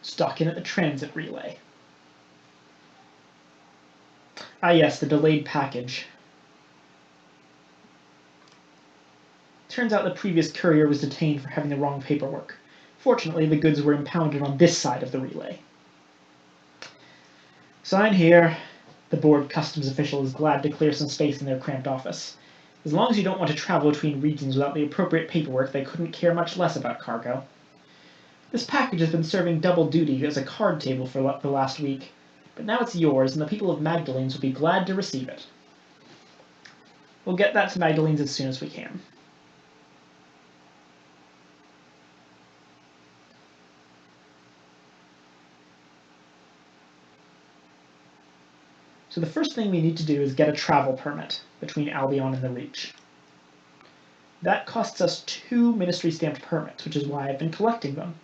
stock in at the transit relay. Ah yes, the delayed package. Turns out the previous courier was detained for having the wrong paperwork. Fortunately, the goods were impounded on this side of the relay. Sign here. The bored customs official is glad to clear some space in their cramped office. As long as you don't want to travel between regions without the appropriate paperwork, they couldn't care much less about cargo. This package has been serving double duty as a card table for the last week, but now it's yours, and the people of Magdalene's will be glad to receive it. We'll get that to Magdalene's as soon as we can. So the first thing we need to do is get a travel permit between Albion and the Reach. That costs us 2 ministry-stamped permits, which is why I've been collecting them.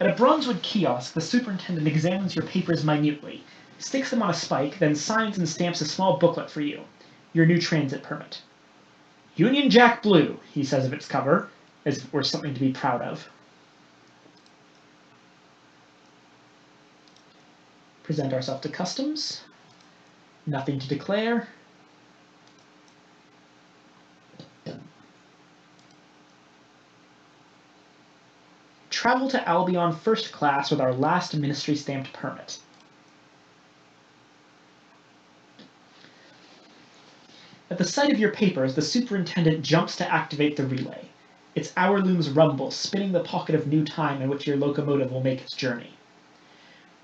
At a Bronzewood kiosk, the superintendent examines your papers minutely, sticks them on a spike, then signs and stamps a small booklet for you, your new transit permit. Union Jack Blue, he says of its cover, as if it were something to be proud of. Present ourselves to customs. Nothing to declare. Travel to Albion first class with our last ministry stamped permit. At the sight of your papers, the superintendent jumps to activate the relay. Its hour looms rumble, spinning the pocket of new time in which your locomotive will make its journey.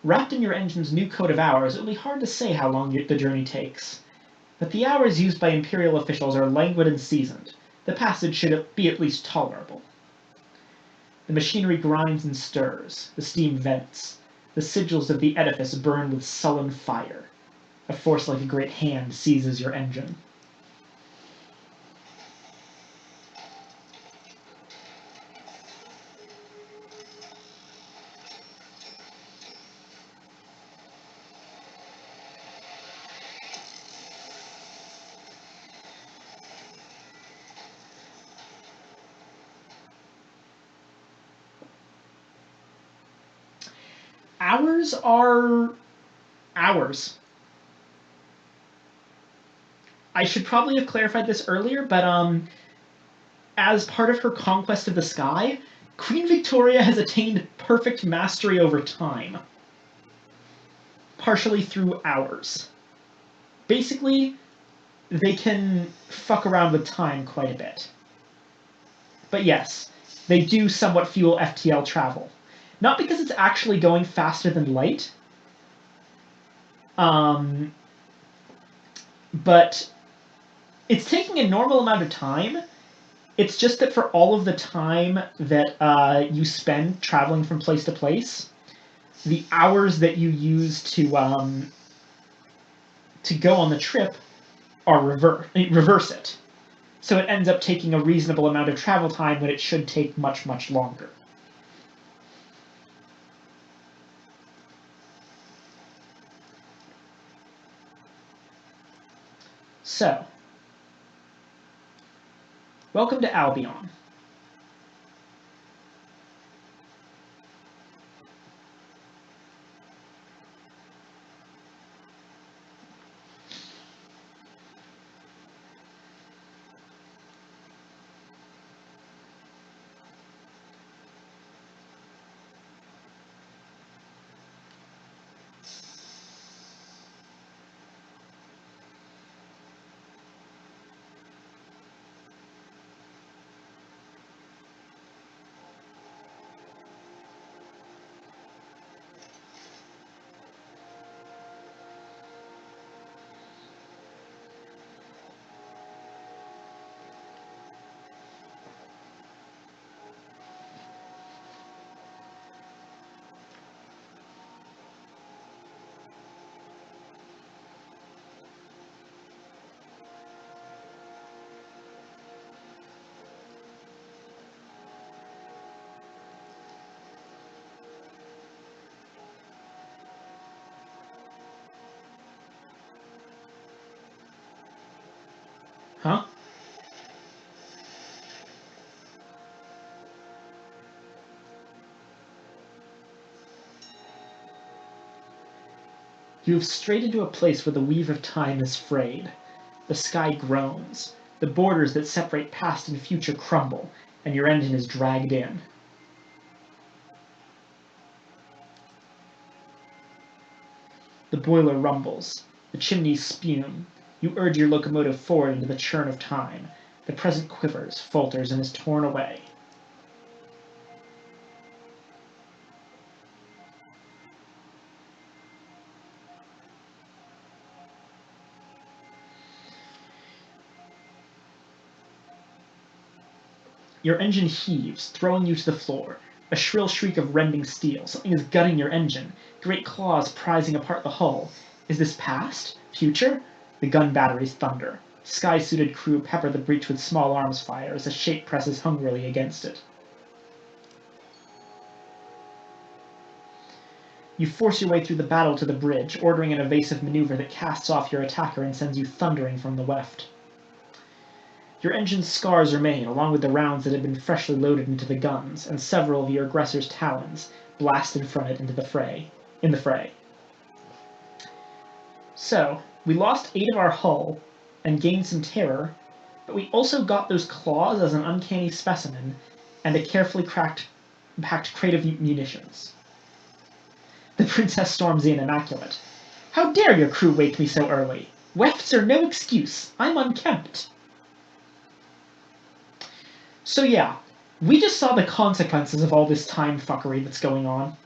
Wrapped in your engine's new code of hours, it will be hard to say how long the journey takes. But the hours used by Imperial officials are languid and seasoned. The passage should be at least tolerable. The machinery grinds and stirs. The steam vents. The sigils of the edifice burn with sullen fire. A force like a great hand seizes your engine. Hours are hours. I should probably have clarified this earlier, but as part of her conquest of the sky, Queen Victoria has attained perfect mastery over time, partially through hours. Basically, they can fuck around with time quite a bit. But yes, they do somewhat fuel FTL travel. Not because it's actually going faster than light, but it's taking a normal amount of time. It's just that for all of the time that you spend traveling from place to place, the hours that you use to go on the trip are reverse it. So it ends up taking a reasonable amount of travel time when it should take much, much longer. So, welcome to Albion. Huh? You have strayed into a place where the weave of time is frayed. The sky groans. The borders that separate past and future crumble, and your engine is dragged in. The boiler rumbles. The chimneys spume. You urge your locomotive forward into the churn of time. The present quivers, falters, and is torn away. Your engine heaves, throwing you to the floor. A shrill shriek of rending steel. Something is gutting your engine. Great claws prizing apart the hull. Is this past? Future? The gun batteries thunder. Sky-suited crew pepper the breach with small arms fire as the shape presses hungrily against it. You force your way through the battle to the bridge, ordering an evasive maneuver that casts off your attacker and sends you thundering from the weft. Your engine's scars remain, along with the rounds that had been freshly loaded into the guns, and several of your aggressor's talons blasted from it into the fray. So, we lost 8 of our hull and gained some terror, but we also got those claws as an uncanny specimen and a carefully packed crate of munitions. The princess storms in immaculate. How dare your crew wake me so early? Wefts are no excuse. I'm unkempt. So yeah, we just saw the consequences of all this time fuckery that's going on.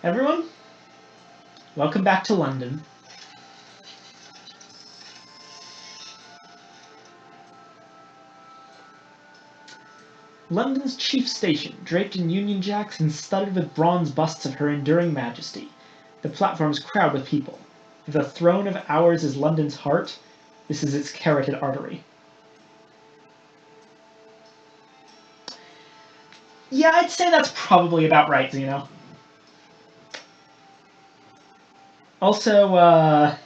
Everyone, welcome back to London. London's chief station, draped in Union Jacks and studded with bronze busts of her enduring majesty. The platforms crowd with people. If the throne of ours is London's heart, this is its carotid artery. Yeah, I'd say that's probably about right, Zeno. Also, a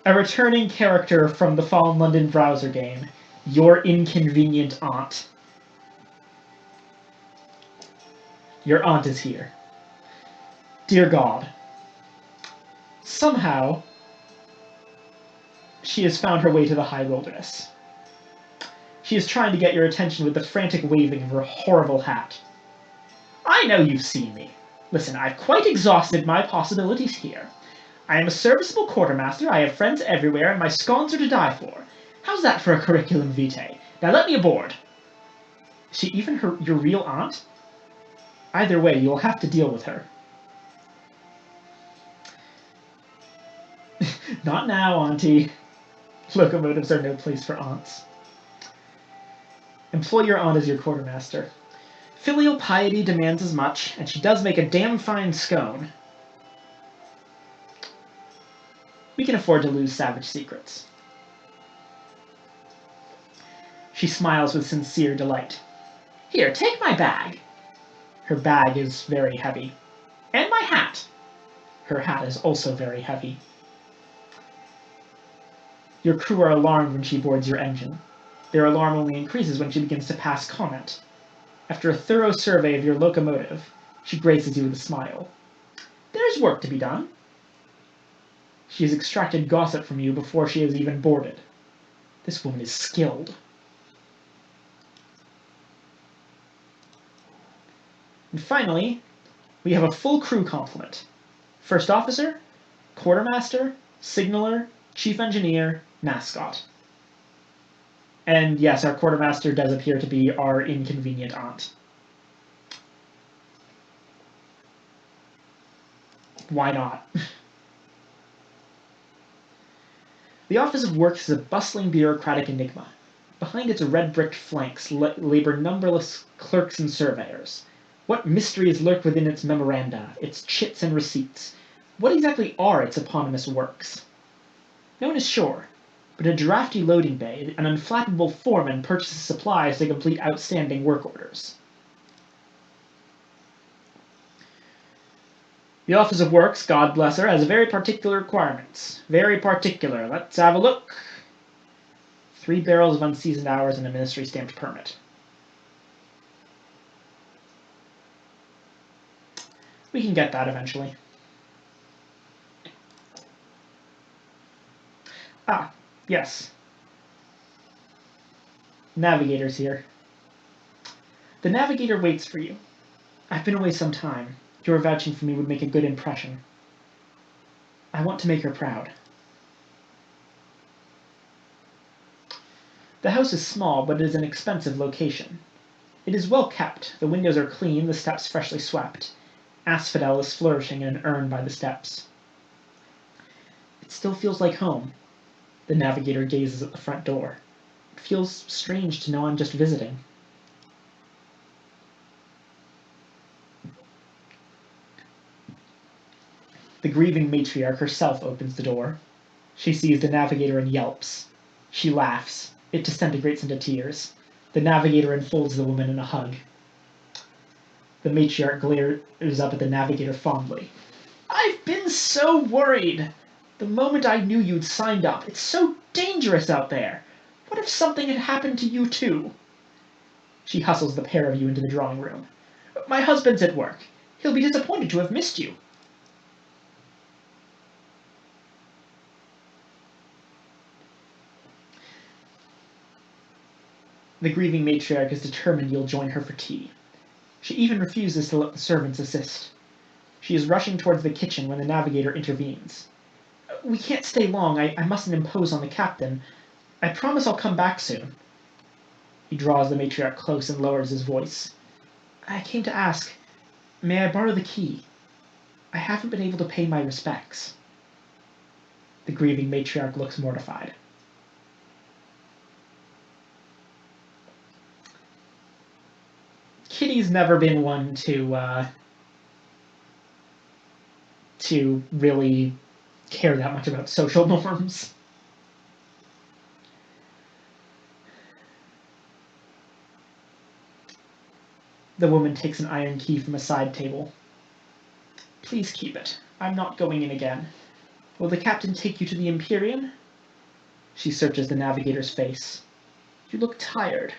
returning character from the Fallen London browser game, your inconvenient aunt. Your aunt is here. Dear God. Somehow, she has found her way to the high wilderness. She is trying to get your attention with the frantic waving of her horrible hat. I know you've seen me. Listen, I've quite exhausted my possibilities here. I am a serviceable quartermaster, I have friends everywhere, and my scones are to die for. How's that for a curriculum vitae? Now let me aboard. Is she even your real aunt? Either way, you'll have to deal with her. Not now, Auntie. Locomotives are no place for aunts. Employ your aunt as your quartermaster. Filial piety demands as much, and she does make a damn fine scone. We can afford to lose savage secrets. She smiles with sincere delight. Here, take my bag. Her bag is very heavy. And my hat. Her hat is also very heavy. Your crew are alarmed when she boards your engine. Their alarm only increases when she begins to pass comment. After a thorough survey of your locomotive, she graces you with a smile. There's work to be done. She has extracted gossip from you before she has even boarded. This woman is skilled. And finally, we have a full crew complement. First officer, quartermaster, signaler, chief engineer, mascot. And yes, our quartermaster does appear to be our inconvenient aunt. Why not? The Office of Works is a bustling bureaucratic enigma. Behind its red-bricked flanks labor numberless clerks and surveyors. What mysteries lurk within its memoranda, its chits and receipts? What exactly are its eponymous works? No one is sure, but a drafty loading bay, an unflappable foreman purchases supplies to complete outstanding work orders. The Office of Works, God bless her, has very particular requirements. Very particular. Let's have a look. 3 barrels of unseasoned hours and a ministry-stamped permit. We can get that eventually. Ah, yes. Navigator's here. The Navigator waits for you. I've been away some time. Your vouching for me would make a good impression. I want to make her proud. The house is small, but it is an expensive location. It is well kept. The windows are clean, the steps freshly swept. Asphodel is flourishing in an urn by the steps. It still feels like home. The Navigator gazes at the front door. It feels strange to know I'm just visiting. The grieving matriarch herself opens the door. She sees the Navigator and yelps. She laughs. It disintegrates into tears. The Navigator enfolds the woman in a hug. The matriarch glares up at the Navigator fondly. I've been so worried! The moment I knew you'd signed up. It's so dangerous out there. What if something had happened to you too? She hustles the pair of you into the drawing room. My husband's at work. He'll be disappointed to have missed you. The grieving matriarch is determined you'll join her for tea. She even refuses to let the servants assist. She is rushing towards the kitchen when the Navigator intervenes. We can't stay long. I mustn't impose on the captain. I promise I'll come back soon. He draws the matriarch close and lowers his voice. I came to ask, may I borrow the key? I haven't been able to pay my respects. The grieving matriarch looks mortified. Kitty's never been one to really care that much about social norms. The woman takes an iron key from a side table. Please keep it. I'm not going in again. Will the captain take you to the Empyrean? She searches the Navigator's face. You look tired.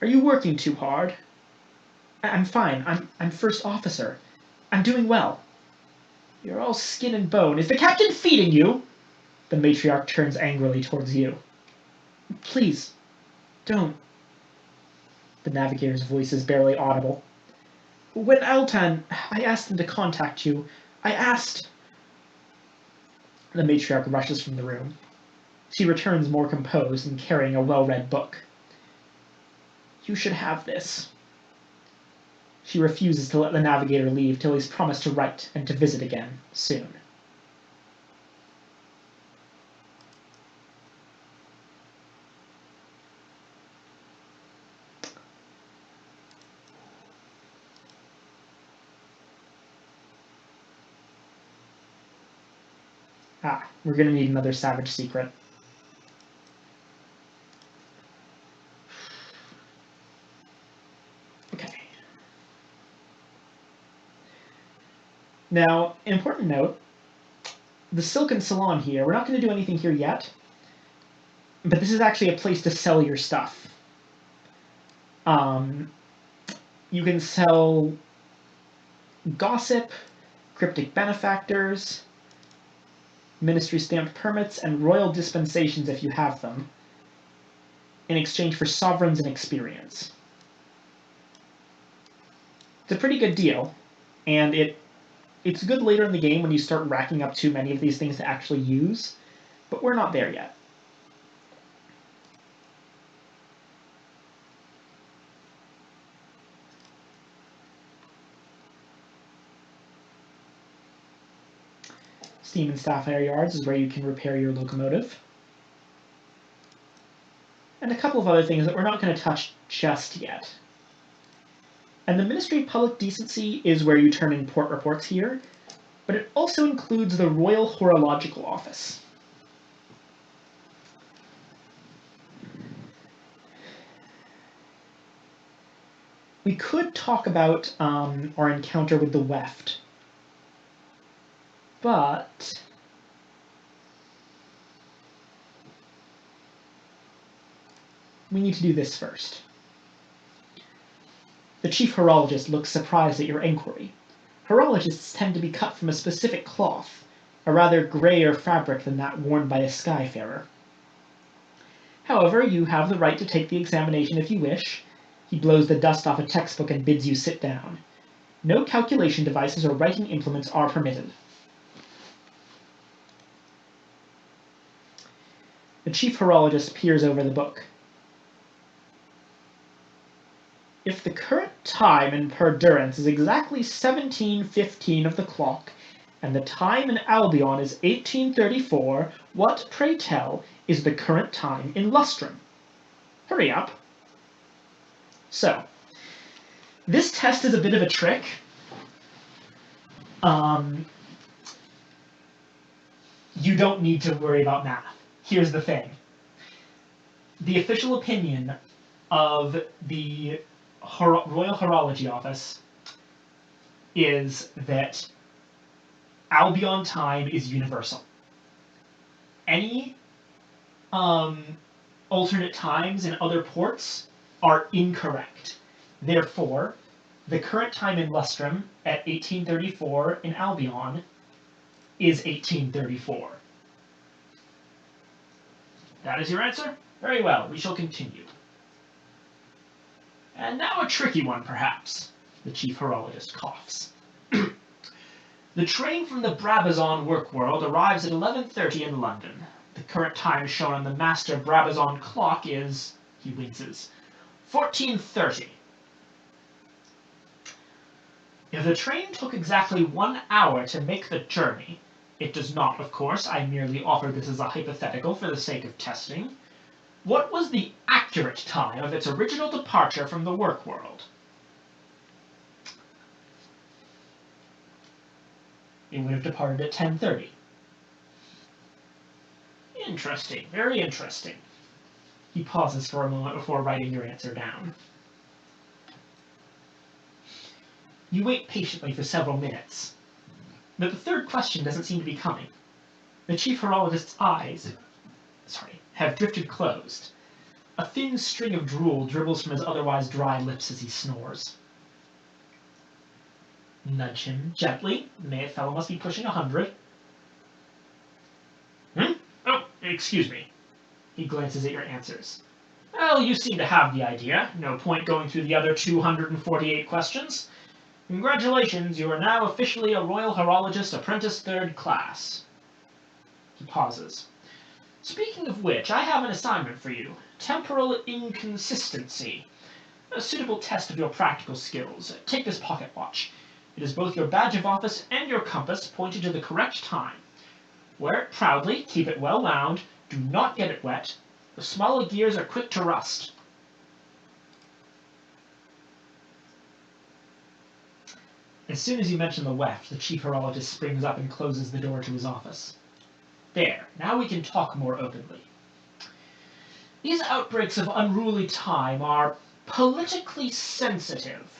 Are you working too hard? I'm fine. I'm first officer. I'm doing well. You're all skin and bone. Is the captain feeding you? The matriarch turns angrily towards you. Please, don't. The Navigator's voice is barely audible. When Altan, I asked him to contact you. I asked... The matriarch rushes from the room. She returns more composed and carrying a well-read book. You should have this. She refuses to let the navigator leave till he's promised to write and to visit again soon. We're going to need another savage secret. Okay. Now, an important note, the Silken Salon here, we're not going to do anything here yet, but this is actually a place to sell your stuff. You can sell gossip, cryptic benefactors, ministry stamped permits, and royal dispensations if you have them, in exchange for sovereigns and experience. It's a pretty good deal, and it's good later in the game when you start racking up too many of these things to actually use, but we're not there yet. Steam and Sapphire Yards is where you can repair your locomotive. And a couple of other things that we're not going to touch just yet. And the Ministry of Public Decency is where you turn in port reports here, but it also includes the Royal Horological Office. We could talk about our encounter with the Weft, but we need to do this first. The chief horologist looks surprised at your inquiry. Horologists tend to be cut from a specific cloth, a rather grayer fabric than that worn by a skyfarer. However, you have the right to take the examination if you wish. He blows the dust off a textbook and bids you sit down. No calculation devices or writing implements are permitted. The chief horologist peers over the book. If the current time in Perdurance is exactly 17:15 of the clock, and the time in Albion is 1834, what, pray tell, is the current time in Lustrum? Hurry up. So, this test is a bit of a trick. You don't need to worry about math. Here's the thing. The official opinion of the Royal Horology Office is that Albion time is universal. Any alternate times in other ports are incorrect. Therefore, the current time in Lustrum at 1834 in Albion is 1834. That is your answer? Very well, we shall continue. And now a tricky one, perhaps. The chief horologist coughs. The train from the Brabazon work world arrives at 11:30 in London. The current time shown on the master Brabazon clock is, he winces, 14:30. If the train took exactly 1 hour to make the journey, it does not, of course, I merely offer this as a hypothetical for the sake of testing, what was the accurate time of its original departure from the work world? It would have departed at 10:30. Interesting, very interesting. He pauses for a moment before writing your answer down. You wait patiently for several minutes, but the third question doesn't seem to be coming. The chief horologist's eyes, have drifted closed. A thin string of drool dribbles from his otherwise dry lips as he snores. Nudge him gently. The fellow must be pushing 100. Oh, excuse me. He glances at your answers. Well, you seem to have the idea. No point going through the other 248 questions. Congratulations, you are now officially a Royal Horologist Apprentice 3rd Class. He pauses. Speaking of which, I have an assignment for you. Temporal inconsistency. A suitable test of your practical skills. Take this pocket watch. It is both your badge of office and your compass pointed to the correct time. Wear it proudly, keep it well wound, do not get it wet. The smaller gears are quick to rust. As soon as you mention the weft, the chief horologist springs up and closes the door to his office. There, now we can talk more openly. These outbreaks of unruly time are politically sensitive.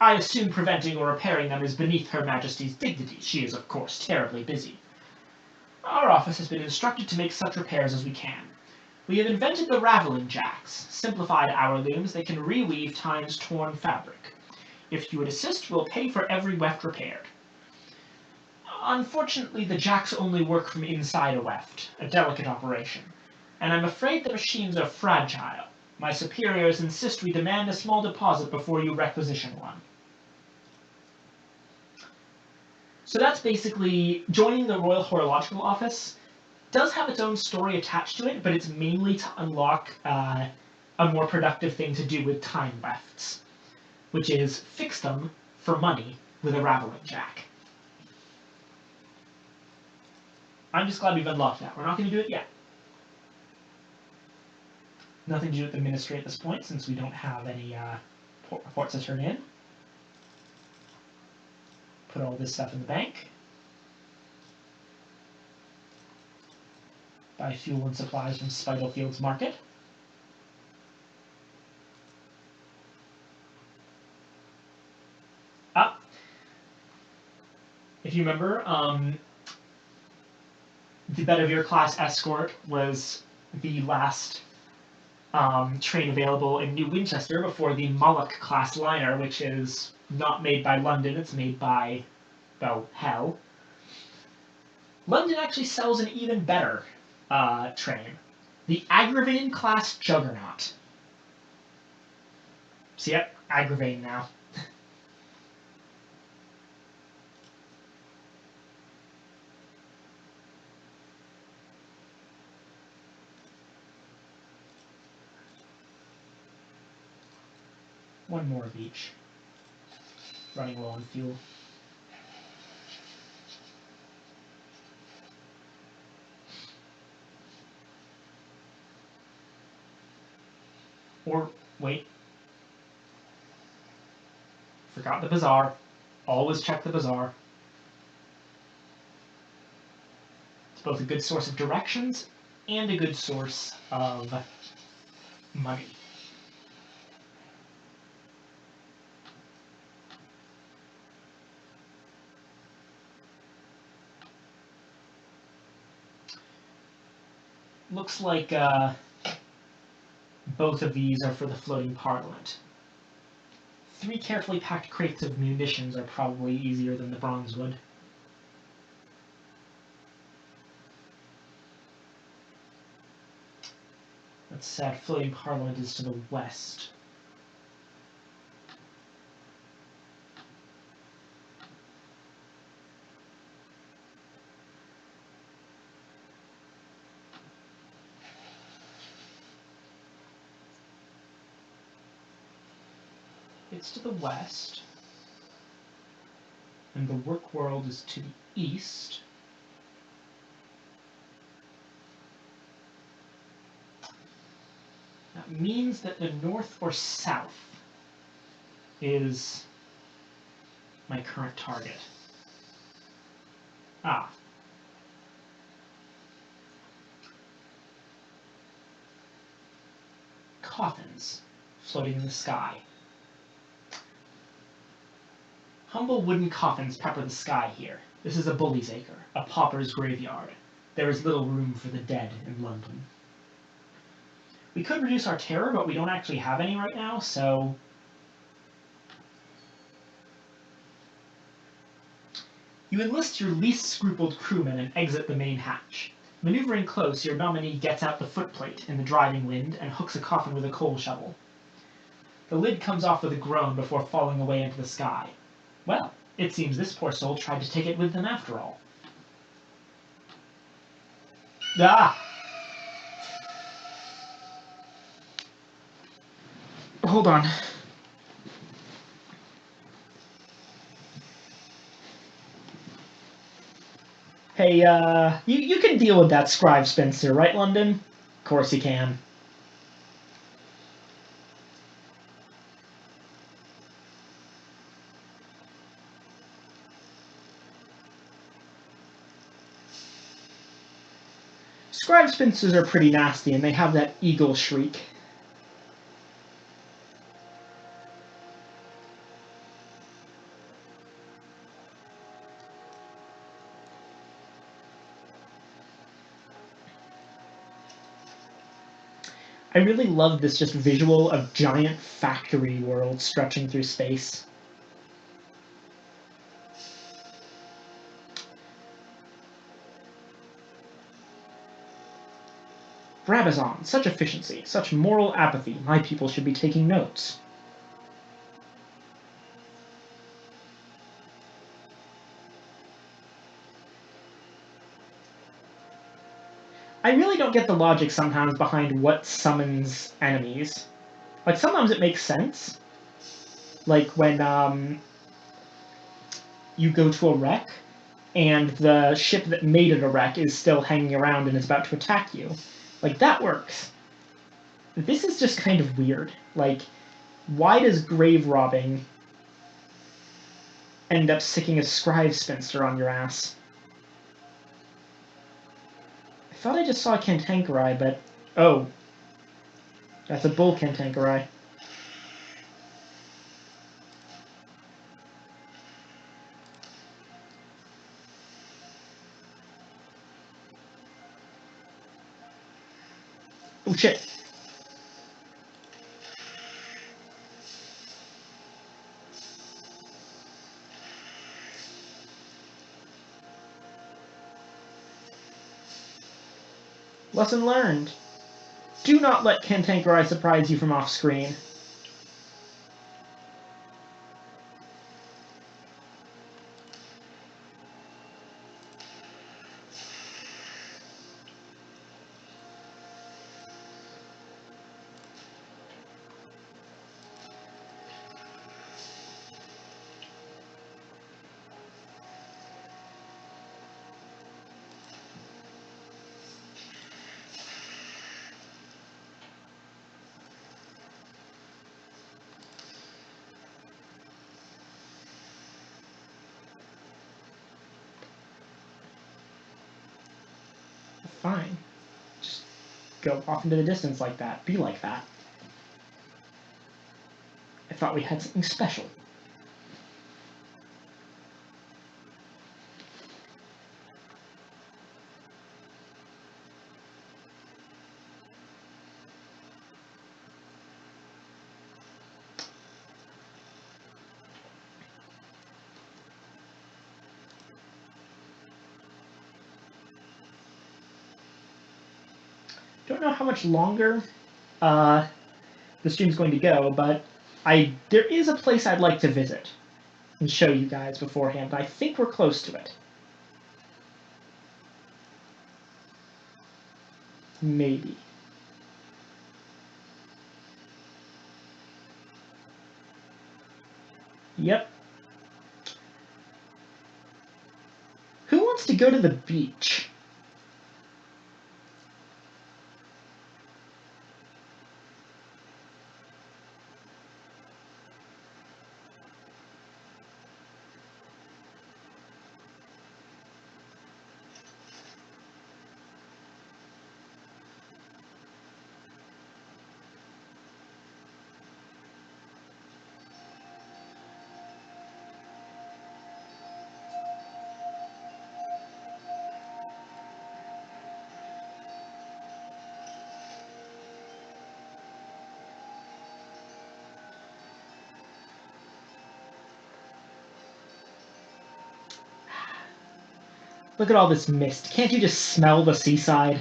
I assume preventing or repairing them is beneath Her Majesty's dignity. She is, of course, terribly busy. Our office has been instructed to make such repairs as we can. We have invented the raveling jacks, simplified hour looms that can reweave time's torn fabric. If you would assist, we'll pay for every weft repaired. Unfortunately, the jacks only work from inside a weft, a delicate operation, and I'm afraid the machines are fragile. My superiors insist we demand a small deposit before you requisition one. So that's basically joining the Royal Horological Office. Does have its own story attached to it, but it's mainly to unlock a more productive thing to do with time wefts, which is fix them for money with a raveling jack. I'm just glad we've unlocked that. We're not going to do it yet. Nothing to do with the ministry at this point, since we don't have any reports to turn in. Put all this stuff in the bank. Buy fuel and supplies from Spitalfields Market. If you remember, the Bedivere class escort was the last train available in New Winchester before the Moloch class liner, which is not made by London, it's made by, well, hell. London actually sells an even better train, the Agravain class Juggernaut. So yep, Agravain now. One more of each. Running low on fuel. Or, wait. Forgot the bazaar. Always check the bazaar. It's both a good source of directions and a good source of money. Looks like both of these are for the floating parliament. 3 carefully packed crates of munitions are probably easier than the bronzewood. That sad floating parliament is to the west. It's to the west, and the work world is to the east. That means that the north or south is my current target. Ah. Coffins floating in the sky. Humble wooden coffins pepper the sky here. This is a bully's acre, a pauper's graveyard. There is little room for the dead in London. We could reduce our terror, but we don't actually have any right now, so... You enlist your least scrupled crewmen and exit the main hatch. Maneuvering close, your nominee gets out the footplate in the driving wind and hooks a coffin with a coal shovel. The lid comes off with a groan before falling away into the sky. Well, it seems this poor soul tried to take it with them after all. Ah! hold on. Hey, you can deal with that scribe spinster, right, London? Of course you can. Scribe spinsters are pretty nasty, and they have that eagle shriek. I really love this just visual of giant factory worlds stretching through space. Brabazon, such efficiency, such moral apathy. My people should be taking notes. I really don't get the logic sometimes behind what summons enemies. Like, sometimes it makes sense. Like, when you go to a wreck, and the ship that made it a wreck is still hanging around and is about to attack you. Like, that works. This is just kind of weird. Like, why does grave robbing end up sicking a scribe spinster on your ass? I thought I just saw a cantankerite, but... Oh. That's a bull cantankerite. Oh, shit. Lesson learned. Do not let cantankerite surprise you from off-screen. Fine. Just go off into the distance like that. Be like that. I thought we had something special. Don't know how much longer the stream's going to go, but there is a place I'd like to visit and show you guys beforehand. I think we're close to it. Maybe. Yep. Who wants to go to the beach? Look at all this mist. Can't you just smell the seaside?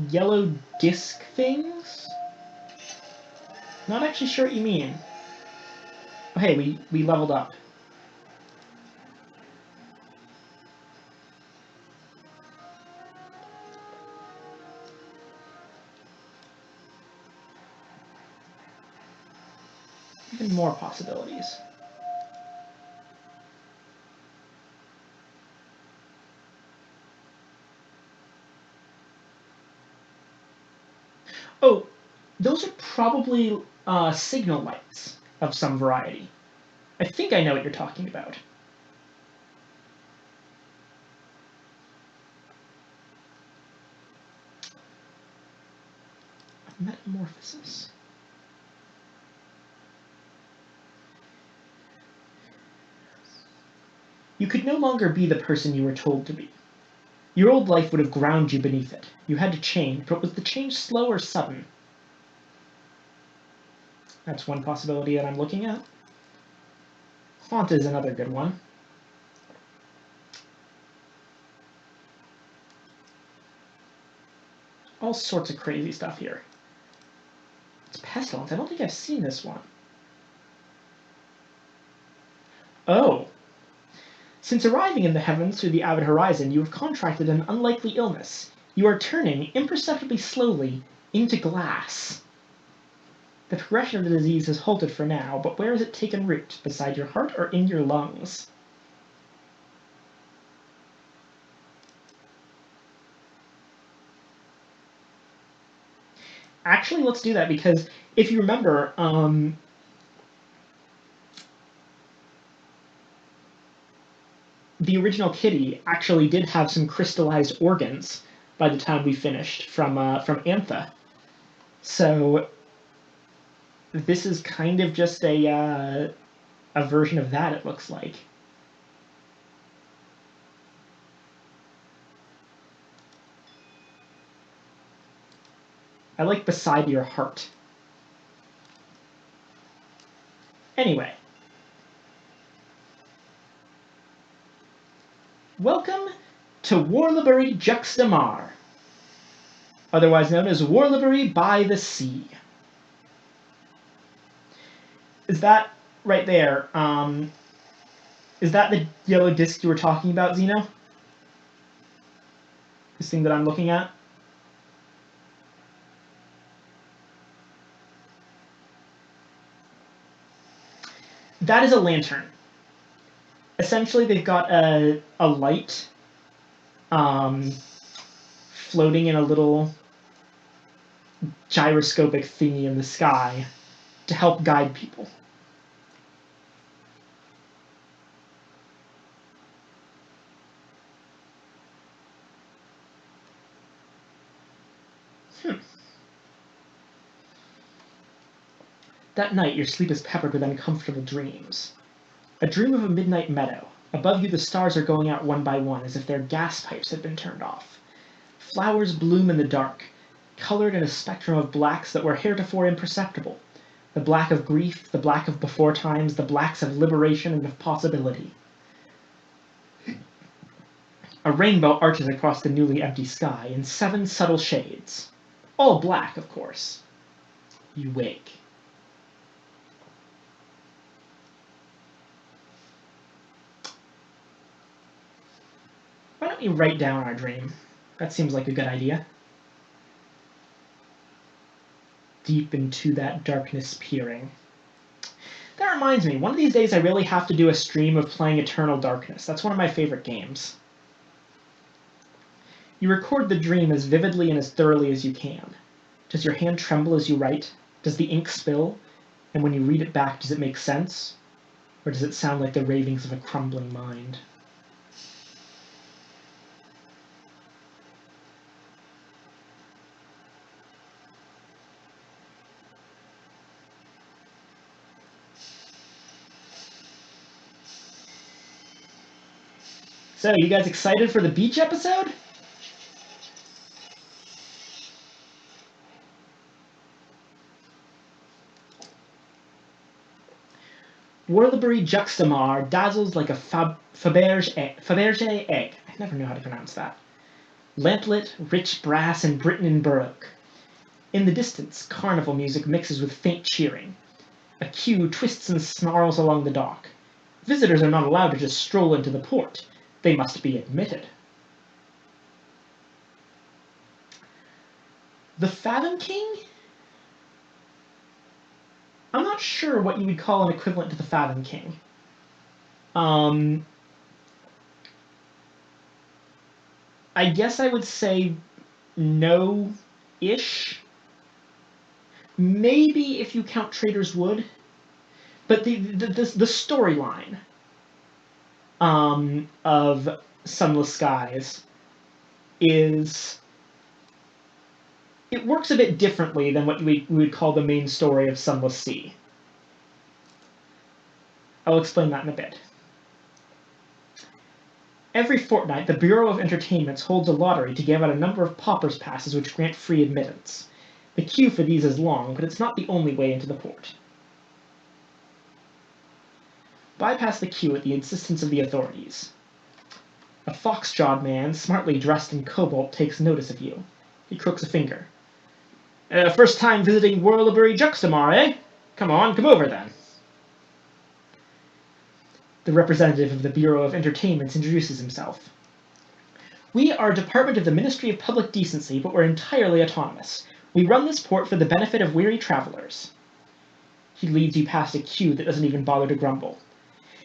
yellow disc things? Not actually sure what you mean. Oh, hey, we leveled up. Even more possibilities. Oh, those are probably signal lights of some variety. I think I know what you're talking about. Metamorphosis. You could no longer be the person you were told to be. Your old life would have ground you beneath it. You had to change, but was the change slow or sudden? That's one possibility that I'm looking at. Haunt is another good one. All sorts of crazy stuff here. It's Pestilence. I don't think I've seen this one. Oh. Since arriving in the heavens through the avid horizon, you have contracted an unlikely illness. You are turning, imperceptibly slowly, into glass. The progression of the disease has halted for now, but where has it taken root? Beside your heart or in your lungs? Actually, let's do that, because if you remember, the original kitty actually did have some crystallized organs by the time we finished from Antha. So this is kind of just a version of that, it looks like. I like beside your heart. Anyway. Welcome to Warlibury Juxtamar, otherwise known as Warlibury by the Sea. Is that right there? Is that the yellow disc you were talking about, Xeno? This thing that I'm looking at? That is a lantern. Essentially, they've got a light floating in a little gyroscopic thingy in the sky to help guide people. That night, your sleep is peppered with uncomfortable dreams. A dream of a midnight meadow. Above you, the stars are going out one by one, as if their gas pipes had been turned off. Flowers bloom in the dark, colored in a spectrum of blacks that were heretofore imperceptible. The black of grief, the black of before times, the blacks of liberation and of possibility. A rainbow arches across the newly empty sky in 7 subtle shades. All black, of course. You wake. Why don't we write down our dream? That seems like a good idea. Deep into that darkness peering. That reminds me, one of these days I really have to do a stream of playing Eternal Darkness. That's one of my favorite games. You record the dream as vividly and as thoroughly as you can. Does your hand tremble as you write? Does the ink spill? And when you read it back, does it make sense? Or does it sound like the ravings of a crumbling mind? So, you guys excited for the beach episode? Warlibury Juxtamar dazzles like a Faberge egg. I never know how to pronounce that. Lamplit, rich brass, and Britain Baroque. In the distance, carnival music mixes with faint cheering. A queue twists and snarls along the dock. Visitors are not allowed to just stroll into the port. They must be admitted. The Fathom King? I'm not sure what you would call an equivalent to the Fathom King. I guess I would say no-ish. Maybe if you count Trader's Wood. But the storyline of Sunless Skies is... It works a bit differently than what we would call the main story of Sunless Sea. I'll explain that in a bit. Every fortnight, the Bureau of Entertainments holds a lottery to give out a number of paupers' passes which grant free admittance. The queue for these is long, but it's not the only way into the port. Bypass the queue at the insistence of the authorities. A fox-jawed man, smartly dressed in cobalt, takes notice of you. He crooks a finger. First time visiting Whirlbury Juxtamar, eh? Come on, come over then. The representative of the Bureau of Entertainments introduces himself. We are a department of the Ministry of Public Decency, but we're entirely autonomous. We run this port for the benefit of weary travelers. He leads you past a queue that doesn't even bother to grumble.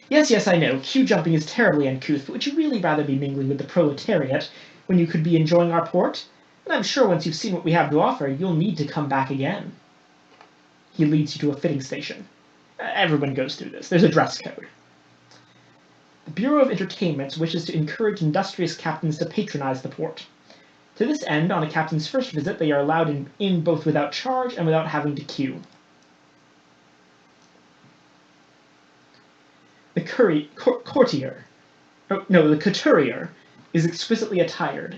Yes, I know, queue jumping is terribly uncouth, but would you really rather be mingling with the proletariat when you could be enjoying our port? And I'm sure once you've seen what we have to offer, you'll need to come back again. He leads you to a fitting station. Everyone goes through this. There's a dress code. The Bureau of Entertainments wishes to encourage industrious captains to patronize the port. To this end, on a captain's first visit, they are allowed in both without charge and without having to queue. The couturier is exquisitely attired.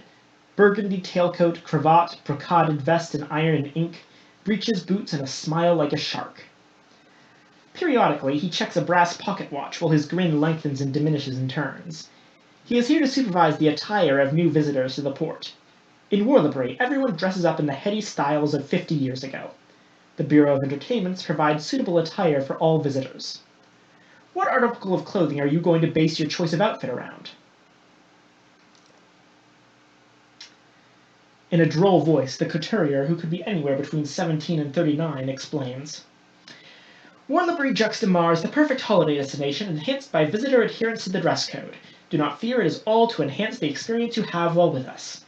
Burgundy tailcoat, cravat, brocaded vest in iron and ink, breeches, boots, and a smile like a shark. Periodically, he checks a brass pocket watch while his grin lengthens and diminishes in turns. He is here to supervise the attire of new visitors to the port. In Whirlbury, everyone dresses up in the heady styles of 50 years ago. The Bureau of Entertainments provides suitable attire for all visitors. What article of clothing are you going to base your choice of outfit around? In a droll voice, the couturier, who could be anywhere between 17 and 39, explains. Whirlbury Juxtamar is the perfect holiday destination, enhanced by visitor adherence to the dress code. Do not fear, it is all to enhance the experience you have while with us.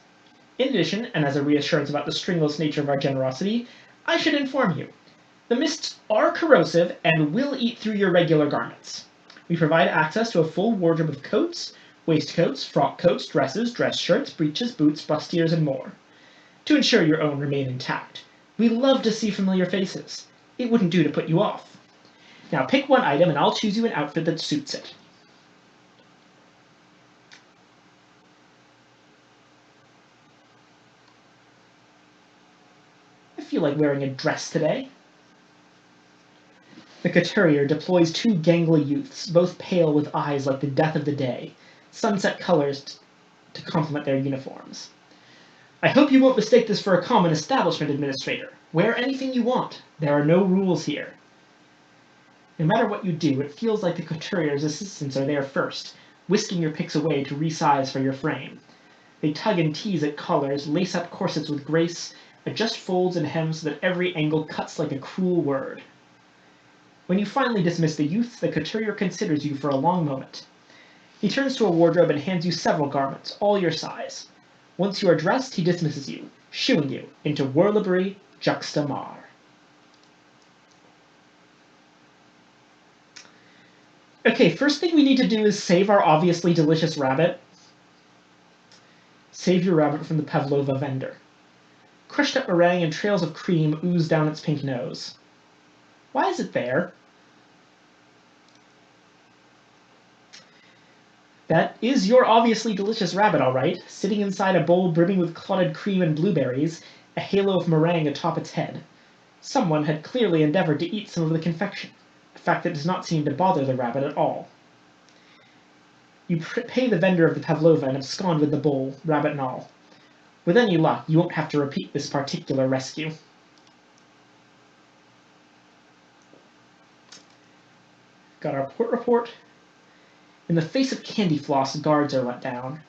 In addition, and as a reassurance about the stringless nature of our generosity, I should inform you. The mists are corrosive and will eat through your regular garments. We provide access to a full wardrobe of coats, waistcoats, frock coats, dresses, dress shirts, breeches, boots, bustiers, and more. To ensure your own remain intact, we love to see familiar faces. It wouldn't do to put you off. Now pick one item and I'll choose you an outfit that suits it. I feel like wearing a dress today. The couturier deploys two gangly youths, both pale with eyes like the death of the day, sunset colors to complement their uniforms. I hope you won't mistake this for a common establishment administrator. Wear anything you want. There are no rules here. No matter what you do, it feels like the couturier's assistants are there first, whisking your picks away to resize for your frame. They tug and tease at collars, lace up corsets with grace, adjust folds and hems so that every angle cuts like a cruel word. When you finally dismiss the youths, the couturier considers you for a long moment. He turns to a wardrobe and hands you several garments, all your size. Once you are dressed, he dismisses you, shooing you into Whirlbury Juxtamar. Okay, first thing we need to do is save our obviously delicious rabbit. Save your rabbit from the pavlova vendor. Crushed up meringue and trails of cream ooze down its pink nose. Why is it there? That is your obviously delicious rabbit, all right, sitting inside a bowl brimming with clotted cream and blueberries, a halo of meringue atop its head. Someone had clearly endeavored to eat some of the confection, a fact that does not seem to bother the rabbit at all. You pay the vendor of the pavlova and abscond with the bowl, rabbit and all. With any luck, you won't have to repeat this particular rescue. Got our port report. In the face of candy floss, guards are let down.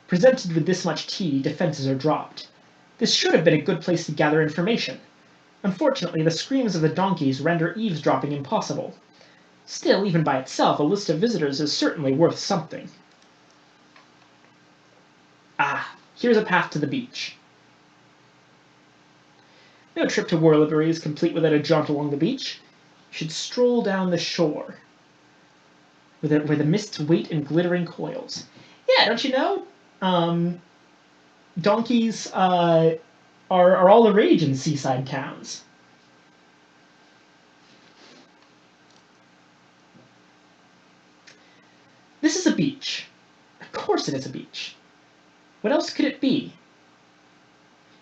Presented with this much tea, defenses are dropped. This should have been a good place to gather information. Unfortunately, the screams of the donkeys render eavesdropping impossible. Still, even by itself, a list of visitors is certainly worth something. Ah, here's a path to the beach. No trip to Warlibury is complete without a jaunt along the beach. You should stroll down the shore, where the mists wait in glittering coils. Yeah, don't you know? Donkeys are all the rage in seaside towns. This is a beach. Of course it is a beach. What else could it be?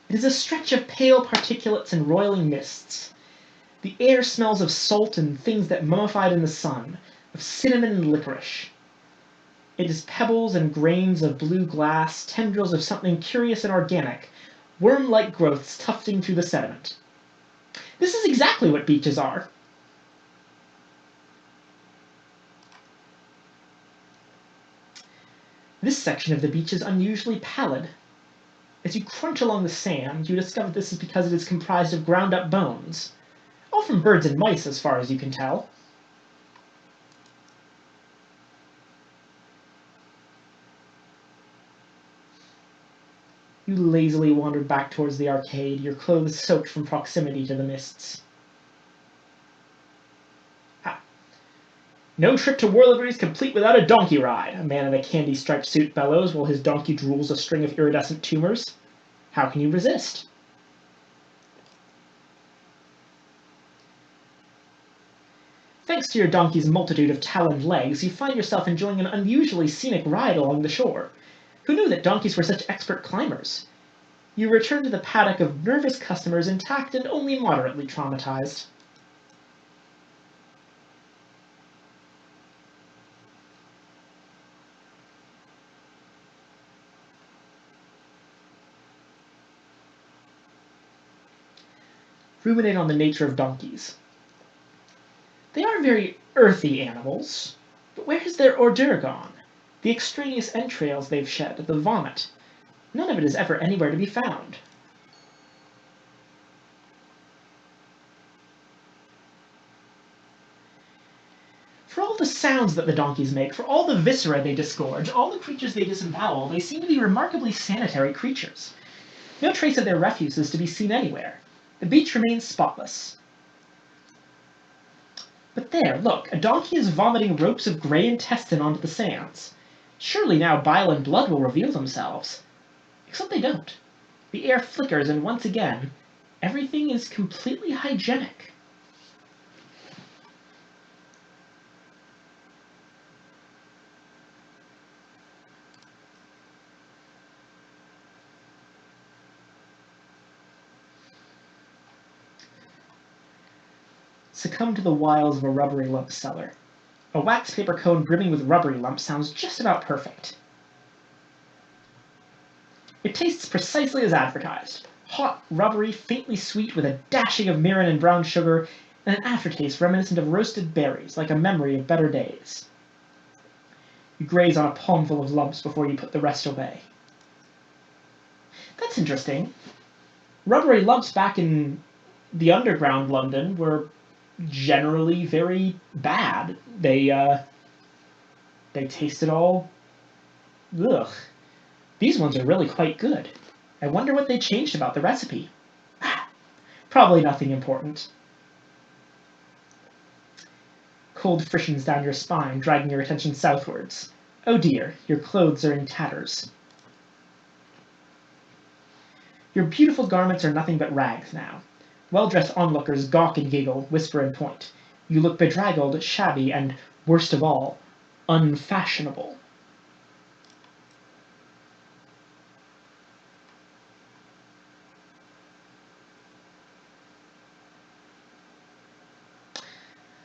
It is a stretch of pale particulates and roiling mists. The air smells of salt and things that mummified in the sun, of cinnamon and licorice. It is pebbles and grains of blue glass, tendrils of something curious and organic, worm-like growths tufting through the sediment. This is exactly what beaches are. This section of the beach is unusually pallid. As you crunch along the sand, you discover this is because it is comprised of ground-up bones, all from birds and mice as far as you can tell. You lazily wandered back towards the arcade, your clothes soaked from proximity to the mists. No trip to Warlibury is complete without a donkey ride, a man in a candy-striped suit bellows while his donkey drools a string of iridescent tumors. How can you resist? Thanks to your donkey's multitude of taloned legs, you find yourself enjoying an unusually scenic ride along the shore. Who knew that donkeys were such expert climbers? You return to the paddock of nervous customers intact and only moderately traumatized. Ruminate on the nature of donkeys. They are very earthy animals, but where has their ordure gone? The extraneous entrails they've shed, the vomit. None of it is ever anywhere to be found. For all the sounds that the donkeys make, for all the viscera they disgorge, all the creatures they disembowel, they seem to be remarkably sanitary creatures. No trace of their refuse is to be seen anywhere. The beach remains spotless. But there, look, a donkey is vomiting ropes of grey intestine onto the sands. Surely now bile and blood will reveal themselves. Except they don't. The air flickers, and once again, everything is completely hygienic. Succumb to the wiles of a rubbery lump cellar. A wax paper cone brimming with rubbery lumps sounds just about perfect. It tastes precisely as advertised. Hot, rubbery, faintly sweet, with a dashing of mirin and brown sugar, and an aftertaste reminiscent of roasted berries, like a memory of better days. You graze on a palmful of lumps before you put the rest away. That's interesting. Rubbery lumps back in the underground London were generally very bad. They tasted all... ugh. These ones are really quite good. I wonder what they changed about the recipe. Probably nothing important. Cold frictions down your spine, dragging your attention southwards. Oh dear, your clothes are in tatters. Your beautiful garments are nothing but rags now. Well-dressed onlookers gawk and giggle, whisper and point. You look bedraggled, shabby, and, worst of all, unfashionable.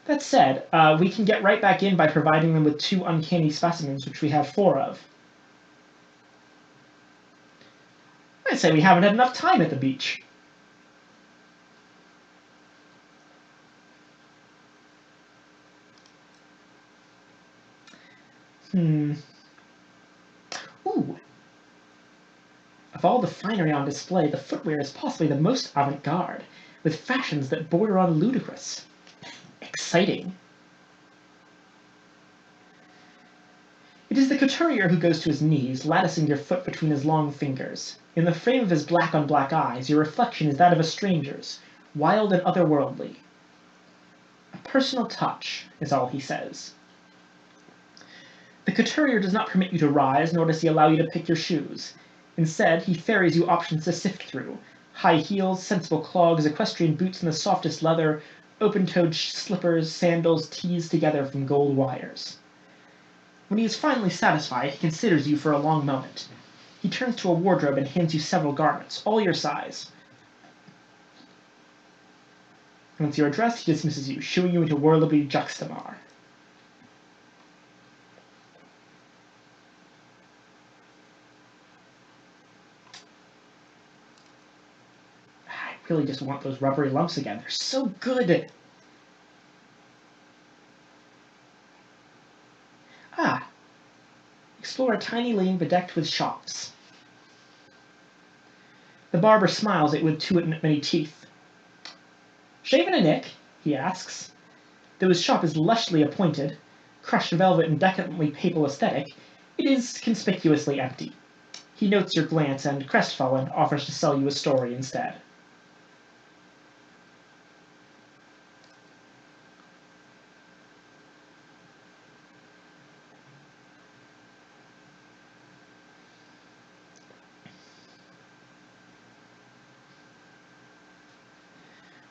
That said, we can get right back in by providing them with 2 uncanny specimens, which we have 4 of. I'd say we haven't had enough time at the beach. Ooh. Of all the finery on display, the footwear is possibly the most avant-garde, with fashions that border on ludicrous. Exciting. It is the couturier who goes to his knees, latticing your foot between his long fingers. In the frame of his black-on-black eyes, your reflection is that of a stranger's, wild and otherworldly. A personal touch is all he says. The couturier does not permit you to rise, nor does he allow you to pick your shoes. Instead, he ferries you options to sift through: high heels, sensible clogs, equestrian boots in the softest leather, open-toed slippers, sandals teased together from gold wires. When he is finally satisfied, he considers you for a long moment. He turns to a wardrobe and hands you several garments, all your size. Once you are dressed, he dismisses you, shooing you into whirligig juxtamar. I really just want those rubbery lumps again. They're so good. Ah. Explore a tiny lane bedecked with shops. The barber smiles at with too many teeth. Shaven a nick? He asks. Though his shop is lushly appointed, crushed velvet and decadently papal aesthetic, it is conspicuously empty. He notes your glance and, crestfallen, offers to sell you a story instead.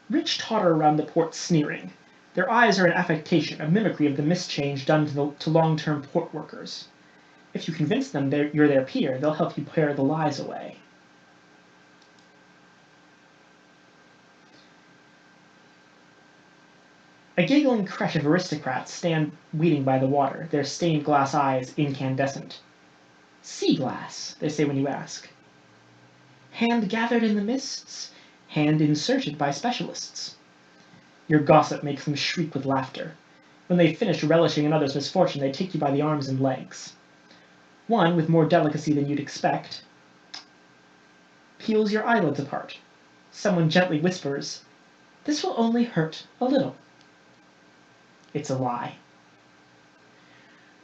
Rich totter around the port sneering. Their eyes are an affectation, a mimicry of the mischange done to long-term port workers. If you convince them you're their peer, they'll help you pare the lies away. A giggling creche of aristocrats stand waiting by the water, their stained glass eyes incandescent. Sea glass, they say when you ask. Hand gathered in the mists, hand inserted by specialists. Your gossip makes them shriek with laughter. When they've finished relishing another's misfortune, they take you by the arms and legs. One, with more delicacy than you'd expect, peels your eyelids apart. Someone gently whispers, "This will only hurt a little." It's a lie.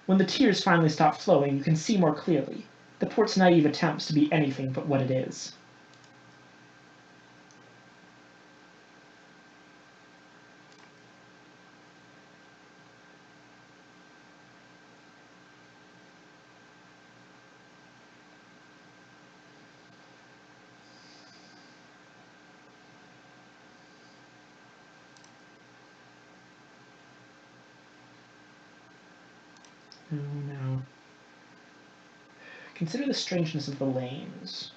When the tears finally stop flowing, you can see more clearly the port's naive attempts to be anything but what it is. Oh no. Consider the strangeness of the lanes.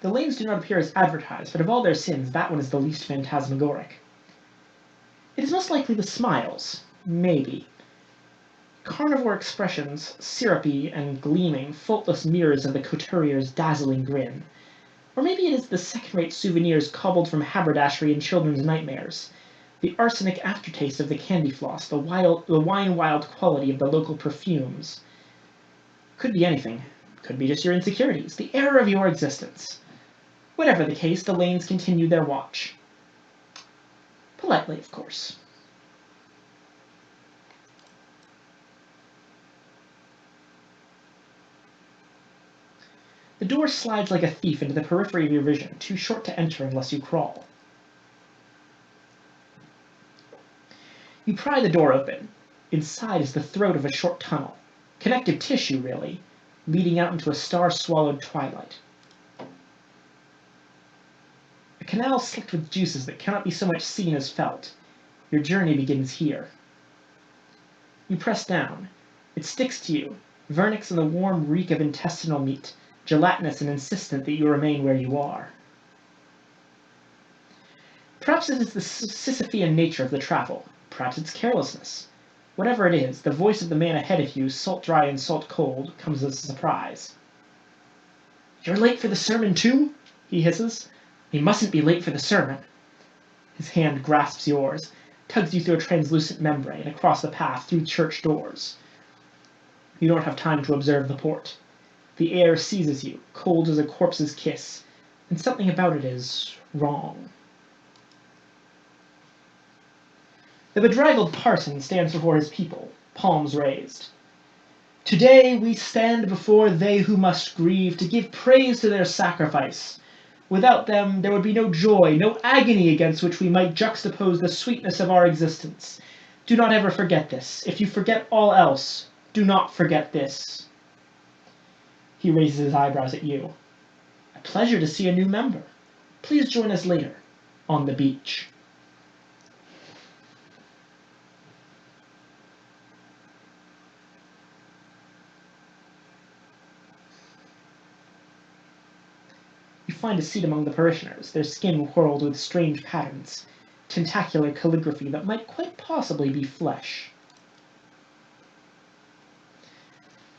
The lanes do not appear as advertised, but of all their sins, that one is the least phantasmagoric. It is most likely the smiles. Maybe. Carnivore expressions, syrupy and gleaming, faultless mirrors of the couturier's dazzling grin. Or maybe it is the second-rate souvenirs cobbled from haberdashery and children's nightmares. The arsenic aftertaste of the candy floss, the wine-wild quality of the local perfumes. Could be anything. Could be just your insecurities, the error of your existence. Whatever the case, the lanes continued their watch. Politely, of course. The door slides like a thief into the periphery of your vision, too short to enter unless you crawl. You pry the door open. Inside is the throat of a short tunnel. Connective tissue, really, leading out into a star-swallowed twilight. A canal slicked with juices that cannot be so much seen as felt. Your journey begins here. You press down. It sticks to you, vernix and the warm reek of intestinal meat, gelatinous and insistent that you remain where you are. Perhaps it is the Sisyphean nature of the travel. Perhaps it's carelessness. Whatever it is, the voice of the man ahead of you, salt dry and salt cold, comes as a surprise. "You're late for the sermon too?" he hisses. "We mustn't be late for the sermon." His hand grasps yours, tugs you through a translucent membrane, across the path, through church doors. You don't have time to observe the port. The air seizes you, cold as a corpse's kiss, and something about it is wrong. The bedraggled parson stands before his people, palms raised. "Today we stand before they who must grieve, to give praise to their sacrifice. Without them there would be no joy, no agony against which we might juxtapose the sweetness of our existence. Do not ever forget this. If you forget all else, do not forget this." He raises his eyebrows at you. "A pleasure to see a new member. Please join us later, on the beach." You find a seat among the parishioners, their skin whorled with strange patterns, tentacular calligraphy that might quite possibly be flesh.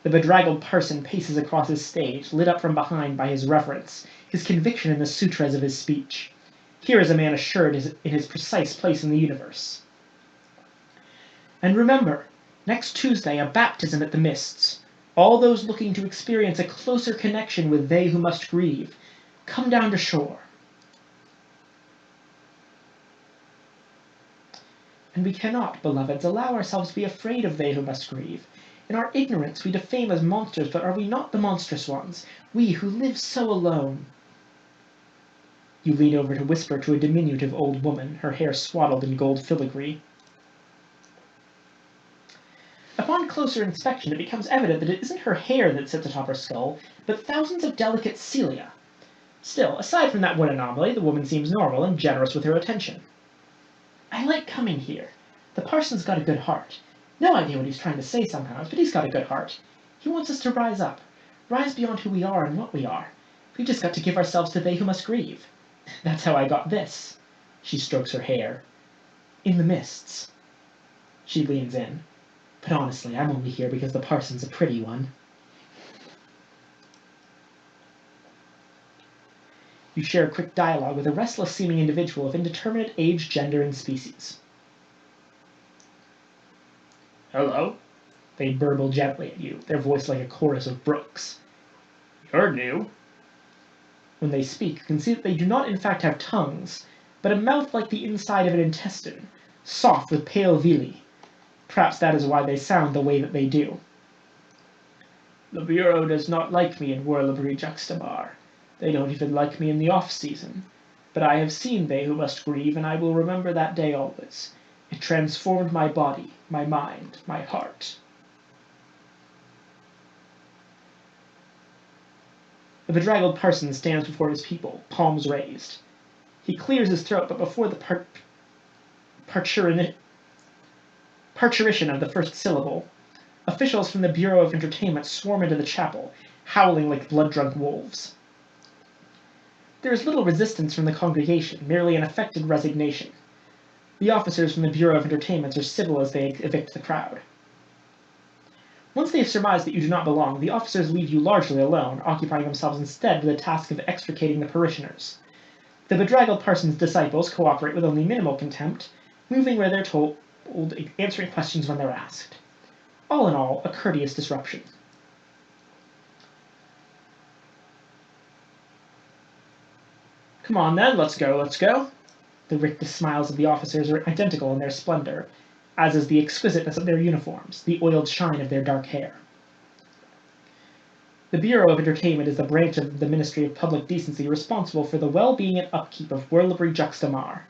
The bedraggled parson paces across his stage, lit up from behind by his reverence, his conviction in the sutras of his speech. Here is a man assured in his precise place in the universe. "And remember, next Tuesday a baptism at the Mists. All those looking to experience a closer connection with they who must grieve, come down to shore." And we cannot, beloveds, allow ourselves to be afraid of they who must grieve. In our ignorance we defame as monsters, but are we not the monstrous ones, we who live so alone? You lean over to whisper to a diminutive old woman, her hair swaddled in gold filigree. Upon closer inspection it becomes evident that it isn't her hair that sits atop her skull, but thousands of delicate cilia. Still, aside from that one anomaly, the woman seems normal and generous with her attention. "I like coming here. The parson's got a good heart. No idea what he's trying to say sometimes, but he's got a good heart. He wants us to rise up, rise beyond who we are and what we are. We've just got to give ourselves to they who must grieve. That's how I got this." She strokes her hair. "In the mists." She leans in. "But honestly, I'm only here because the parson's a pretty one." You share a quick dialogue with a restless-seeming individual of indeterminate age, gender, and species. "Hello." They burble gently at you, their voice like a chorus of brooks. "You're new." When they speak, you can see that they do not in fact have tongues, but a mouth like the inside of an intestine, soft with pale villi. Perhaps that is why they sound the way that they do. "The Bureau does not like me in Whirlibri Juxtamar. They don't even like me in the off-season. But I have seen they who must grieve, and I will remember that day always. It transformed my body, my mind, my heart." The bedraggled parson stands before his people, palms raised. He clears his throat, but before the parturition of the first syllable, officials from the Bureau of Entertainment swarm into the chapel, howling like blood-drunk wolves. There is little resistance from the congregation, merely an affected resignation. The officers from the Bureau of Entertainments are civil as they evict the crowd. Once they have surmised that you do not belong, the officers leave you largely alone, occupying themselves instead with the task of extricating the parishioners. The bedraggled parson's disciples cooperate with only minimal contempt, moving where they're told, answering questions when they're asked. All in all, a courteous disruption. "Come on then, let's go, let's go." The rictus smiles of the officers are identical in their splendor, as is the exquisiteness of their uniforms, the oiled shine of their dark hair. The Bureau of Entertainment is the branch of the Ministry of Public Decency responsible for the well-being and upkeep of Whirlibri Juxtamar.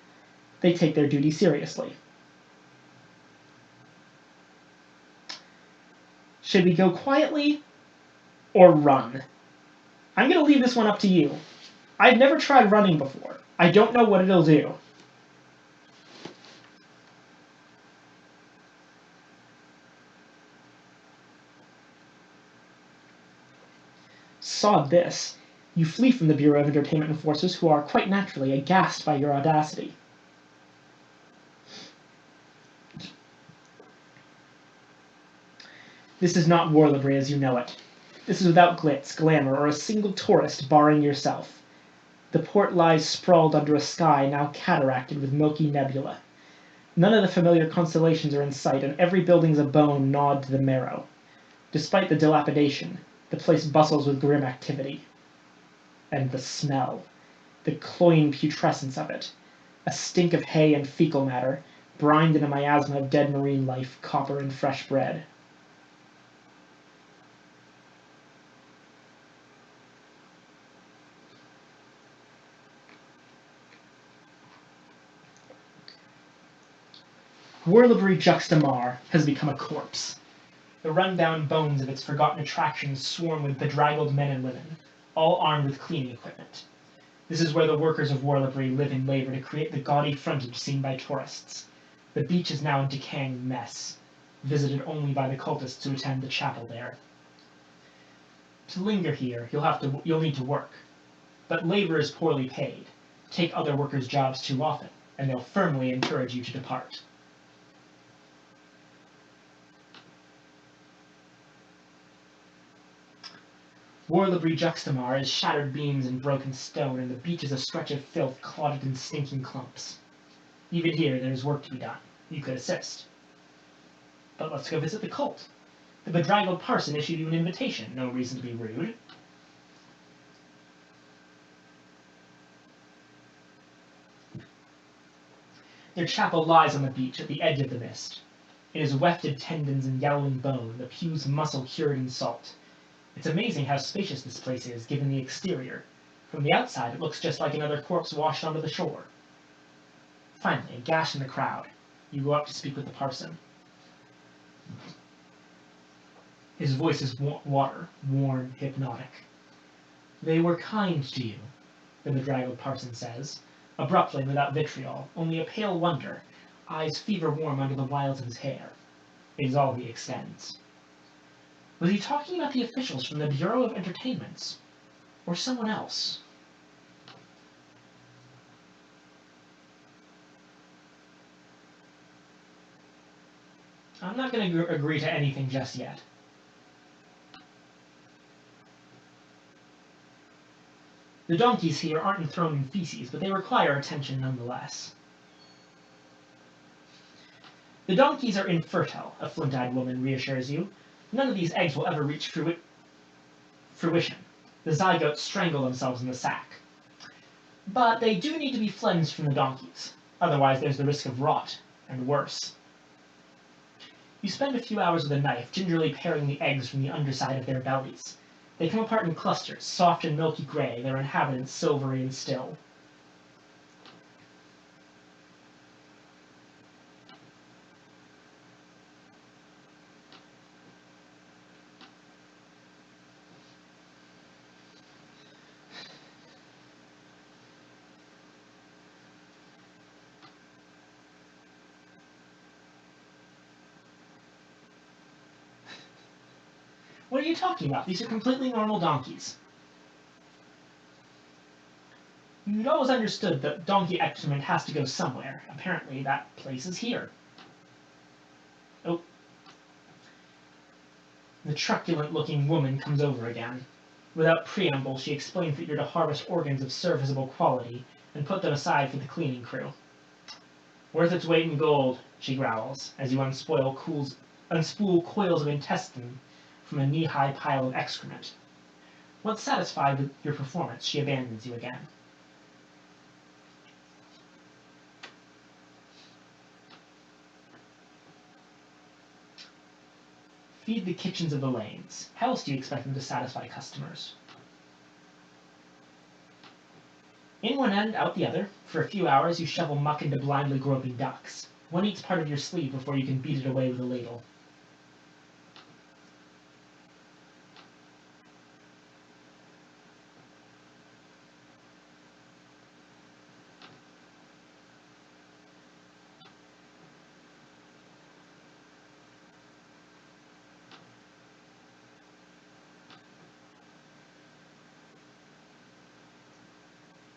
They take their duty seriously. Should we go quietly or run? I'm going to leave this one up to you. I've never tried running before. I don't know what it'll do. Sod this. You flee from the Bureau of Entertainment enforcers, who are quite naturally aghast by your audacity. This is not Whirlibri as you know it. This is without glitz, glamour, or a single tourist barring yourself. The port lies sprawled under a sky now cataracted with milky nebula. None of the familiar constellations are in sight, and every building's a bone gnawed to the marrow. Despite the dilapidation, the place bustles with grim activity. And the smell. The cloying putrescence of it. A stink of hay and fecal matter, brined in a miasma of dead marine life, copper, and fresh bread. Warlibri Juxtamar has become a corpse. The run-down bones of its forgotten attractions swarm with bedraggled men and women, all armed with cleaning equipment. This is where the workers of Warlibri live and labor to create the gaudy frontage seen by tourists. The beach is now a decaying mess, visited only by the cultists who attend the chapel there. To linger here, you'll need to work. But labor is poorly paid. Take other workers' jobs too often, and they'll firmly encourage you to depart. Warlibri Juxtamar is shattered beams and broken stone, and the beach is a stretch of filth clotted in stinking clumps. Even here, there is work to be done. You could assist. But let's go visit the cult. The bedraggled parson issued you an invitation. No reason to be rude. Their chapel lies on the beach at the edge of the mist. It is wefted tendons and yellowing bone, the pews muscle cured in salt. It's amazing how spacious this place is, given the exterior. From the outside, it looks just like another corpse washed onto the shore. Finally, a gash in the crowd. You go up to speak with the parson. His voice is water, warm, hypnotic. "They were kind to you," the bedraggled parson says, abruptly and without vitriol, only a pale wonder, eyes fever-warm under the wiles of his hair. It is all he extends. Was he talking about the officials from the Bureau of Entertainments? Or someone else? I'm not going to agree to anything just yet. The donkeys here aren't enthroned in feces, but they require attention nonetheless. The donkeys are infertile, a flint-eyed woman reassures you. None of these eggs will ever reach fruition. The zygotes strangle themselves in the sack. But they do need to be flensed from the donkeys. Otherwise, there's the risk of rot, and worse. You spend a few hours with a knife, gingerly paring the eggs from the underside of their bellies. They come apart in clusters, soft and milky gray, their inhabitants silvery and still. What are you talking about? These are completely normal donkeys. You'd always understood that donkey excrement has to go somewhere. Apparently, that place is here. Oh. The truculent-looking woman comes over again. Without preamble, she explains that you're to harvest organs of serviceable quality and put them aside for the cleaning crew. "Worth its weight in gold," she growls, as you unspool coils of intestine from a knee-high pile of excrement. Once satisfied with your performance, she abandons you again. Feed the kitchens of the lanes. How else do you expect them to satisfy customers? In one end, out the other. For a few hours, you shovel muck into blindly groping ducks. One eats part of your sleeve before you can beat it away with a ladle.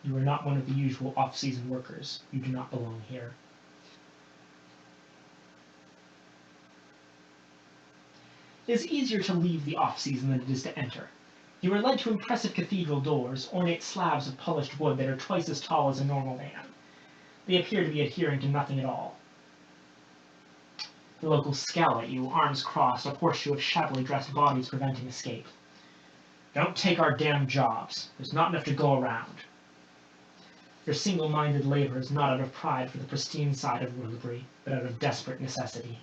You are not one of the usual off-season workers. You do not belong here. It is easier to leave the off-season than it is to enter. You are led to impressive cathedral doors, ornate slabs of polished wood that are twice as tall as a normal man. They appear to be adhering to nothing at all. The locals scowl at you, arms crossed, a horseshoe of shabbily dressed bodies preventing escape. Don't take our damn jobs. There's not enough to go around. Your single-minded labor is not out of pride for the pristine side of Wilbury, but out of desperate necessity.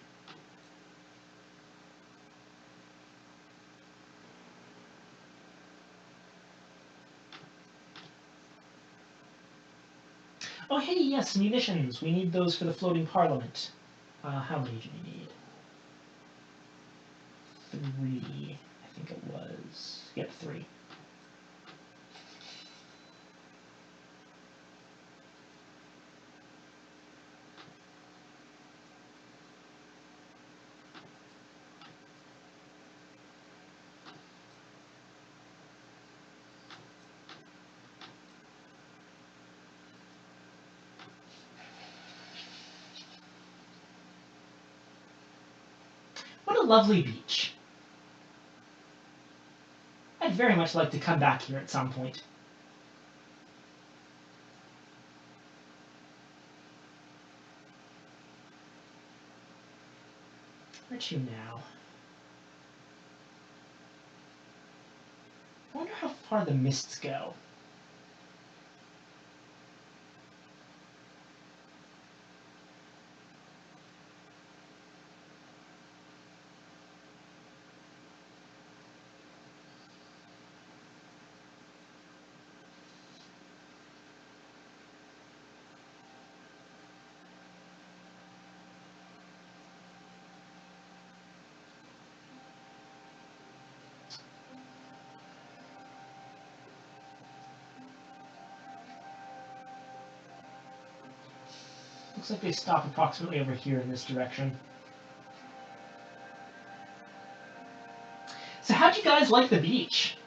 Oh, hey, yes, munitions. We need those for the floating parliament. How many do we need? 3. I think it was. Yep, 3. What a lovely beach. I'd very much like to come back here at some point. Where to now? I wonder how far the mists go. Looks like they stop approximately over here in this direction. So how'd you guys like the beach?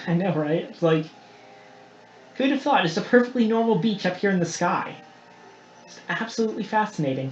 I know, right? It's like, who'd have thought? It's a perfectly normal beach up here in the sky. It's absolutely fascinating.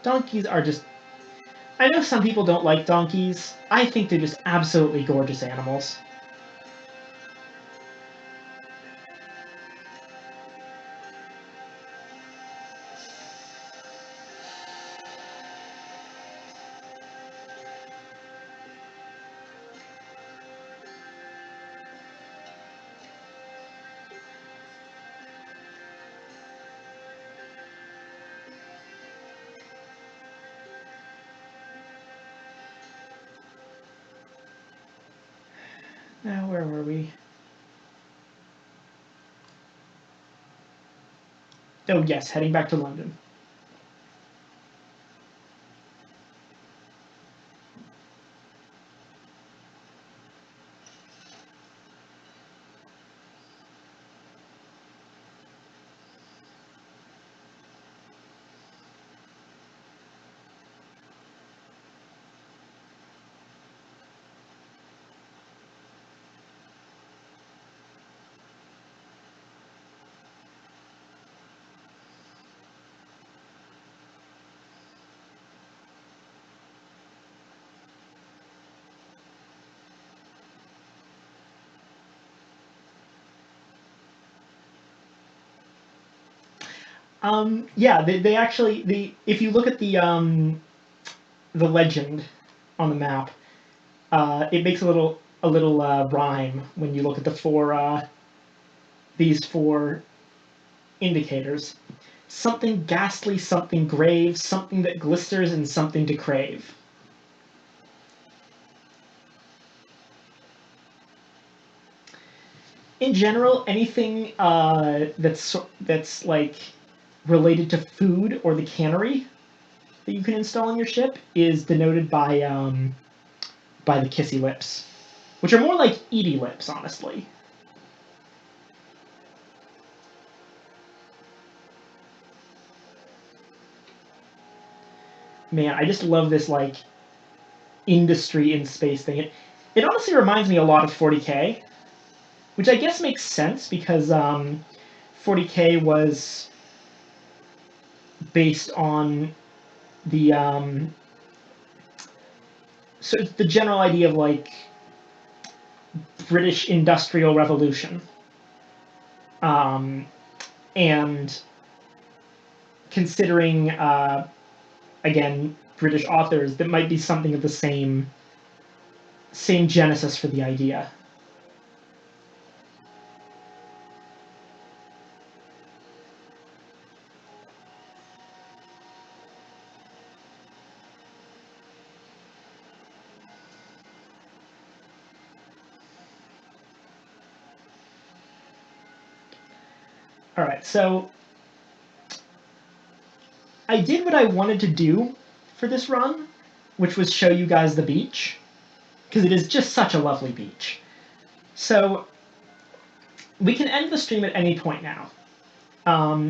Donkeys are just... I know some people don't like donkeys. I think they're just absolutely gorgeous animals. Now, where were we? Oh, yes, heading back to London. Yeah, they actually if you look at the legend on the map, it makes a little rhyme when you look at these four indicators. Something ghastly, something grave, something that glisters, and something to crave. In general, anything that's like related to food or the cannery that you can install on your ship is denoted by the kissy lips, which are more like Edie lips, honestly. Man, I just love this like industry in space thing. It honestly reminds me a lot of 40K, which I guess makes sense because 40K was based on the so the general idea of like British Industrial Revolution, um, and considering again British authors, that might be something of the same genesis for the idea. All right, so I did what I wanted to do for this run, which was show you guys the beach, because it is just such a lovely beach. So we can end the stream at any point now.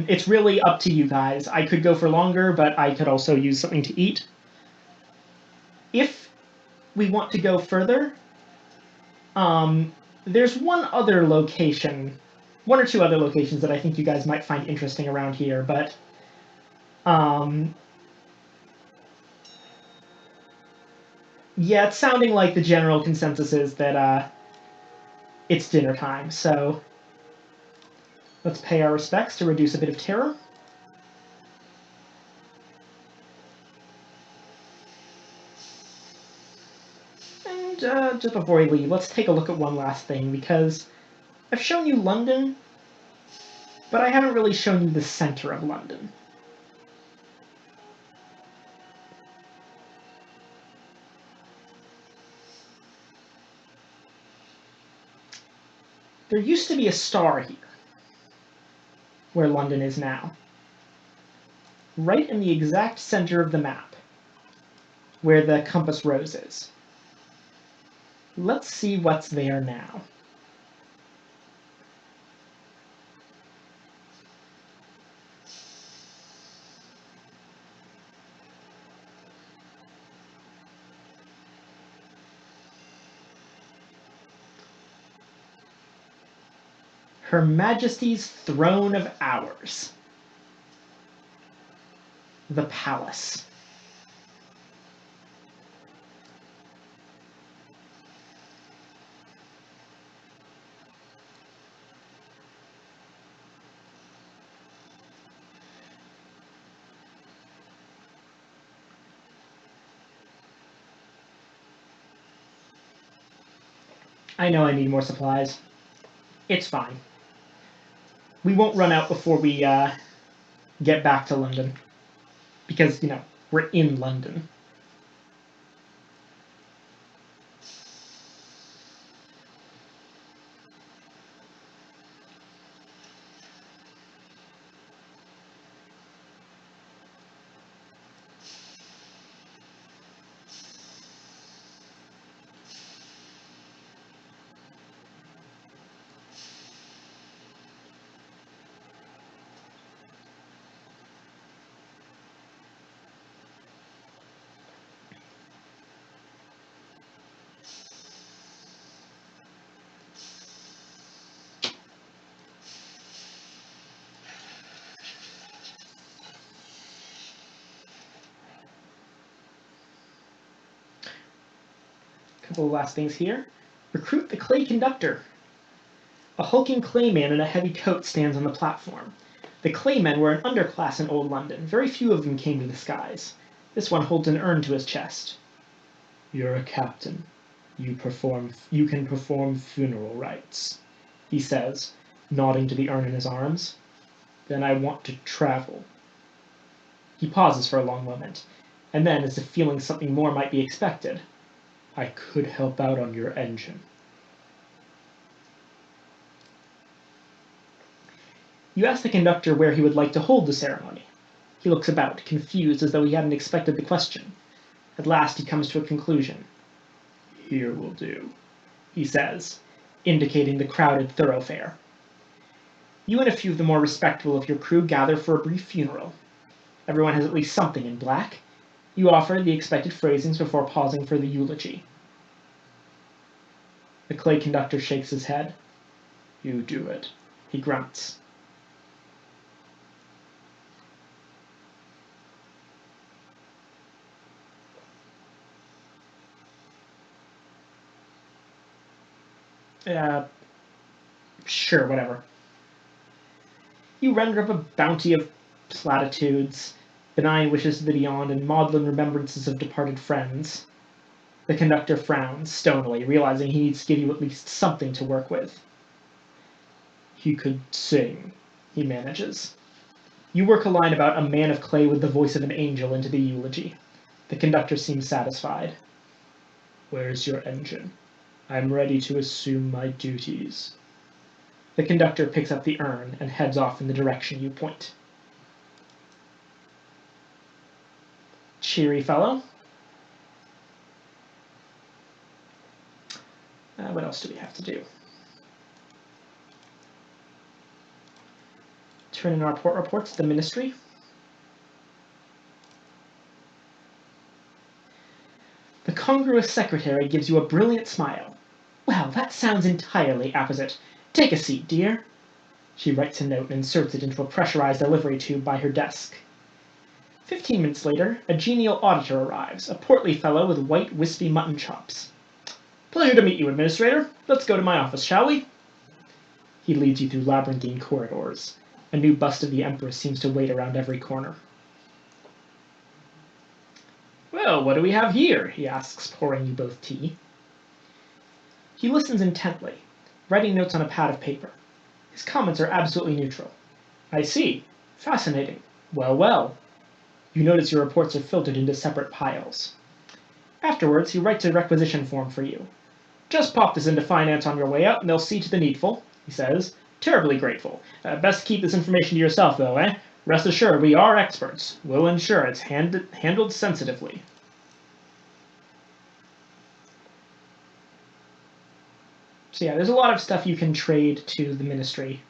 It's really up to you guys. I could go for longer, but I could also use something to eat. If we want to go further, there's one other location, one or two other locations that I think you guys might find interesting around here, but yeah, it's sounding like the general consensus is that it's dinner time, so let's pay our respects to reduce a bit of terror. And just before we leave, let's take a look at one last thing, because I've shown you London, but I haven't really shown you the center of London. There used to be a star here, where London is now. Right in the exact center of the map, where the compass rose is. Let's see what's there now. Her Majesty's Throne of Hours. The Palace. I know I need more supplies. It's fine. We won't run out before we get back to London. Because, you know, we're in London. Couple of last things here. Recruit the clay conductor. A hulking clay man in a heavy coat stands on the platform. The Claymen were an underclass in old London. Very few of them came to the skies. This one holds an urn to his chest. You're a captain. You can perform funeral rites, he says, nodding to the urn in his arms. Then I want to travel. He pauses for a long moment, and then, as if feeling something more might be expected, I could help out on your engine. You ask the conductor where he would like to hold the ceremony. He looks about, confused as though he hadn't expected the question. At last he comes to a conclusion. Here will do, he says, indicating the crowded thoroughfare. You and a few of the more respectable of your crew gather for a brief funeral. Everyone has at least something in black. You offer the expected phrasings before pausing for the eulogy. The clay conductor shakes his head. You do it, he grunts. Sure, whatever. You render up a bounty of platitudes, benign wishes to the beyond, and maudlin remembrances of departed friends. The conductor frowns stonily, realizing he needs to give you at least something to work with. He could sing, he manages. You work a line about a man of clay with the voice of an angel into the eulogy. The conductor seems satisfied. Where's your engine? I'm ready to assume my duties. The conductor picks up the urn and heads off in the direction you point. Cheery fellow. What else do we have to do? Turn in our port reports to the ministry. The congruous secretary gives you a brilliant smile. Well, that sounds entirely apposite. Take a seat, dear. She writes a note and inserts it into a pressurized delivery tube by her desk. 15 minutes later, a genial auditor arrives, a portly fellow with white, wispy mutton chops. Pleasure to meet you, Administrator. Let's go to my office, shall we? He leads you through labyrinthine corridors. A new bust of the Empress seems to wait around every corner. Well, what do we have here? He asks, pouring you both tea. He listens intently, writing notes on a pad of paper. His comments are absolutely neutral. I see. Fascinating. Well, well. You notice your reports are filtered into separate piles. Afterwards, he writes a requisition form for you. Just pop this into finance on your way out, and they'll see to the needful, he says. Terribly grateful. Best keep this information to yourself, though, eh? Rest assured, we are experts. We'll ensure it's handled sensitively. So yeah, there's a lot of stuff you can trade to the ministry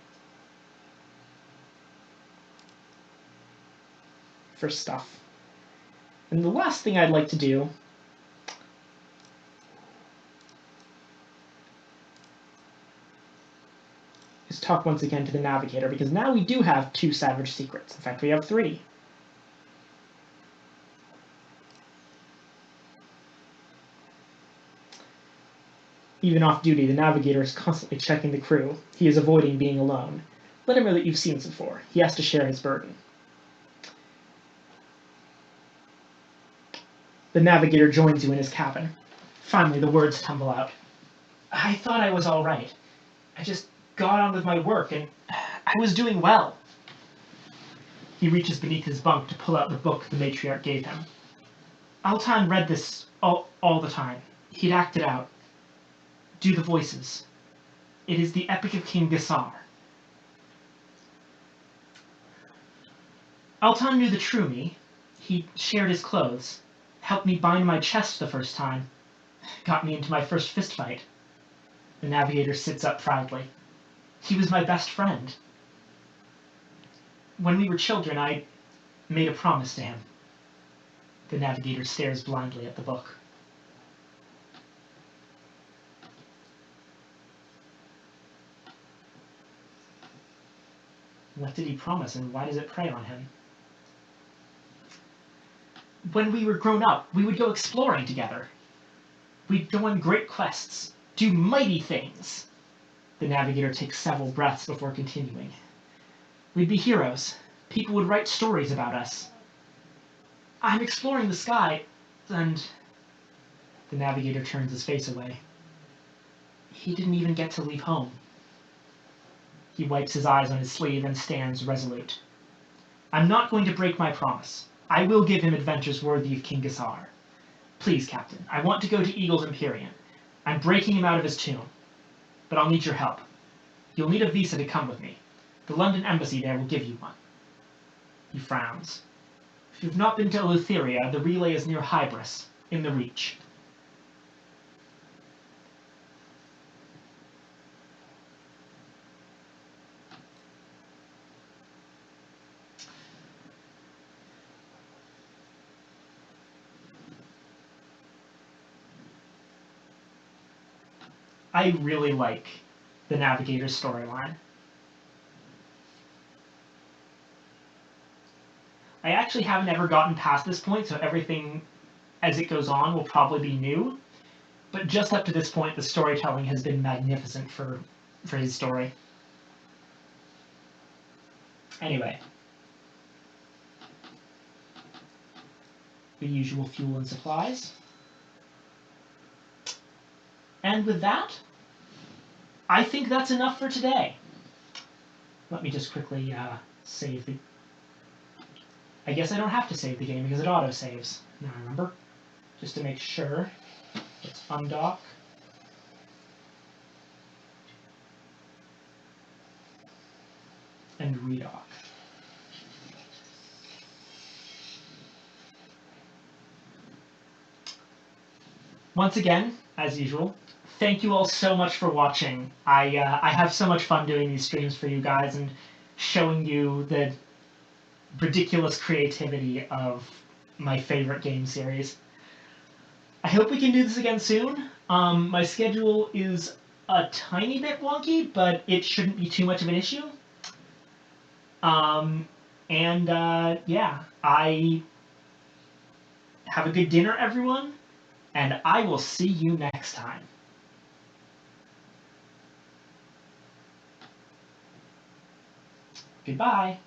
for stuff. And the last thing I'd like to do is talk once again to the navigator, because now we do have 2 savage secrets. In fact, we have 3. Even off duty, the navigator is constantly checking the crew. He is avoiding being alone. Let him know that you've seen this before. He has to share his burden. The navigator joins you in his cabin. Finally, the words tumble out. I thought I was all right. I just got on with my work, and I was doing well. He reaches beneath his bunk to pull out the book the matriarch gave him. Altan read this all the time. He'd act it out. Do the voices. It is the Epic of King Gassar. Altan knew the true me. He shared his clothes, helped me bind my chest the first time, got me into my first fistfight. The navigator sits up proudly. He was my best friend. When we were children, I made a promise to him. The navigator stares blindly at the book. What did he promise, and why does it prey on him? When we were grown up, we would go exploring together. We'd go on great quests, do mighty things. The navigator takes several breaths before continuing. We'd be heroes. People would write stories about us. I'm exploring the sky, and... The navigator turns his face away. He didn't even get to leave home. He wipes his eyes on his sleeve and stands resolute. I'm not going to break my promise. I will give him adventures worthy of King Gassar. Please, Captain, I want to go to Eagle's Empyrean. I'm breaking him out of his tomb. But I'll need your help. You'll need a visa to come with me. The London embassy there will give you one. He frowns. If you've not been to Eleutheria, the relay is near Hybris, in the Reach. I really like the Navigator's storyline. I actually haven't ever gotten past this point, so everything as it goes on will probably be new. But just up to this point, the storytelling has been magnificent for his story. Anyway. The usual fuel and supplies. And with that, I think that's enough for today. Let me just quickly save the... I guess I don't have to save the game because it auto-saves. Now remember, just to make sure, let's undock. And redock. Once again, as usual, thank you all so much for watching. I have so much fun doing these streams for you guys and showing you the ridiculous creativity of my favorite game series. I hope we can do this again soon. My schedule is a tiny bit wonky, but it shouldn't be too much of an issue. Yeah, I have a good dinner, everyone, and I will see you next time. Goodbye.